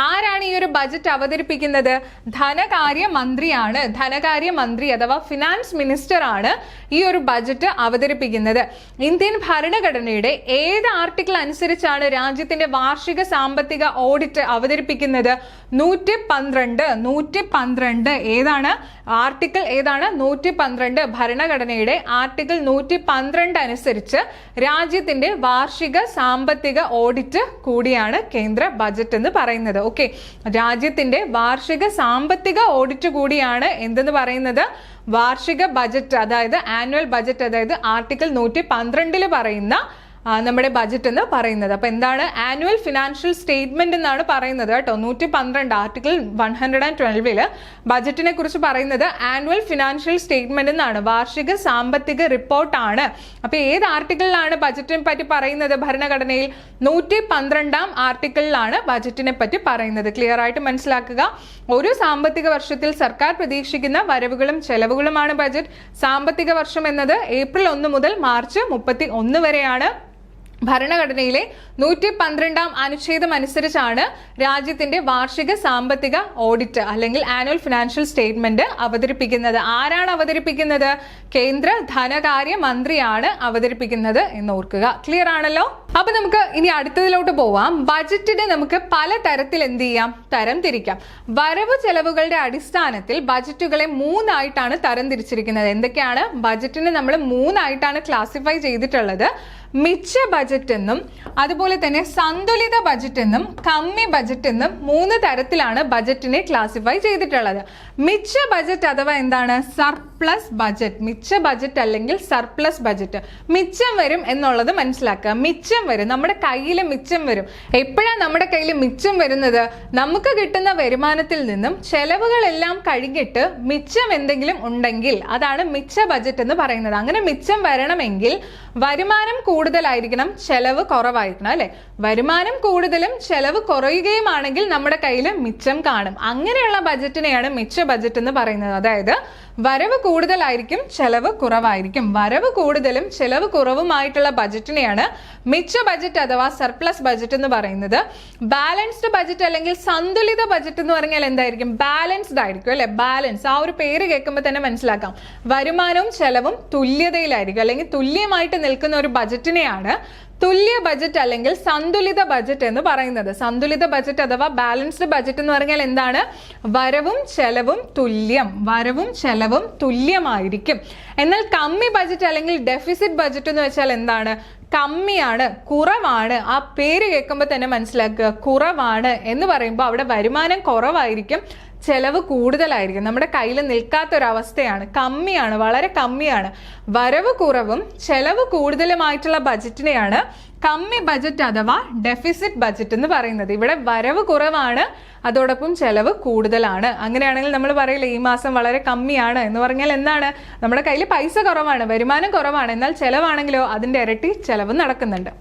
ആരാണ് ഈ ഒരു ബജറ്റ് അവതരിപ്പിക്കുന്നത്? ധനകാര്യ മന്ത്രിയാണ്. ധനകാര്യ മന്ത്രി അഥവാ ഫിനാൻസ് മിനിസ്റ്റർ ആണ് ഈ ഒരു ബജറ്റ് അവതരിപ്പിക്കുന്നത്. ഇന്ത്യൻ ഭരണഘടന ഭരണഘടനയുടെ ഏത് ആർട്ടിക്കിൾ അനുസരിച്ചാണ് രാജ്യത്തിന്റെ വാർഷിക സാമ്പത്തിക ഓഡിറ്റ് അവതരിപ്പിക്കുന്നത്? 112 ഏതാണ് ആർട്ടിക്കിൾ? ഏതാണ്? 112 ഭരണഘടനയുടെ ആർട്ടിക്കിൾ 112 അനുസരിച്ച് രാജ്യത്തിന്റെ വാർഷിക സാമ്പത്തിക ഓഡിറ്റ് കൂടിയാണ് കേന്ദ്ര ബജറ്റ് എന്ന് പറയുന്നത്. ഓക്കെ, രാജ്യത്തിന്റെ വാർഷിക സാമ്പത്തിക ഓഡിറ്റ് കൂടിയാണ് എന്തെന്ന് പറയുന്നത്? വാർഷിക ബജറ്റ്, അതായത് ആനുവൽ ബജറ്റ്, അതായത് ആർട്ടിക്കിൾ 112 പറയുന്ന നമ്മുടെ ബജറ്റ് എന്ന് പറയുന്നത്. അപ്പൊ എന്താണ്? ആനുവൽ ഫിനാൻഷ്യൽ സ്റ്റേറ്റ്മെന്റ് എന്നാണ് പറയുന്നത് കേട്ടോ. 112 ആർട്ടിക്കിൾ 112 ബജറ്റിനെ കുറിച്ച് പറയുന്നത് ആനുവൽ ഫിനാൻഷ്യൽ സ്റ്റേറ്റ്മെന്റ് എന്നാണ്, വാർഷിക സാമ്പത്തിക റിപ്പോർട്ടാണ്. അപ്പൊ ഏത് ആർട്ടിക്കിളിലാണ് ബജറ്റിനെ പറ്റി പറയുന്നത്? ഭരണഘടനയിൽ 112 ആർട്ടിക്കിളിലാണ് ബജറ്റിനെ പറ്റി പറയുന്നത്. ക്ലിയർ ആയിട്ട് മനസ്സിലാക്കുക. ഒരു സാമ്പത്തിക വർഷത്തിൽ സർക്കാർ പ്രതീക്ഷിക്കുന്ന വരവുകളും ചെലവുകളുമാണ് ബജറ്റ്. സാമ്പത്തിക വർഷം എന്നത് ഏപ്രിൽ 1 മുതൽ മാർച്ച് 31 വരെയാണ്. ഭരണഘടനയിലെ 112 അനുച്ഛേദം അനുസരിച്ചാണ് രാജ്യത്തിന്റെ വാർഷിക സാമ്പത്തിക ഓഡിറ്റ് അല്ലെങ്കിൽ ആനുവൽ ഫിനാൻഷ്യൽ സ്റ്റേറ്റ്മെന്റ് അവതരിപ്പിക്കുന്നത്. ആരാണ് അവതരിപ്പിക്കുന്നത്? കേന്ദ്ര ധനകാര്യ മന്ത്രിയാണ് അവതരിപ്പിക്കുന്നത് എന്ന് ഓർക്കുക. ക്ലിയർ ആണല്ലോ? അപ്പൊ നമുക്ക് ഇനി അടുത്തതിലോട്ട് പോവാം. ബജറ്റിനെ നമുക്ക് പല തരത്തിൽ എന്ത് ചെയ്യാം? തരം തിരിക്കാം. വരവ് ചെലവുകളുടെ അടിസ്ഥാനത്തിൽ ബജറ്റുകളെ 3 ആയിട്ടാണ് തരം തിരിച്ചിരിക്കുന്നത്. എന്തൊക്കെയാണ്? ബജറ്റിനെ നമ്മൾ 3 ആയിട്ടാണ് ക്ലാസിഫൈ ചെയ്തിട്ടുള്ളത്. മിച്ച ബജറ്റ് എന്നും അതുപോലെ തന്നെ സന്തുലിത ബജറ്റ് എന്നും കമ്മി ബജറ്റ് എന്നും 3 തരത്തിലാണ് ബജറ്റിനെ ക്ലാസിഫൈ ചെയ്തിട്ടുള്ളത്. മിച്ച ബജറ്റ് അഥവാ എന്താണ്? Surplus budget. മിച്ച ബജറ്റ് അല്ലെങ്കിൽ സർപ്ലസ് ബജറ്റ്. മിച്ചം വരും എന്നുള്ളത് മനസ്സിലാക്കുക. മിച്ചം വരും, നമ്മുടെ കയ്യിൽ മിച്ചം വരും. എപ്പോഴാണ് നമ്മുടെ കയ്യിൽ മിച്ചം വരുന്നത്? നമുക്ക് കിട്ടുന്ന വരുമാനത്തിൽ നിന്നും ചെലവുകളെല്ലാം കഴിഞ്ഞിട്ട് മിച്ചം എന്തെങ്കിലും ഉണ്ടെങ്കിൽ അതാണ് മിച്ച ബജറ്റ് എന്ന് പറയുന്നത്. അങ്ങനെ മിച്ചം വരണമെങ്കിൽ വരുമാനം കൂടുതലായിരിക്കണം, ചെലവ് കുറവായിരിക്കണം, അല്ലെ? വരുമാനം കൂടുതലും ചെലവ് കുറയുകയുമാണെങ്കിൽ നമ്മുടെ കയ്യിൽ മിച്ചം കാണും. അങ്ങനെയുള്ള ബജറ്റിനെയാണ് മിച്ച ബജറ്റ് എന്ന് പറയുന്നത്. അതായത് വരവ് കൂടുതലായിരിക്കും, ചെലവ് കുറവായിരിക്കും. വരവ് കൂടുതലും ചെലവ് കുറവുമായിട്ടുള്ള ബജറ്റിനെയാണ് മിച്ച ബജറ്റ് അഥവാ സർപ്ലസ് ബജറ്റ് എന്ന് പറയുന്നത്. ബാലൻസ്ഡ് ബജറ്റ് അല്ലെങ്കിൽ സന്തുലിത ബജറ്റ് എന്ന് പറഞ്ഞാൽ എന്തായിരിക്കും? ബാലൻസ്ഡ് ആയിരിക്കും, അല്ലെ? ബാലൻസ്, ആ ഒരു പേര് കേൾക്കുമ്പോൾ തന്നെ മനസ്സിലാക്കാം. വരുമാനവും ചെലവും തുല്യതയിലായിരിക്കും അല്ലെങ്കിൽ തുല്യമായിട്ട് നിൽക്കുന്ന ഒരു ബജറ്റിനെയാണ് തുല്യ ബജറ്റ് അല്ലെങ്കിൽ സന്തുലിത ബജറ്റ് എന്ന് പറയുന്നത്. സന്തുലിത ബജറ്റ് അഥവാ ബാലൻസ്ഡ് ബജറ്റ് എന്ന് പറഞ്ഞാൽ എന്താണ്? വരവും ചെലവും തുല്യം, വരവും ചെലവും തുല്യമായിരിക്കും. എന്നാൽ കമ്മി ബജറ്റ് അല്ലെങ്കിൽ ഡെഫിസിറ്റ് ബജറ്റ് എന്ന് വെച്ചാൽ എന്താണ്? കമ്മിയാണ്, കുറവാണ്. ആ പേര് കേൾക്കുമ്പോൾ തന്നെ മനസ്സിലാക്കുക. കുറവാണ് എന്ന് പറയുമ്പോൾ അവിടെ വരുമാനം കുറവായിരിക്കും, ചെലവ് കൂടുതലായിരിക്കും, നമ്മുടെ കയ്യിൽ നിൽക്കാത്തൊരവസ്ഥയാണ്. കമ്മിയാണ്, വളരെ കമ്മിയാണ്. വരവ് കുറവും ചെലവ് കൂടുതലുമായിട്ടുള്ള ബജറ്റിനെയാണ് കമ്മി ബജറ്റ് അഥവാ ഡെഫിസിറ്റ് ബജറ്റ് എന്ന് പറയുന്നത്. ഇവിടെ വരവ് കുറവാണ്, അതോടൊപ്പം ചെലവ് കൂടുതലാണ്. അങ്ങനെയാണെങ്കിൽ നമ്മൾ പറയില്ല ഈ മാസം വളരെ കമ്മിയാണ് എന്ന് പറഞ്ഞാൽ എന്താണ്? നമ്മുടെ കയ്യിൽ പൈസ കുറവാണ്, വരുമാനം കുറവാണ്, എന്നാൽ ചെലവാണെങ്കിലോ അതിൻ്റെ ഇരട്ടി ചെലവ് നടക്കുന്നുണ്ട്.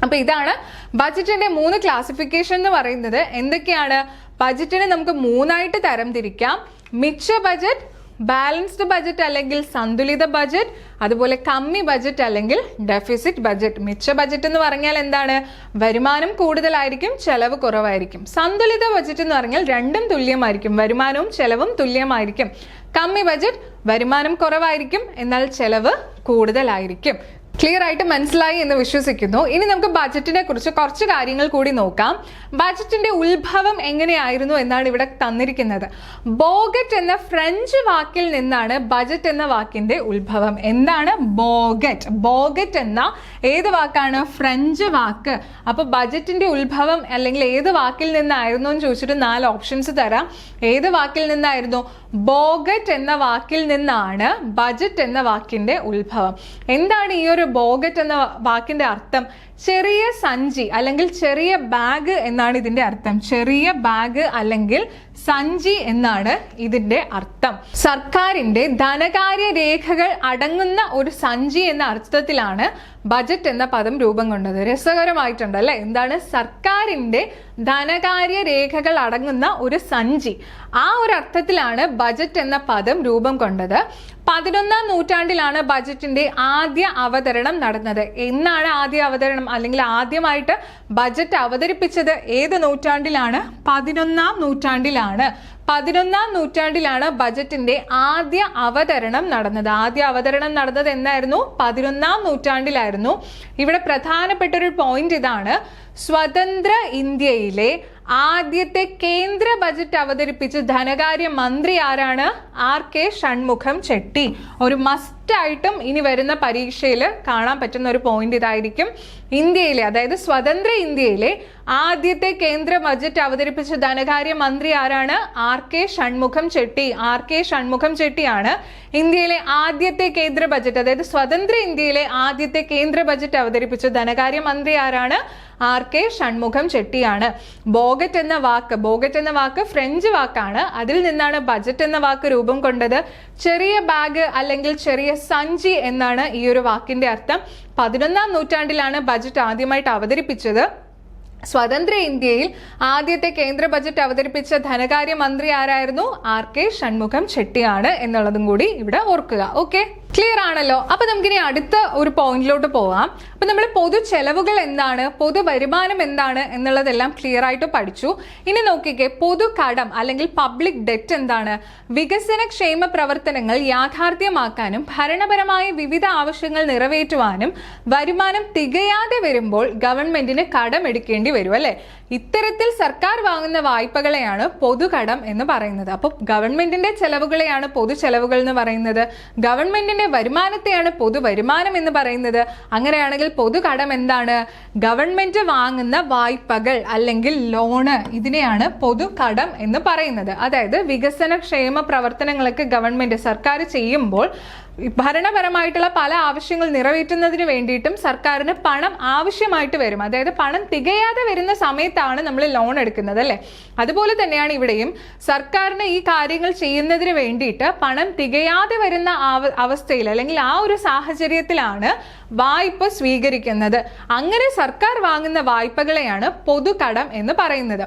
അപ്പൊ ഇതാണ് ബജറ്റിന്റെ 3 ക്ലാസിഫിക്കേഷൻ എന്ന് പറയുന്നത്. എന്തൊക്കെയാണ്? ബജറ്റിനെ നമുക്ക് 3 ആയിട്ട് തരം തിരിക്കാം. മിച്ച ബജറ്റ്, ബാലൻസ്ഡ് ബജറ്റ് അല്ലെങ്കിൽ സന്തുലിത ബജറ്റ്, അതുപോലെ കമ്മി ബജറ്റ് അല്ലെങ്കിൽ ഡെഫിസിറ്റ് ബജറ്റ്. മിച്ച ബജറ്റ് എന്ന് പറഞ്ഞാൽ എന്താണ്? വരുമാനം കൂടുതലായിരിക്കും, ചെലവ് കുറവായിരിക്കും. സന്തുലിത ബജറ്റ് എന്ന് പറഞ്ഞാൽ രണ്ടും തുല്യമായിരിക്കും, വരുമാനവും ചെലവും തുല്യമായിരിക്കും. കമ്മി ബജറ്റ് വരുമാനം കുറവായിരിക്കും, എന്നാൽ ചെലവ് കൂടുതലായിരിക്കും. ക്ലിയർ ആയിട്ട് മനസ്സിലായി എന്ന് വിശ്വസിക്കുന്നു. ഇനി നമുക്ക് ബജറ്റിനെ കുറിച്ച് കുറച്ച് കാര്യങ്ങൾ കൂടി നോക്കാം. ബജറ്റിന്റെ ഉത്ഭവം എങ്ങനെയായിരുന്നു എന്നാണ് ഇവിടെ തന്നിരിക്കുന്നത്. ബോഗറ്റ് എന്ന ഫ്രഞ്ച് വാക്കിൽ നിന്നാണ് ബജറ്റ് എന്ന വാക്കിന്റെ ഉത്ഭവം. എന്താണ് ബോഗറ്റ്? ബോഗറ്റ് എന്ന ഏത് വാക്കാണ്? ഫ്രഞ്ച് വാക്ക്. അപ്പൊ ബജറ്റിന്റെ ഉത്ഭവം അല്ലെങ്കിൽ ഏത് വാക്കിൽ നിന്നായിരുന്നു എന്ന് ചോദിച്ചിട്ട് 4 ഓപ്ഷൻസ് തരാം. ഏത് വാക്കിൽ നിന്നായിരുന്നു? ബോഗറ്റ് എന്ന വാക്കിൽ നിന്നാണ് ബജറ്റ് എന്ന വാക്കിന്റെ ഉത്ഭവം. എന്താണ് ഈ ഒരു ബോഗറ്റ് എന്ന വാക്കിന്റെ അർത്ഥം? ചെറിയ സഞ്ചി അല്ലെങ്കിൽ ചെറിയ ബാഗ് എന്നാണ് ഇതിന്റെ അർത്ഥം. ചെറിയ ബാഗ് അല്ലെങ്കിൽ സഞ്ചി എന്നാണ് ഇതിന്റെ അർത്ഥം. സർക്കാരിന്റെ ധനകാര്യ രേഖകൾ അടങ്ങുന്ന ഒരു സഞ്ചി എന്ന അർത്ഥത്തിലാണ് ബജറ്റ് എന്ന പദം രൂപം കൊണ്ടത്. രസകരമായിട്ടുണ്ട് അല്ലെ? എന്താണ്? സർക്കാരിന്റെ ധനകാര്യ രേഖകൾ അടങ്ങുന്ന ഒരു സഞ്ചി. ആ ഒരു അർത്ഥത്തിലാണ് ബജറ്റ് എന്ന പദം രൂപം കൊണ്ടത്. 11ാം നൂറ്റാണ്ടിലാണ് ബജറ്റിന്റെ ആദ്യ അവതരണം നടന്നത്. എന്നാണ് ആദ്യ അവതരണം അല്ലെങ്കിൽ ആദ്യമായിട്ട് ബജറ്റ് അവതരിപ്പിച്ചത്? ഏത് നൂറ്റാണ്ടിലാണ്? 11ാം നൂറ്റാണ്ടിലാണ്. 11ാം നൂറ്റാണ്ടിലാണ് ബജറ്റിന്റെ ആദ്യ അവതരണം നടന്നത് എന്നായിരുന്നു? 11ാം നൂറ്റാണ്ടിലായിരുന്നു. ഇവിടെ പ്രധാനപ്പെട്ട ഒരു പോയിന്റ് ഇതാണ്, സ്വതന്ത്ര ഇന്ത്യയിലെ ആദ്യത്തെ കേന്ദ്ര ബജറ്റ് അവതരിപ്പിച്ച ധനകാര്യ മന്ത്രി ആരാണ്? R.K. ഷൺമുഖം ചെട്ടി. ഒരു മസ്റ്റായിട്ടും ഇനി വരുന്ന പരീക്ഷയിൽ കാണാൻ പറ്റുന്ന ഒരു പോയിന്റ് ഇതായിരിക്കും. ഇന്ത്യയിലെ, അതായത് സ്വതന്ത്ര ഇന്ത്യയിലെ ആദ്യത്തെ കേന്ദ്ര ബജറ്റ് അവതരിപ്പിച്ച ധനകാര്യ മന്ത്രി ആരാണ്? R.K. ഷൺമുഖം ചെട്ടി. R.K. ഷൺമുഖം ചെട്ടിയാണ് ഇന്ത്യയിലെ ആദ്യത്തെ കേന്ദ്ര ബജറ്റ്, അതായത് സ്വതന്ത്ര ഇന്ത്യയിലെ ആദ്യത്തെ കേന്ദ്ര ബജറ്റ് അവതരിപ്പിച്ച ധനകാര്യ മന്ത്രി ആരാണ്? R.K. ഷൺമുഖം ചെട്ടിയാണ്. ബോഗറ്റ് എന്ന വാക്ക് ഫ്രഞ്ച് വാക്കാണ്. അതിൽ നിന്നാണ് ബജറ്റ് എന്ന വാക്ക് രൂപം കൊണ്ടത്. ചെറിയ ബാഗ് അല്ലെങ്കിൽ ചെറിയ സഞ്ചി എന്നാണ് ഈ ഒരു വാക്കിന്റെ അർത്ഥം. 11ാം നൂറ്റാണ്ടിലാണ് ബജറ്റ് ആദ്യമായിട്ട് അവതരിപ്പിച്ചത്. സ്വതന്ത്ര ഇന്ത്യയിൽ ആദ്യത്തെ കേന്ദ്ര ബജറ്റ് അവതരിപ്പിച്ച ധനകാര്യ മന്ത്രി ആരായിരുന്നു? R.K. ഷൺമുഖം ചെട്ടിയാണ് എന്നുള്ളതും കൂടി ഇവിടെ ഓർക്കുക. ഓക്കെ, ക്ലിയർ ആണല്ലോ? അപ്പൊ നമുക്കിനി അടുത്ത ഒരു പോയിന്റിലോട്ട് പോവാം. അപ്പൊ നമ്മൾ പൊതു ചെലവുകൾ എന്താണ്, പൊതു വരുമാനം എന്താണ് എന്നുള്ളതെല്ലാം ക്ലിയർ ആയിട്ട് പഠിച്ചു. ഇനി നോക്കിക്കേ, പൊതു കടം അല്ലെങ്കിൽ പബ്ലിക് ഡെറ്റ് എന്താണ്? വികസന ക്ഷേമ പ്രവർത്തനങ്ങൾ യാഥാർത്ഥ്യമാക്കാനും ഭരണപരമായ വിവിധ ആവശ്യങ്ങൾ നിറവേറ്റുവാനും വരുമാനം തികയാതെ വരുമ്പോൾ ഗവൺമെന്റിന് കടം എടുക്കേണ്ടി വരും, അല്ലെ? ഇത്തരത്തിൽ സർക്കാർ വാങ്ങുന്ന വായ്പകളെയാണ് പൊതുകടം എന്ന് പറയുന്നത്. അപ്പോൾ ഗവൺമെന്റിന്റെ ചെലവുകളെയാണ് പൊതു ചെലവുകൾ എന്ന് പറയുന്നത്. ഗവൺമെന്റിന്റെ വരുമാനത്തെയാണ് പൊതുവരുമാനം എന്ന് പറയുന്നത്. അങ്ങനെയാണെങ്കിൽ പൊതുകടം എന്താണ്? ഗവൺമെന്റ് വാങ്ങുന്ന വായ്പകൾ അല്ലെങ്കിൽ ലോണ്, ഇതിനെയാണ് പൊതുകടം എന്ന് പറയുന്നത്. അതായത് വികസന ക്ഷേമ പ്രവർത്തനങ്ങളൊക്കെ ഗവൺമെന്റ്, സർക്കാർ ചെയ്യുമ്പോൾ ഭരണപരമായിട്ടുള്ള പല ആവശ്യങ്ങൾ നിറവേറ്റുന്നതിന് വേണ്ടിയിട്ടും സർക്കാരിന് പണം ആവശ്യമായിട്ട് വരും. അതായത് പണം തികയാതെ വരുന്ന സമയത്താണ് നമ്മൾ ലോൺ എടുക്കുന്നത്, അല്ലെ? അതുപോലെ തന്നെയാണ് ഇവിടെയും സർക്കാരിന് ഈ കാര്യങ്ങൾ ചെയ്യുന്നതിന് വേണ്ടിയിട്ട് പണം തികയാതെ വരുന്ന അവസ്ഥയിൽ അല്ലെങ്കിൽ ആ ഒരു സാഹചര്യത്തിലാണ് വായ്പ സ്വീകരിക്കുന്നത്. അങ്ങനെ സർക്കാർ വാങ്ങുന്ന വായ്പകളെയാണ് പൊതുകടം എന്ന് പറയുന്നത്.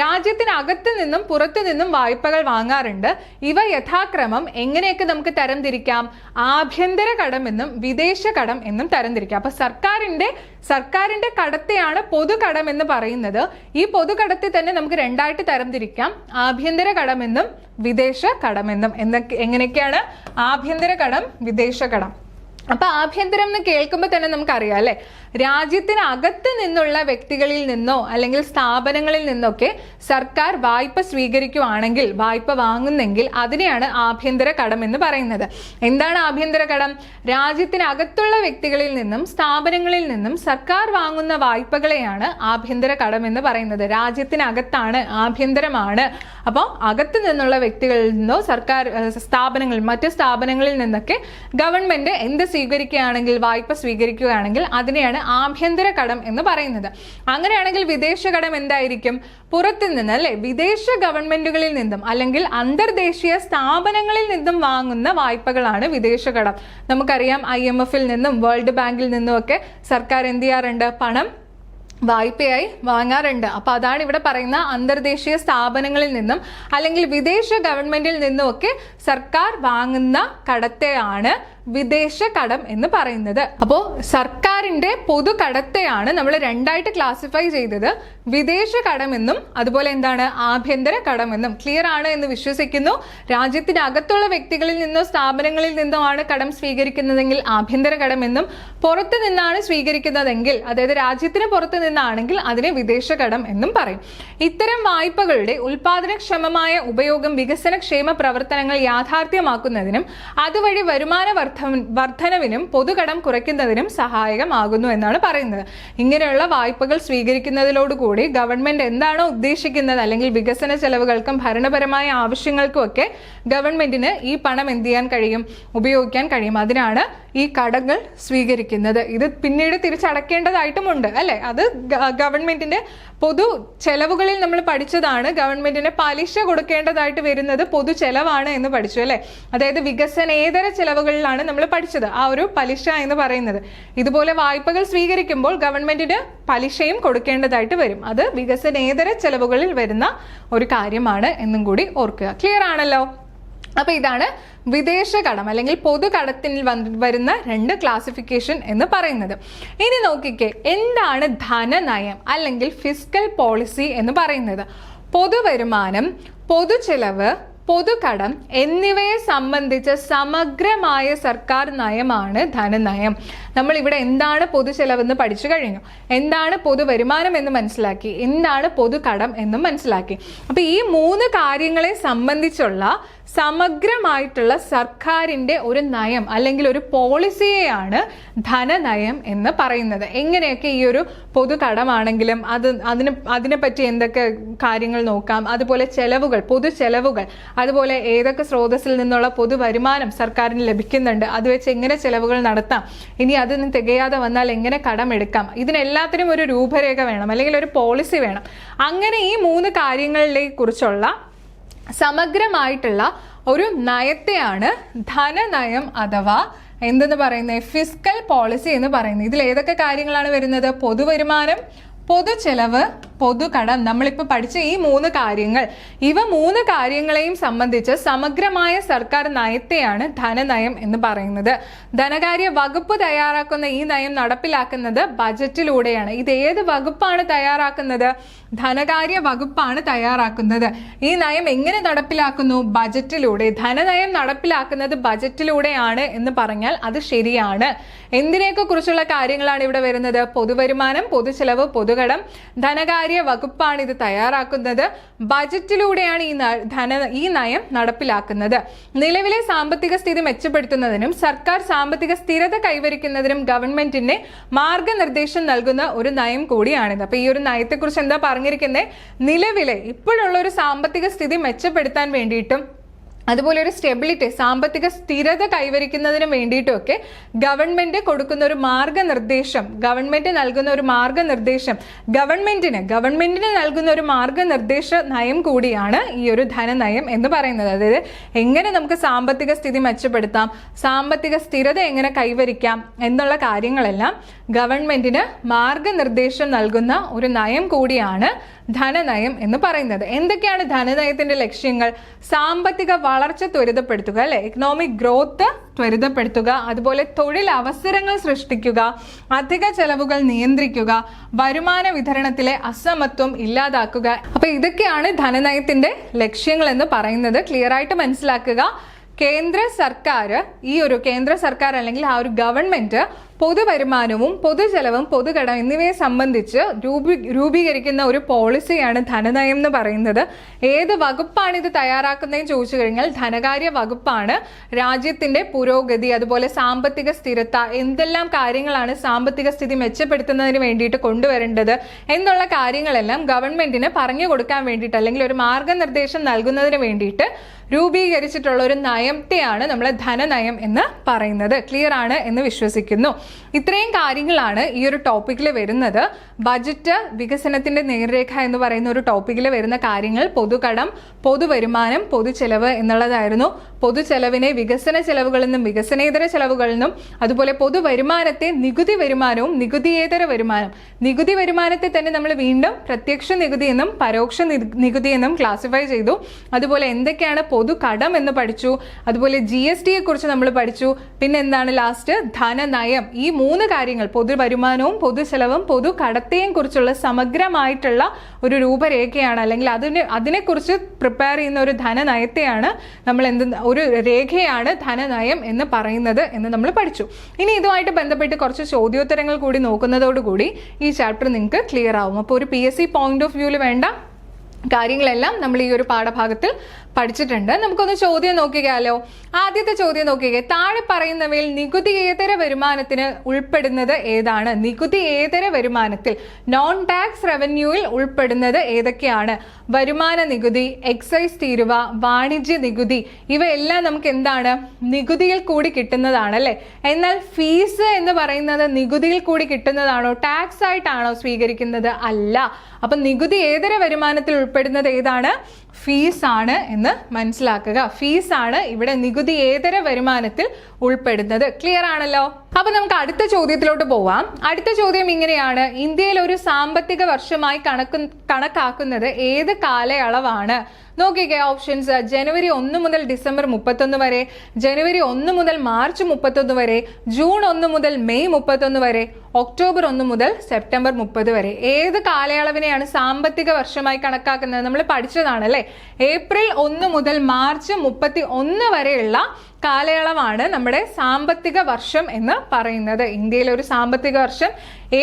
രാജ്യത്തിനകത്ത് നിന്നും പുറത്തു നിന്നും വായ്പകൾ വാങ്ങാറുണ്ട്. ഇവ യഥാക്രമം എങ്ങനെയൊക്കെ നമുക്ക് തരംതിരിക്കാം? ആഭ്യന്തര കടമെന്നും വിദേശ കടം എന്നും തരംതിരിക്കാം. അപ്പൊ സർക്കാരിന്റെ കടത്തെയാണ് പൊതുകടം എന്ന് പറയുന്നത്. ഈ പൊതുകടത്തെ തന്നെ നമുക്ക് രണ്ടായിട്ട് തരംതിരിക്കാം, ആഭ്യന്തര കടമെന്നും വിദേശ കടമെന്നും. എങ്ങനെയൊക്കെയാണ്? ആഭ്യന്തര കടം, വിദേശ കടം. അപ്പൊ ആഭ്യന്തരം എന്ന് കേൾക്കുമ്പോൾ തന്നെ നമുക്കറിയാം, അല്ലെ? രാജ്യത്തിനകത്ത് നിന്നുള്ള വ്യക്തികളിൽ നിന്നോ അല്ലെങ്കിൽ സ്ഥാപനങ്ങളിൽ നിന്നൊക്കെ സർക്കാർ വായ്പ സ്വീകരിക്കുകയാണെങ്കിൽ, വായ്പ വാങ്ങുന്നെങ്കിൽ അതിനെയാണ് ആഭ്യന്തര കടം എന്ന് പറയുന്നത്. എന്താണ് ആഭ്യന്തര കടം? രാജ്യത്തിനകത്തുള്ള വ്യക്തികളിൽ നിന്നും സ്ഥാപനങ്ങളിൽ നിന്നും സർക്കാർ വാങ്ങുന്ന വായ്പകളെയാണ് ആഭ്യന്തര കടം എന്ന് പറയുന്നത്. രാജ്യത്തിനകത്താണ്, ആഭ്യന്തരമാണ്. അപ്പോൾ അകത്ത് നിന്നുള്ള വ്യക്തികളിൽ നിന്നോ സർക്കാർ സ്ഥാപനങ്ങളിൽ, മറ്റ് സ്ഥാപനങ്ങളിൽ നിന്നൊക്കെ ഗവൺമെന്റ് എന്ത് സ്വീകരിക്കുകയാണെങ്കിൽ, വായ്പ സ്വീകരിക്കുകയാണെങ്കിൽ അതിനെയാണ് ആഭ്യന്തര കടം എന്ന് പറയുന്നത്. അങ്ങനെയാണെങ്കിൽ വിദേശ കടം എന്തായിരിക്കും? പുറത്തു നിന്ന്, അല്ലെ? വിദേശ ഗവൺമെന്റുകളിൽ നിന്നും അല്ലെങ്കിൽ അന്തർദേശീയ സ്ഥാപനങ്ങളിൽ നിന്നും വാങ്ങുന്ന വായ്പകളാണ് വിദേശ കടം. നമുക്കറിയാം, IMF-ൽ നിന്നും വേൾഡ് ബാങ്കിൽ നിന്നും ഒക്കെ സർക്കാർ എന്ത് ചെയ്യാറുണ്ട്? പണം വായ്പയായി വാങ്ങാറുണ്ട്. അപ്പൊ അതാണ് ഇവിടെ പറയുന്ന അന്തർദേശീയ സ്ഥാപനങ്ങളിൽ നിന്നും അല്ലെങ്കിൽ വിദേശ ഗവൺമെന്റിൽ നിന്നും ഒക്കെ സർക്കാർ വാങ്ങുന്ന കടത്തെയാണ് വിദേശ കടം എന്ന് പറയുന്നത്. അപ്പോൾ സർക്കാരിന്റെ പൊതു കടത്തെയാണ് നമ്മൾ രണ്ടായിട്ട് ക്ലാസിഫൈ ചെയ്തത്, വിദേശ കടമെന്നും അതുപോലെ എന്താണ്? ആഭ്യന്തര കടമെന്നും. ക്ലിയർ ആണ് എന്ന് വിശ്വസിക്കുന്നു. രാജ്യത്തിനകത്തുള്ള വ്യക്തികളിൽ നിന്നോ സ്ഥാപനങ്ങളിൽ നിന്നോ ആണ് കടം സ്വീകരിക്കുന്നതെങ്കിൽ ആഭ്യന്തര കടമെന്നും, പുറത്തു നിന്നാണ് സ്വീകരിക്കുന്നതെങ്കിൽ, അതായത് രാജ്യത്തിന് പുറത്തു നിന്നാണെങ്കിൽ അതിനെ വിദേശ കടം എന്നും പറയും. ഇത്തരം വായ്പകളുടെ ഉൽപാദനക്ഷമമായ ഉപയോഗം വികസന ക്ഷേമ പ്രവർത്തനങ്ങൾ യാഥാർത്ഥ്യമാക്കുന്നതിനും അതുവഴി വരുമാന വർധനവിനും പൊതുകടം കുറയ്ക്കുന്നതിനും സഹായകമാകുന്നു എന്നാണ് പറയുന്നത്. ഇങ്ങനെയുള്ള വായ്പകൾ സ്വീകരിക്കുന്നതിലോടുകൂടി ഗവൺമെന്റ് എന്താണോ ഉദ്ദേശിക്കുന്നത്, അല്ലെങ്കിൽ വികസന ചെലവുകൾക്കും ഭരണപരമായ ആവശ്യങ്ങൾക്കും ഒക്കെ ഗവൺമെന്റിന് ഈ പണം എന്ത് ചെയ്യാൻ കഴിയും? ഉപയോഗിക്കാൻ കഴിയും. അതിനാണ് ഈ കടങ്ങൾ സ്വീകരിക്കുന്നത്. ഇത് പിന്നീട് തിരിച്ചടക്കേണ്ടതായിട്ടുമുണ്ട്, അല്ലെ? അത് ഗവൺമെന്റിന്റെ പൊതു ചെലവുകളിൽ നമ്മൾ പഠിച്ചതാണ്. ഗവൺമെന്റിന് പലിശ കൊടുക്കേണ്ടതായിട്ട് വരുന്നത് പൊതു ചെലവാണ് എന്ന് പഠിച്ചു, അല്ലെ? അതായത് വികസനേതര ചെലവുകളിലാണ് നമ്മൾ പഠിച്ചത് ആ ഒരു പലിശ എന്ന് പറയുന്നത്. ഇതുപോലെ വായ്പകൾ സ്വീകരിക്കുമ്പോൾ ഗവൺമെന്റിന് പലിശയും കൊടുക്കേണ്ടതായിട്ട് വരും. അത് വികസനേതര ചെലവുകളിൽ വരുന്ന ഒരു കാര്യമാണ് എന്നും കൂടി ഓർക്കുക. ക്ലിയർ ആണല്ലോ? അപ്പൊ ഇതാണ് വിദേശ കടം അല്ലെങ്കിൽ പൊതുകടത്തിൽ വരുന്ന രണ്ട് ക്ലാസിഫിക്കേഷൻ എന്ന് പറയുന്നത്. ഇനി നോക്കിക്കേ, എന്താണ് ധനനയം അല്ലെങ്കിൽ ഫിസ്ക്കൽ പോളിസി എന്ന് പറയുന്നത്? പൊതുവരുമാനം, പൊതുചെലവ്, പൊതുകടം എന്നിവയെ സംബന്ധിച്ച സമഗ്രമായ സർക്കാർ നയമാണ് ധനനയം. നമ്മൾ ഇവിടെ എന്താണ് പൊതുചെലവെന്ന് പഠിച്ചു കഴിഞ്ഞു, എന്താണ് പൊതുവരുമാനം എന്ന് മനസ്സിലാക്കി, എന്താണ് പൊതുകടം എന്നും മനസ്സിലാക്കി. അപ്പൊ ഈ 3 കാര്യങ്ങളെ സംബന്ധിച്ചുള്ള സമഗ്രമായിട്ടുള്ള സർക്കാരിന്റെ ഒരു നയം അല്ലെങ്കിൽ ഒരു പോളിസിയെയാണ് ധനനയം എന്ന് പറയുന്നത്. എങ്ങനെയൊക്കെ ഈ ഒരു പൊതുകടമാണെങ്കിലും അതിനെപ്പറ്റി എന്തൊക്കെ കാര്യങ്ങൾ നോക്കാം, അതുപോലെ ചെലവുകൾ, പൊതു ചെലവുകൾ, അതുപോലെ ഏതൊക്കെ സ്രോതസ്സിൽ നിന്നുള്ള പൊതുവരുമാനം സർക്കാരിന് ലഭിക്കുന്നുണ്ട്, അത് വെച്ച് എങ്ങനെ ചെലവുകൾ നടത്താം, ഇനി അതിന് തികയാതെ വന്നാൽ എങ്ങനെ കടമെടുക്കാം, ഇതിനെല്ലാത്തിനും ഒരു രൂപരേഖ വേണം അല്ലെങ്കിൽ ഒരു പോളിസി വേണം. അങ്ങനെ ഈ 3 കാര്യങ്ങളെ കുറിച്ചുള്ള സമഗ്രമായിട്ടുള്ള ഒരു നയത്തെയാണ് ധനനയം അഥവാ എന്തെന്ന് പറയുന്നത്, ഫിസ്ക്കൽ പോളിസി എന്ന് പറയുന്നത്. ഇതിൽ ഏതൊക്കെ കാര്യങ്ങളാണ് വരുന്നത്? പൊതുവരുമാനം, പൊതുചെലവ്, പൊതുകടം. നമ്മളിപ്പോൾ പഠിച്ച ഈ 3 കാര്യങ്ങൾ, ഇവ 3 കാര്യങ്ങളെയും സംബന്ധിച്ച് സമഗ്രമായ സർക്കാർ നയത്തെയാണ് ധനനയം എന്ന് പറയുന്നത്. ധനകാര്യ വകുപ്പ് തയ്യാറാക്കുന്ന ഈ നയം നടപ്പിലാക്കുന്നത് ബജറ്റിലൂടെയാണ്. ഇത് ഏത് വകുപ്പാണ് തയ്യാറാക്കുന്നത്? ധനകാര്യ വകുപ്പാണ് തയ്യാറാക്കുന്നത്. ഈ നയം എങ്ങനെ നടപ്പിലാക്കുന്നു? ബജറ്റിലൂടെ. ധനനയം നടപ്പിലാക്കുന്നത് ബജറ്റിലൂടെയാണ് എന്ന് പറഞ്ഞാൽ അത് ശരിയാണ്. എന്തിനെയൊക്കെ കുറിച്ചുള്ള കാര്യങ്ങളാണ് ഇവിടെ വരുന്നത്? പൊതുവരുമാനം, പൊതുചെലവ്, പൊതുകടം. ധനകാര്യ വകുപ്പാണ് ഇത് തയ്യാറാക്കുന്നത്. ബജറ്റിലൂടെയാണ് ഈ നയം നടപ്പിലാക്കുന്നത്. നിലവിലെ സാമ്പത്തിക സ്ഥിതി മെച്ചപ്പെടുത്തുന്നതിനും സർക്കാർ സാമ്പത്തിക സ്ഥിരത കൈവരിക്കുന്നതിനും ഗവൺമെന്റിന്റെ മാർഗനിർദ്ദേശം നൽകുന്ന ഒരു നയം കൂടിയാണിത്. അപ്പൊ ഈ ഒരു നയത്തെക്കുറിച്ച് എന്താ പറഞ്ഞിരിക്കുന്നത്? നിലവിലെ ഇപ്പോഴുള്ള ഒരു സാമ്പത്തിക സ്ഥിതി മെച്ചപ്പെടുത്താൻ വേണ്ടിയിട്ടും അതുപോലെ ഒരു സ്റ്റെബിലിറ്റി, സാമ്പത്തിക സ്ഥിരത കൈവരിക്കുന്നതിന് വേണ്ടിയിട്ടുമൊക്കെ ഗവൺമെന്റ് കൊടുക്കുന്ന ഒരു മാർഗനിർദ്ദേശം, ഗവൺമെന്റ് നൽകുന്ന ഒരു മാർഗനിർദ്ദേശം, ഗവൺമെന്റിന് നൽകുന്ന ഒരു മാർഗനിർദ്ദേശ നയം കൂടിയാണ് ഈ ഒരു ധനനയം എന്ന് പറയുന്നത്. അതായത് എങ്ങനെ നമുക്ക് സാമ്പത്തിക സ്ഥിതി മെച്ചപ്പെടുത്താം, സാമ്പത്തിക സ്ഥിരത എങ്ങനെ കൈവരിക്കാം എന്നുള്ള കാര്യങ്ങളെല്ലാം ഗവൺമെന്റിന് മാർഗനിർദ്ദേശം നൽകുന്ന ഒരു നയം കൂടിയാണ് ധനനയം എന്ന് പറയുന്നത്. എന്തൊക്കെയാണ് ധനനയത്തിന്റെ ലക്ഷ്യങ്ങൾ? സാമ്പത്തിക വളർച്ച ത്വരിതപ്പെടുത്തുക, അല്ലെ, എക്കണോമിക് ഗ്രോത്ത് ത്വരിതപ്പെടുത്തുക, അതുപോലെ തൊഴിൽ അവസരങ്ങൾ സൃഷ്ടിക്കുക, അധിക ചെലവുകൾ നിയന്ത്രിക്കുക, വരുമാന വിതരണത്തിലെ അസമത്വം ഇല്ലാതാക്കുക. അപ്പൊ ഇതൊക്കെയാണ് ധനനയത്തിന്റെ ലക്ഷ്യങ്ങൾ എന്ന് പറയുന്നത്. ക്ലിയർ ആയിട്ട് മനസ്സിലാക്കുക. കേന്ദ്ര സർക്കാർ അല്ലെങ്കിൽ ആ ഒരു ഗവൺമെന്റ് പൊതുവരുമാനവും പൊതുചെലവും പൊതുകടം എന്നിവയെ സംബന്ധിച്ച് രൂപീകരിക്കുന്ന ഒരു പോളിസിയാണ് ധനനയം എന്ന് പറയുന്നത്. ഏത് വകുപ്പാണ് ഇത് തയ്യാറാക്കുന്നതെന്ന് ചോദിച്ചു കഴിഞ്ഞാൽ ധനകാര്യ വകുപ്പാണ്. രാജ്യത്തിന്റെ പുരോഗതി, അതുപോലെ സാമ്പത്തിക സ്ഥിരത, എന്തെല്ലാം കാര്യങ്ങളാണ് സാമ്പത്തിക സ്ഥിതി മെച്ചപ്പെടുത്തുന്നതിന് വേണ്ടിയിട്ട് കൊണ്ടുവരേണ്ടത് എന്നുള്ള കാര്യങ്ങളെല്ലാം ഗവൺമെന്റിന് പറഞ്ഞു കൊടുക്കാൻ വേണ്ടിയിട്ട് അല്ലെങ്കിൽ ഒരു മാർഗനിർദ്ദേശം നൽകുന്നതിന് വേണ്ടിയിട്ട് രൂപീകരിച്ചിട്ടുള്ള ഒരു നയത്തെയാണ് നമ്മൾ ധനനയം എന്ന് പറയുന്നത്. ക്ലിയർ ആണ് എന്ന് വിശ്വസിക്കുന്നു. ഇത്രയും കാര്യങ്ങളാണ് ഈ ഒരു ടോപ്പിക്കിൽ വരുന്നത്. ബജറ്റ്, വികസനത്തിന്റെ നേർരേഖ എന്ന് പറയുന്ന ഒരു ടോപ്പിക്കിൽ വരുന്ന കാര്യങ്ങൾ പൊതുകടം, പൊതുവരുമാനം, പൊതുചെലവ് എന്നുള്ളതായിരുന്നു. പൊതുചെലവിനെ വികസന ചെലവുകളിൽ നിന്നും വികസനേതര ചെലവുകളിൽ നിന്നും, അതുപോലെ പൊതുവരുമാനത്തെ നികുതി വരുമാനവും നികുതിയേതര വരുമാനം. നികുതി വരുമാനത്തെ തന്നെ നമ്മൾ വീണ്ടും പ്രത്യക്ഷ നികുതി എന്നും പരോക്ഷ നികുതി എന്നും ക്ലാസിഫൈ ചെയ്തു. അതുപോലെ എന്തൊക്കെയാണ് പൊതുകടം എന്ന് പഠിച്ചു, അതുപോലെ GST കുറിച്ച് നമ്മൾ പഠിച്ചു. പിന്നെ എന്താണ് ലാസ്റ്റ്? ധനനയം. ഈ 3 കാര്യങ്ങൾ, പൊതുവരുമാനവും പൊതുചെലവും പൊതുകടത്തെയും കുറിച്ചുള്ള സമഗ്രമായിട്ടുള്ള ഒരു രൂപരേഖയാണ്, അല്ലെങ്കിൽ അതിനെക്കുറിച്ച് പ്രിപ്പയർ ചെയ്യുന്ന ഒരു ധനനയത്തെയാണ് നമ്മൾ ഒരു രേഖയാണ് ധനനയം എന്ന് പറയുന്നത് എന്ന് നമ്മൾ പഠിച്ചു. ഇനി ഇതുമായിട്ട് ബന്ധപ്പെട്ട് കുറച്ച് ചോദ്യോത്തരങ്ങൾ കൂടി നോക്കുന്നതോടുകൂടി ഈ ചാപ്റ്റർ നിങ്ങൾക്ക് ക്ലിയർ ആവും. അപ്പോൾ ഒരു PSC പോയിന്റ് ഓഫ് വ്യൂവിൽ വേണ്ട കാര്യങ്ങളെല്ലാം നമ്മൾ ഈ ഒരു പാഠഭാഗത്തിൽ പഠിച്ചിട്ടുണ്ട്. നമുക്കൊന്ന് ചോദ്യം നോക്കിയാലോ? ആദ്യത്തെ ചോദ്യം നോക്കിയേ. താഴെ പറയുന്നവയിൽ നികുതിയേതര വരുമാനത്തിന് ഉൾപ്പെടുന്നത് ഏതാണ്? നികുതിയേതര വരുമാനത്തിൽ, നോൺ ടാക്സ് റവന്യൂവിൽ ഉൾപ്പെടുന്നത് ഏതൊക്കെയാണ്? വരുമാന നികുതി, എക്സൈസ് തീരുവ, വാണിജ്യ നികുതി, ഇവയെല്ലാം നമുക്ക് എന്താണ്? നികുതിയിൽ കൂടി കിട്ടുന്നതാണ്, അല്ലെ? എന്നാൽ ഫീസ് എന്ന് പറയുന്നത് നികുതിയിൽ കൂടി കിട്ടുന്നതാണോ, ടാക്സ് ആയിട്ടാണോ സ്വീകരിക്കുന്നത്? അല്ല. അപ്പൊ നികുതിയേതര വരുമാനത്തിൽ ഉൾപ്പെടുന്നത് ഏതാണ്? ഫീസ് ആണ് എന്ന് മനസ്സിലാക്കുക. ഫീസ് ആണ് ഇവിടെ നികുതിയേതര വരുമാനത്തിൽ ഉൾപ്പെടുന്നത്. ക്ലിയർ ആണല്ലോ? അപ്പൊ നമുക്ക് അടുത്ത ചോദ്യത്തിലോട്ട് പോവാം. അടുത്ത ചോദ്യം ഇങ്ങനെയാണ്: ഇന്ത്യയിൽ ഒരു സാമ്പത്തിക വർഷമായി കണക്കാക്കുന്നത് ഏത് കാലയളവാണ്? നോക്കിക്കേ ഓപ്ഷൻസ്: ജനുവരി 1 മുതൽ ഡിസംബർ 31 വരെ, ജനുവരി 1 മുതൽ മാർച്ച് 31 വരെ, ജൂൺ 1 മുതൽ മെയ് 31 വരെ, ഒക്ടോബർ 1 മുതൽ സെപ്റ്റംബർ 30 വരെ. ഏത് കാലയളവിനെയാണ് സാമ്പത്തിക വർഷമായി കണക്കാക്കുന്നത്? നമ്മൾ പഠിച്ചതാണ് അല്ലേ. ഏപ്രിൽ 1 മുതൽ മാർച്ച് 31 വരെയുള്ള കാലയളവാണ് നമ്മുടെ സാമ്പത്തിക വർഷം എന്ന് പറയുന്നത്. ഇന്ത്യയിലെ ഒരു സാമ്പത്തിക വർഷം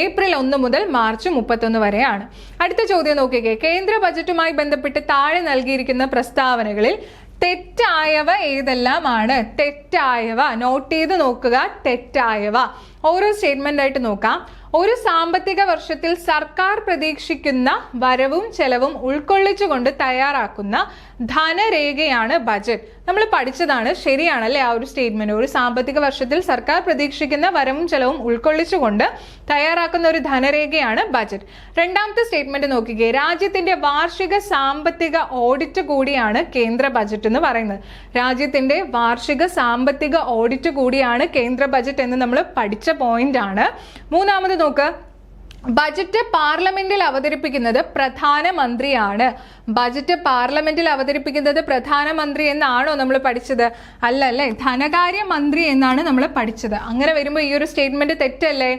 ഏപ്രിൽ 1 മുതൽ മാർച്ച് 31 വരെയാണ്. അടുത്ത ചോദ്യം നോക്കിക്കേ. കേന്ദ്ര ബജറ്റുമായി ബന്ധപ്പെട്ട് താഴെ നൽകിയിരിക്കുന്ന പ്രസ്താവനകളിൽ തെറ്റായവ ഏതെല്ലാമാണ്? തെറ്റായവ നോട്ട് ചെയ്ത് നോക്കുക. തെറ്റായവ ഓരോ സ്റ്റേറ്റ്മെന്റ് ആയിട്ട് നോക്കാം. ഒരു സാമ്പത്തിക വർഷത്തിൽ സർക്കാർ പ്രതീക്ഷിക്കുന്ന വരവും ചെലവും ഉൾക്കൊള്ളിച്ചുകൊണ്ട് തയ്യാറാക്കുന്ന ധനരേഖയാണ് ബജറ്റ്. നമ്മൾ പഠിച്ചതാണ്, ശരിയാണല്ലേ ആ ഒരു സ്റ്റേറ്റ്മെന്റ്. ഒരു സാമ്പത്തിക വർഷത്തിൽ സർക്കാർ പ്രതീക്ഷിക്കുന്ന വരവും ചെലവും ഉൾക്കൊള്ളിച്ചുകൊണ്ട് തയ്യാറാക്കുന്ന ഒരു ധനരേഖയാണ് ബജറ്റ്. രണ്ടാമത്തെ സ്റ്റേറ്റ്മെന്റ് നോക്കിക്കേ. രാജ്യത്തിന്റെ വാർഷിക സാമ്പത്തിക ഓഡിറ്റ് കൂടിയാണ് കേന്ദ്ര ബജറ്റ് എന്ന് പറയുന്നത്. രാജ്യത്തിന്റെ വാർഷിക സാമ്പത്തിക ഓഡിറ്റ് കൂടിയാണ് കേന്ദ്ര ബജറ്റ് എന്ന് നമ്മൾ പഠിച്ച പോയിന്റ് ആണ്. മൂന്നാമത് നോക്ക്. ബജറ്റ് പാർലമെന്റിൽ അവതരിപ്പിക്കുന്നത് പ്രധാനമന്ത്രിയാണ്. ബജറ്റ് പാർലമെന്റിൽ അവതരിപ്പിക്കുന്നത് പ്രധാനമന്ത്രി എന്നാണോ നമ്മൾ പഠിച്ചത്? അല്ലല്ലേ, ധനകാര്യ മന്ത്രി എന്നാണ് നമ്മൾ പഠിച്ചത്. അങ്ങനെ വരുമ്പോൾ ഈ ഒരു സ്റ്റേറ്റ്മെന്റ് തെറ്റല്ലേ?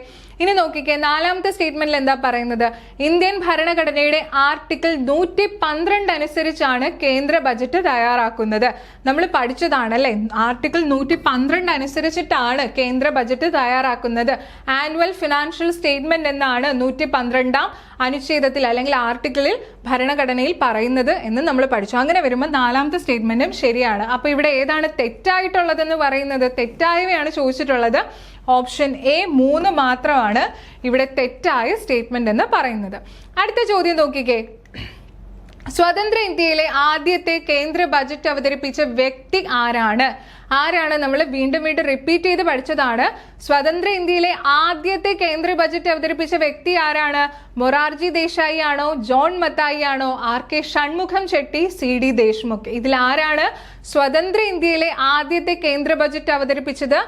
ഇനി നോക്കിക്കേ. നാലാമത്തെ സ്റ്റേറ്റ്മെന്റിൽ എന്താ പറയുന്നത്? ഇന്ത്യൻ ഭരണഘടനയുടെ ആർട്ടിക്കിൾ 112 അനുസരിച്ചാണ് കേന്ദ്ര ബജറ്റ് തയ്യാറാക്കുന്നത്. നമ്മൾ പഠിച്ചതാണല്ലേ, ആർട്ടിക്കിൾ 112 അനുസരിച്ചിട്ടാണ് കേന്ദ്ര ബജറ്റ് തയ്യാറാക്കുന്നത്. ആനുവൽ ഫിനാൻഷ്യൽ സ്റ്റേറ്റ്മെന്റ് എന്നാണ് 112 അനുച്ഛേദത്തിൽ അല്ലെങ്കിൽ ആർട്ടിക്കിളിൽ ഭരണഘടനയിൽ പറയുന്നത് എന്ന് നമ്മൾ പഠിച്ചു. അങ്ങനെ വരുമ്പോൾ നാലാമത്തെ സ്റ്റേറ്റ്മെന്റും ശരിയാണ്. അപ്പൊ ഇവിടെ ഏതാണ് തെറ്റായിട്ടുള്ളതെന്ന് പറയുന്നത്? തെറ്റായവയാണ് ചോദിച്ചിട്ടുള്ളത്. ഓപ്ഷൻ എ 3 മാത്രമാണ് ഇവിടെ തെറ്റായ സ്റ്റേറ്റ്മെന്റ് എന്ന് പറയുന്നത്. അടുത്ത ചോദ്യം നോക്കിക്കേ. സ്വതന്ത്ര ഇന്ത്യയിലെ ആദ്യത്തെ കേന്ദ്ര ബജറ്റ് അവതരിപ്പിച്ച വ്യക്തി ആരാണ്? നമ്മൾ വീണ്ടും റിപ്പീറ്റ് ചെയ്ത് പഠിച്ചതാണ്. സ്വതന്ത്ര ഇന്ത്യയിലെ ആദ്യത്തെ കേന്ദ്ര ബജറ്റ് അവതരിപ്പിച്ച വ്യക്തി ആരാണ്? മൊറാർജി ദേശായി ആണോ, ജോൺ മത്തായി ആണോ, ആർ.കെ. ഷൺമുഖം ചെട്ടി, സി.ഡി. ദേശ്മുഖ്? ഇതിൽ ആരാണ് സ്വതന്ത്ര ഇന്ത്യയിലെ ആദ്യത്തെ കേന്ദ്ര ബജറ്റ് അവതരിപ്പിച്ചത്?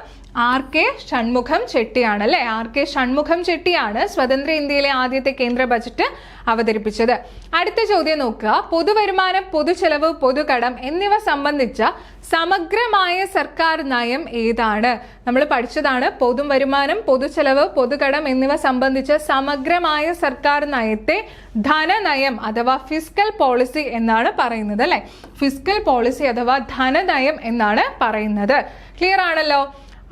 ആർ.കെ. ഷൺമുഖം ചെട്ടിയാണ് അല്ലെ. ആർ.കെ. ഷൺമുഖം ചെട്ടിയാണ് സ്വതന്ത്ര ഇന്ത്യയിലെ ആദ്യത്തെ കേന്ദ്ര ബജറ്റ് അവതരിപ്പിച്ചത്. അടുത്ത ചോദ്യം നോക്കുക. പൊതുവരുമാനം, പൊതുചെലവ്, പൊതുകടം എന്നിവ സംബന്ധിച്ച സമഗ്രമായ സർക്കാർ നയം ഏതാണ്? നമ്മൾ പഠിച്ചതാണ്. പൊതുവരുമാനം, പൊതുചെലവ്, പൊതുകടം എന്നിവ സംബന്ധിച്ച സമഗ്രമായ സർക്കാർ നയത്തെ ധനനയം അഥവാ ഫിസ്ക്കൽ പോളിസി എന്നാണ് പറയുന്നത് അല്ലെ. ഫിസ്ക്കൽ പോളിസി അഥവാ ധനനയം എന്നാണ് പറയുന്നത്. ക്ലിയർ ആണല്ലോ.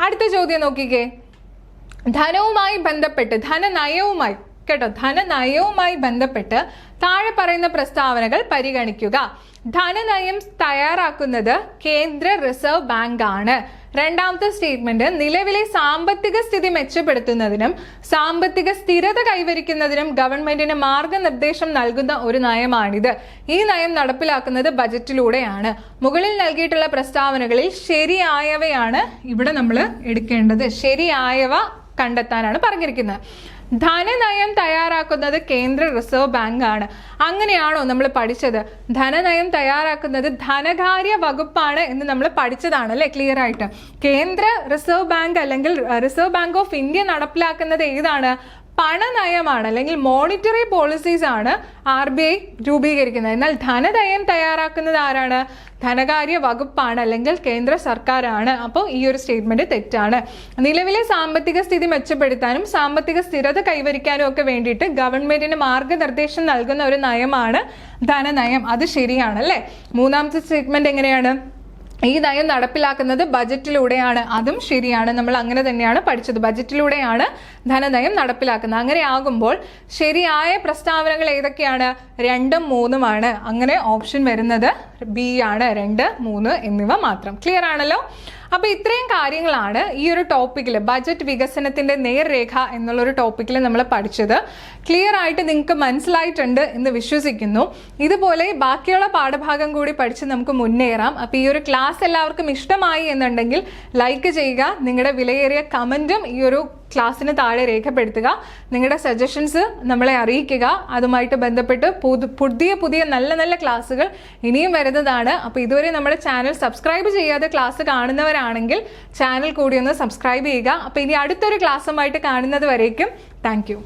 അടുത്ത ചോദ്യം നോക്കിക്കേ. ധനവുമായി ബന്ധപ്പെട്ട് ധനനയവുമായി ബന്ധപ്പെട്ട് താഴെ പറയുന്ന പ്രസ്താവനകൾ പരിഗണിക്കുക. ധനനയം തയ്യാറാക്കുന്നത് കേന്ദ്ര റിസർവ് ബാങ്ക് ആണ്. രണ്ടാമത്തെ സ്റ്റേറ്റ്മെന്റ് നിലവിലെ സാമ്പത്തിക സ്ഥിതി മെച്ചപ്പെടുത്തുന്നതിനും സാമ്പത്തിക സ്ഥിരത കൈവരിക്കുന്നതിനും ഗവൺമെന്റിന് മാർഗനിർദ്ദേശം നൽകുന്ന ഒരു നയമാണിത്. ഈ നയം നടപ്പിലാക്കുന്നത് ബജറ്റിലൂടെയാണ്. മുകളിൽ നൽകിയിട്ടുള്ള പ്രസ്താവനകളിൽ ശരിയായവയാണ് ഇവിടെ നമ്മൾ എടുക്കേണ്ടത്. ശരിയായവ കണ്ടെത്താനാണ് പറഞ്ഞിരിക്കുന്നത്. ധനനയം തയ്യാറാക്കുന്നത് കേന്ദ്ര റിസർവ് ബാങ്ക് ആണ്. അങ്ങനെയാണോ നമ്മൾ പഠിച്ചത്? ധനനയം തയ്യാറാക്കുന്നത് ധനകാര്യ വകുപ്പാണ് എന്ന് നമ്മൾ പഠിച്ചതാണ് അല്ലെ. ക്ലിയർ ആയിട്ട് കേന്ദ്ര റിസർവ് ബാങ്ക് അല്ലെങ്കിൽ റിസർവ് ബാങ്ക് ഓഫ് ഇന്ത്യ നടപ്പിലാക്കുന്നത് ഏതാണ്? പണനയമാണ് അല്ലെങ്കിൽ മോണിറ്ററി പോളിസീസ് ആണ് RBI രൂപീകരിക്കുന്നത്. എന്നാൽ ധനനയം തയ്യാറാക്കുന്നത് ആരാണ്? ധനകാര്യ വകുപ്പാണ് അല്ലെങ്കിൽ കേന്ദ്ര സർക്കാരാണ്. അപ്പോൾ ഈ ഒരു സ്റ്റേറ്റ്മെന്റ് തെറ്റാണ്. നിലവിലെ സാമ്പത്തിക സ്ഥിതി മെച്ചപ്പെടുത്താനും സാമ്പത്തിക സ്ഥിരത കൈവരിക്കാനും ഒക്കെ വേണ്ടിയിട്ട് ഗവൺമെന്റിന് മാർഗനിർദ്ദേശം നൽകുന്ന ഒരു നയമാണ് ധനനയം. അത് ശരിയാണ് അല്ലേ. മൂന്നാമത്തെ സ്റ്റേറ്റ്മെന്റ് എങ്ങനെയാണ്? ഈ നയം നടപ്പിലാക്കുന്നത് ബജറ്റിലൂടെയാണ്. അതും ശരിയാണ്. നമ്മൾ അങ്ങനെ തന്നെയാണ് പഠിച്ചത്. ബജറ്റിലൂടെയാണ് ധനനയം നടപ്പിലാക്കുന്നത്. അങ്ങനെ ആകുമ്പോൾ ശരിയായ പ്രസ്താവനകൾ ഏതൊക്കെയാണ്? 2ഉം 3ഉമാണ്. അങ്ങനെ ഓപ്ഷൻ വരുന്നത് ബി ആണ്. 2, 3 എന്നിവ മാത്രം. ക്ലിയർ ആണല്ലോ. അപ്പൊ ഇത്രയും കാര്യങ്ങളാണ് ഈ ഒരു ടോപ്പിക്കിൽ ബജറ്റ് വികസനത്തിന്റെ നേർരേഖ എന്നുള്ളൊരു ടോപ്പിക്കിൽ നമ്മൾ പഠിച്ചത്. ക്ലിയർ ആയിട്ട് നിങ്ങൾക്ക് മനസ്സിലായിട്ടുണ്ട് എന്ന് വിശ്വസിക്കുന്നു. ഇതുപോലെ ബാക്കിയുള്ള പാഠഭാഗം കൂടി പഠിച്ച് നമുക്ക് മുന്നേറാം. അപ്പൊ ഈ ഒരു ക്ലാസ് എല്ലാവർക്കും ഇഷ്ടമായി എന്നുണ്ടെങ്കിൽ ലൈക്ക് ചെയ്യുക. നിങ്ങളുടെ വിലയേറിയ കമന്റും ഈ ഒരു ക്ലാസ്സിന് താഴെ രേഖപ്പെടുത്തുക. നിങ്ങളുടെ സജഷൻസ് നമ്മളെ അറിയിക്കുക. അതുമായിട്ട് ബന്ധപ്പെട്ട് പുതിയ നല്ല ക്ലാസ്സുകൾ ഇനിയും വരുന്നതാണ്. അപ്പോൾ ഇതുവരെ നമ്മുടെ ചാനൽ സബ്സ്ക്രൈബ് ചെയ്യാതെ ക്ലാസ് കാണുന്നവരാണെങ്കിൽ ചാനൽ കൂടി ഒന്ന് സബ്സ്ക്രൈബ് ചെയ്യുക. അപ്പോൾ ഇനി അടുത്തൊരു ക്ലാസ്സുമായിട്ട് കാണുന്നത് വരേക്കും താങ്ക് യു.